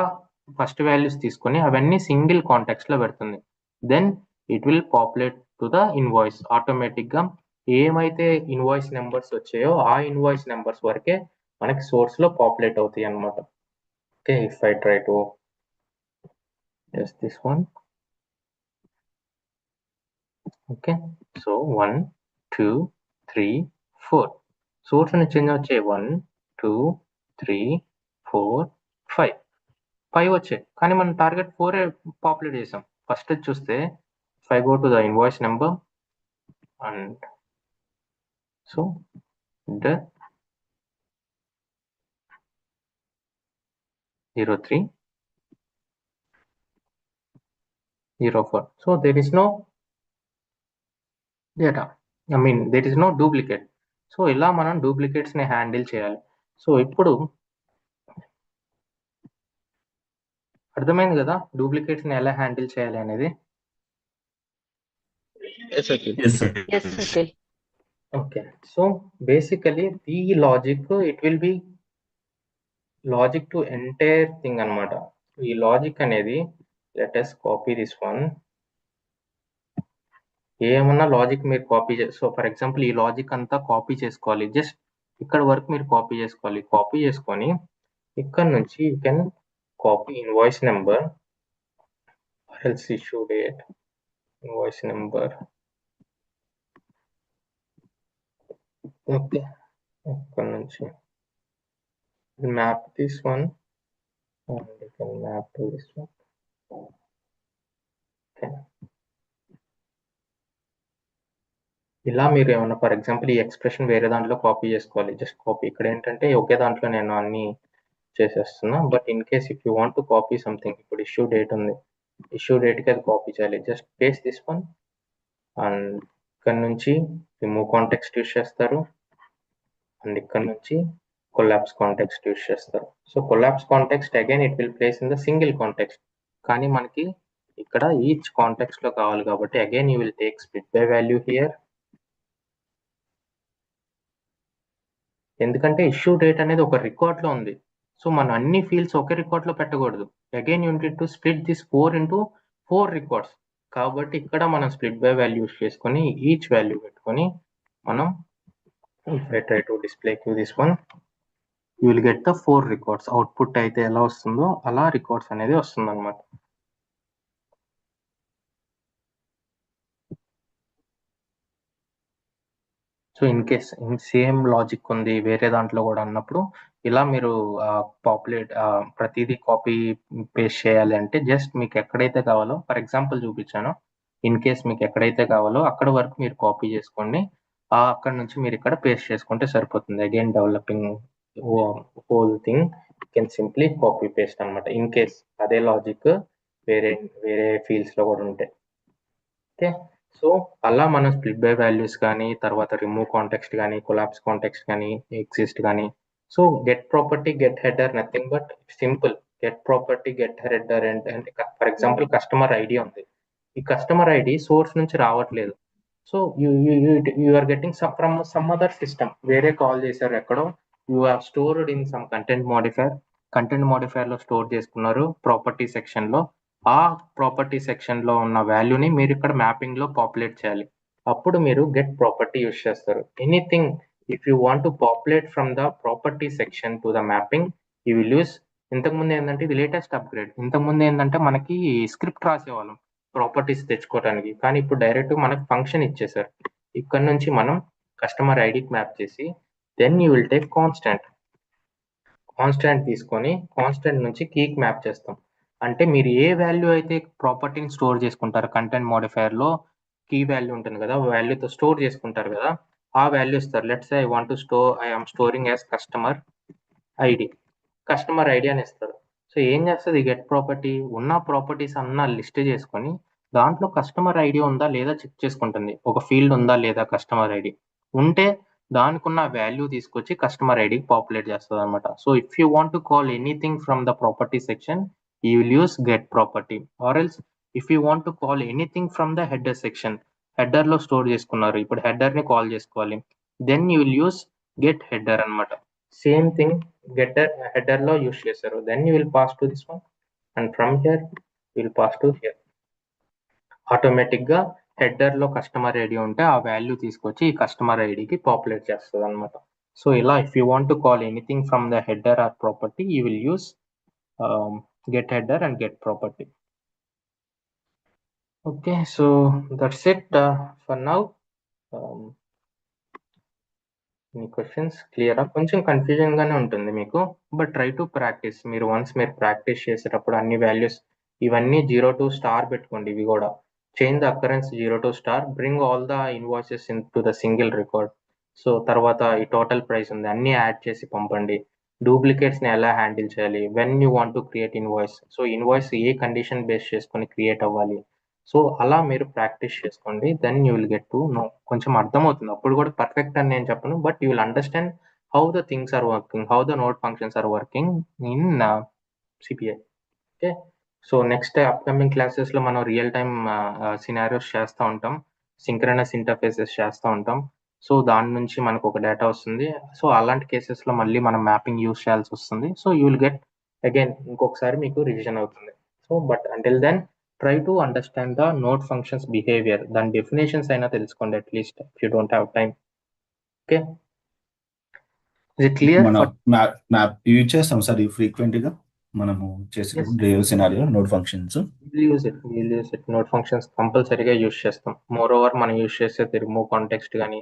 ఫస్ట్ వాల్యూస్ తీసుకొని అవన్నీ సింగిల్ కాంటెక్స్ట్ లో పెడుతుంది. Then it will populate to the invoice. Automatic గా ఏమైతే ఇన్వాయిస్ నెంబర్స్ వచ్చాయో ఆ ఇన్వాయిస్ నెంబర్స్ వరకే మనకి సోర్స్ లో పాపులేట్ అవుతాయి అన్నమాట. Okay, if I try to just this one. Okay, so 1, 2, 3, 4. Source నుంచి వచ్చే 1, 2, 3, 4, 5 వచ్చాయి. కానీ మనం టార్గెట్ 4 పాపులేట్ చేసాం. ఫస్ట్ చూస్తే if I go to the invoice number and so the 03 04. So there is no data, there is no duplicate. So ఇలా మనం duplicates ని హ్యాండిల్ చేయాలి. సో ఇప్పుడు అర్థమైంది కదా డూప్లికేట్స్ ని ఎలా హ్యాండిల్ చేయాలి అనేది. Yes, Akhil. Yes, sir. Yes, Akhil. Okay, so basically the logic, it will be logic to entire thing అన్నమాట. ఈ లాజిక్ అనేది let us copy this one. ఏమన్నా లాజిక్ మీరు కాపీ సో ఫర్ ఎగ్జాంపుల్ ఈ లాజిక్ అంతా copy చేసుకోవాలి. Just ఇక్కడ వరకు మీరు కాపీ చేసుకోవాలి. కాపీ చేసుకొని ఇక్కడ నుంచి you can copy invoice number, else issue date, invoice number. Okay, ఇక్కడ నుంచి map this one and you can map to this one. Okay. ఇలా మీరు ఏమన్నా ఫర్ ఎగ్జాంపుల్ ఈ ఎక్స్ప్రెషన్ వేరే దాంట్లో కాపీ చేసుకోవాలి. Just copy. ఇక్కడ ఏంటంటే ఒకే దాంట్లో నేను అన్ని చేసేస్తున్నా. But in case if you want to copy something, ఇప్పుడు ఇష్యూ డేట్ ఉంది, ఇష్యూ డేట్కి అది కాపీ చేయాలి. Just paste this one and ఇక్కడ నుంచి రిమూవ్ కాంటెక్స్ట్ యూస్ చేస్తారు అండ్ ఇక్కడ నుంచి కొలాప్స్ కాంటెక్స్ట్ యూస్ చేస్తారు. So collapse context again it will place in the single context. కానీ మనకి ఇక్కడ ఈచ్ కాంటెక్స్ట్ లో కావాలి కాబట్టి again you will take split by value here. ఎందుకంటే ఇష్యూ డేట్ అనేది ఒక రికార్డ్ లో ఉంది. సో మనం అన్ని ఫీల్డ్స్ ఒకే రికార్డ్ లో పెట్టకూడదు. Again you need to split this 4 into 4 records. కాబట్టి ఇక్కడ మనం స్ప్లిట్ బై వాల్యూ యూస్ చేసుకొని ఈచ్ వాల్యూ పెట్టుకొని మనం try to display to this one, you will get the 4 records. Output అయితే ఎలా వస్తుందో అలా రికార్డ్స్ అనేది వస్తుంది అనమాట. So in case same logic ఉంది వేరే దాంట్లో కూడా అన్నప్పుడు ఇలా మీరు పాపులేట్ ప్రతిదీ కాపీ పేస్ట్ చేయాలి అంటే జస్ట్ మీకు ఎక్కడైతే కావాలో, ఫర్ ఎగ్జాంపుల్ చూపించాను, ఇన్ కేస్ మీకు ఎక్కడైతే కావాలో అక్కడ వరకు మీరు కాపీ చేసుకోండి. అక్కడ నుంచి మీరు ఇక్కడ పేస్ట్ చేసుకుంటే సరిపోతుంది. Again developing whole thing can simply copy paste అనమాట. ఇన్ కేస్ అదే లాజిక్ వేరే వేరే ఫీల్డ్స్ లో కూడా ఉంటాయి. ఓకే, సో అలా మనం స్ప్లిట్ బై వాల్యూస్ కానీ, తర్వాత రిమూవ్ కాంటెక్స్ట్ కానీ, కొలాప్స్ కాంటెక్స్ట్ కానీ, ఎగ్జిస్ట్ కానీ. So get property, get header, nothing but simple. Get property, get header అంటే ఫర్ ఎగ్జాంపుల్ కస్టమర్ ఐడి ఉంది. ఈ కస్టమర్ ఐడి సోర్స్ నుంచి రావట్లేదు. So you are getting from some other system. వేరే call చేశారు ఎక్కడో, you have stored in some content modifier. Content modifier లో store చేసుకున్నారు ప్రాపర్టీ సెక్షన్ లో. ఆ ప్రాపర్టీ సెక్షన్ లో ఉన్న వాల్యూని మీరు ఇక్కడ మ్యాపింగ్ లో పాపులేట్ చేయాలి. అప్పుడు మీరు గెట్ ప్రాపర్టీ యూస్ చేస్తారు. Anything if you want to populate from the property section to the mapping, you will use. ఇంతకుముందు ఏంటంటే ఇది లేటెస్ట్ అప్గ్రేడ్. ఇంతకుముందు ఏంటంటే మనకి స్క్రిప్ట్ రాసేవాళ్ళం ప్రాపర్టీస్ తెచ్చుకోవడానికి, కానీ ఇప్పుడు డైరెక్ట్ మనకి ఫంక్షన్ ఇచ్చేసారు. ఇక్కడ నుంచి మనం కస్టమర్ ఐడికి మ్యాప్ చేసి then you will take constant తీసుకొని కాన్స్టాంట్ నుంచి కీకి మ్యాప్ చేస్తాం. అంటే మీరు ఏ వాల్యూ అయితే ప్రాపర్టీని స్టోర్ చేసుకుంటారు, కంటెంట్ మోడిఫైర్ లో కీ వాల్యూ ఉంటుంది కదా, వాల్యూతో స్టోర్ చేసుకుంటారు కదా, ఆ వాల్యూ ఇస్తారు. Let's I want to I'm storing as customer ID అని ఇస్తారు. సో ఏం చేస్తుంది గెట్ ప్రాపర్టీ, ఉన్న ప్రాపర్టీస్ అన్న లిస్ట్ చేసుకొని దాంట్లో కస్టమర్ ఐడి ఉందా లేదా చెక్ చేసుకుంటుంది. ఒక ఫీల్డ్ ఉందా లేదా కస్టమర్ ఐడి ఉంటే దానికి ఉన్న వాల్యూ తీసుకొచ్చి కస్టమర్ ఐడికి పాపులేట్ చేస్తుంది అనమాట. So if you want to call anything from the property section, you will use get property. Or else if you want to call anything from the header section, header లో store చేసుకున్నారు, ఇప్పుడు header ని call చేసుకోవాలి, then you will use get header అన్నమాట. Same thing header లో use చేశారు, then you will pass to this one and from here you will pass to here. Automatic గా header లో కస్టమర్ ఐడి ఉంటే ఆ value తీసుకొచ్చి ఈ కస్టమర్ ఐడికి పాపులేట్ చేస్తుంది అనమాట. సో ఇలా if you want to call anything from the header are property, you will use get header and get property. Okay, so that's it for now. Any questions? Clear up? కొంచెం confusion గానే ఉంటుంది మీకు, but try to practice. మీరు once మీరు practice చేసేటప్పుడు అన్ని values ఇవన్నీ 0 to star పెట్టుకోండి. ఇవి కూడా change the occurrence 0 to star, bring all the invoices in to the single record. So తర్వాత ఈ టోటల్ ప్రైస్ ఉంది అన్ని యాడ్ చేసి పంపండి. డూప్లికేట్స్ని ఎలా హ్యాండిల్ చేయాలి, when you want to create invoice, so invoice ఏ కండిషన్ బేస్ చేసుకొని క్రియేట్ అవ్వాలి. సో అలా మీరు ప్రాక్టీస్ చేసుకోండి, then you will get to know. కొంచెం అర్థమవుతుంది, అప్పుడు కూడా పర్ఫెక్ట్ అని నేను చెప్పను, but you will understand how the things are working, how the node functions are working in CPI. Okay, so next upcoming క్లాసెస్లో మనం రియల్ టైమ్ సినారియోస్ చేస్తూ ఉంటాం, సింక్రనస్ ఇంటర్ఫేసెస్ చేస్తూ ఉంటాం. సో దాని నుంచి మనకు ఒక డేటా వస్తుంది. సో అలాంటి కేసెస్లో మళ్ళీ మనం మ్యాపింగ్ యూస్ చేయాల్సి వస్తుంది. So you will get again ఇంకొకసారి మీకు రివిజన్ అవుతుంది. So but until then try to understand the node functions behavior, దాని డెఫినేషన్స్ అయినా తెలుసుకోండి at least if you don't have time. Okay, is it clear? మనం మ్యాప్ యూజ్ చేస్తాం సార్ ఫ్రీక్వెంట్ గా మనము చేసేటప్పుడు real scenario node functions. Use it node functions కంపల్సరీగా use చేస్తాం. మోర్ ఓవర్ మనం యూజ్ చేసేది రిమూవ్ కాంటెక్స్ట్ కానీ,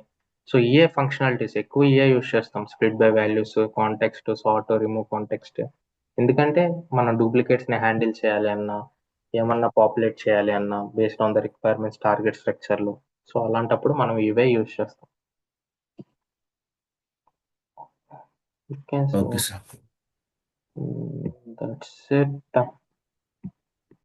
సో ఏ ఫంక్షనాలిటీస్ ఎక్కువ యూజ్ చేస్తాం, split by values, context, sort, remove context. ఎందుకంటే మనం డూప్లికేట్స్ని హ్యాండిల్ చేయాలి అన్నా, ఏమన్నా పాపులేట్ చేయాలి అన్నా based on the requirements target స్ట్రక్చర్లు, సో అలాంటప్పుడు మనం ఇవే యూజ్ చేస్తాం. Okay, so okay sir. That's it.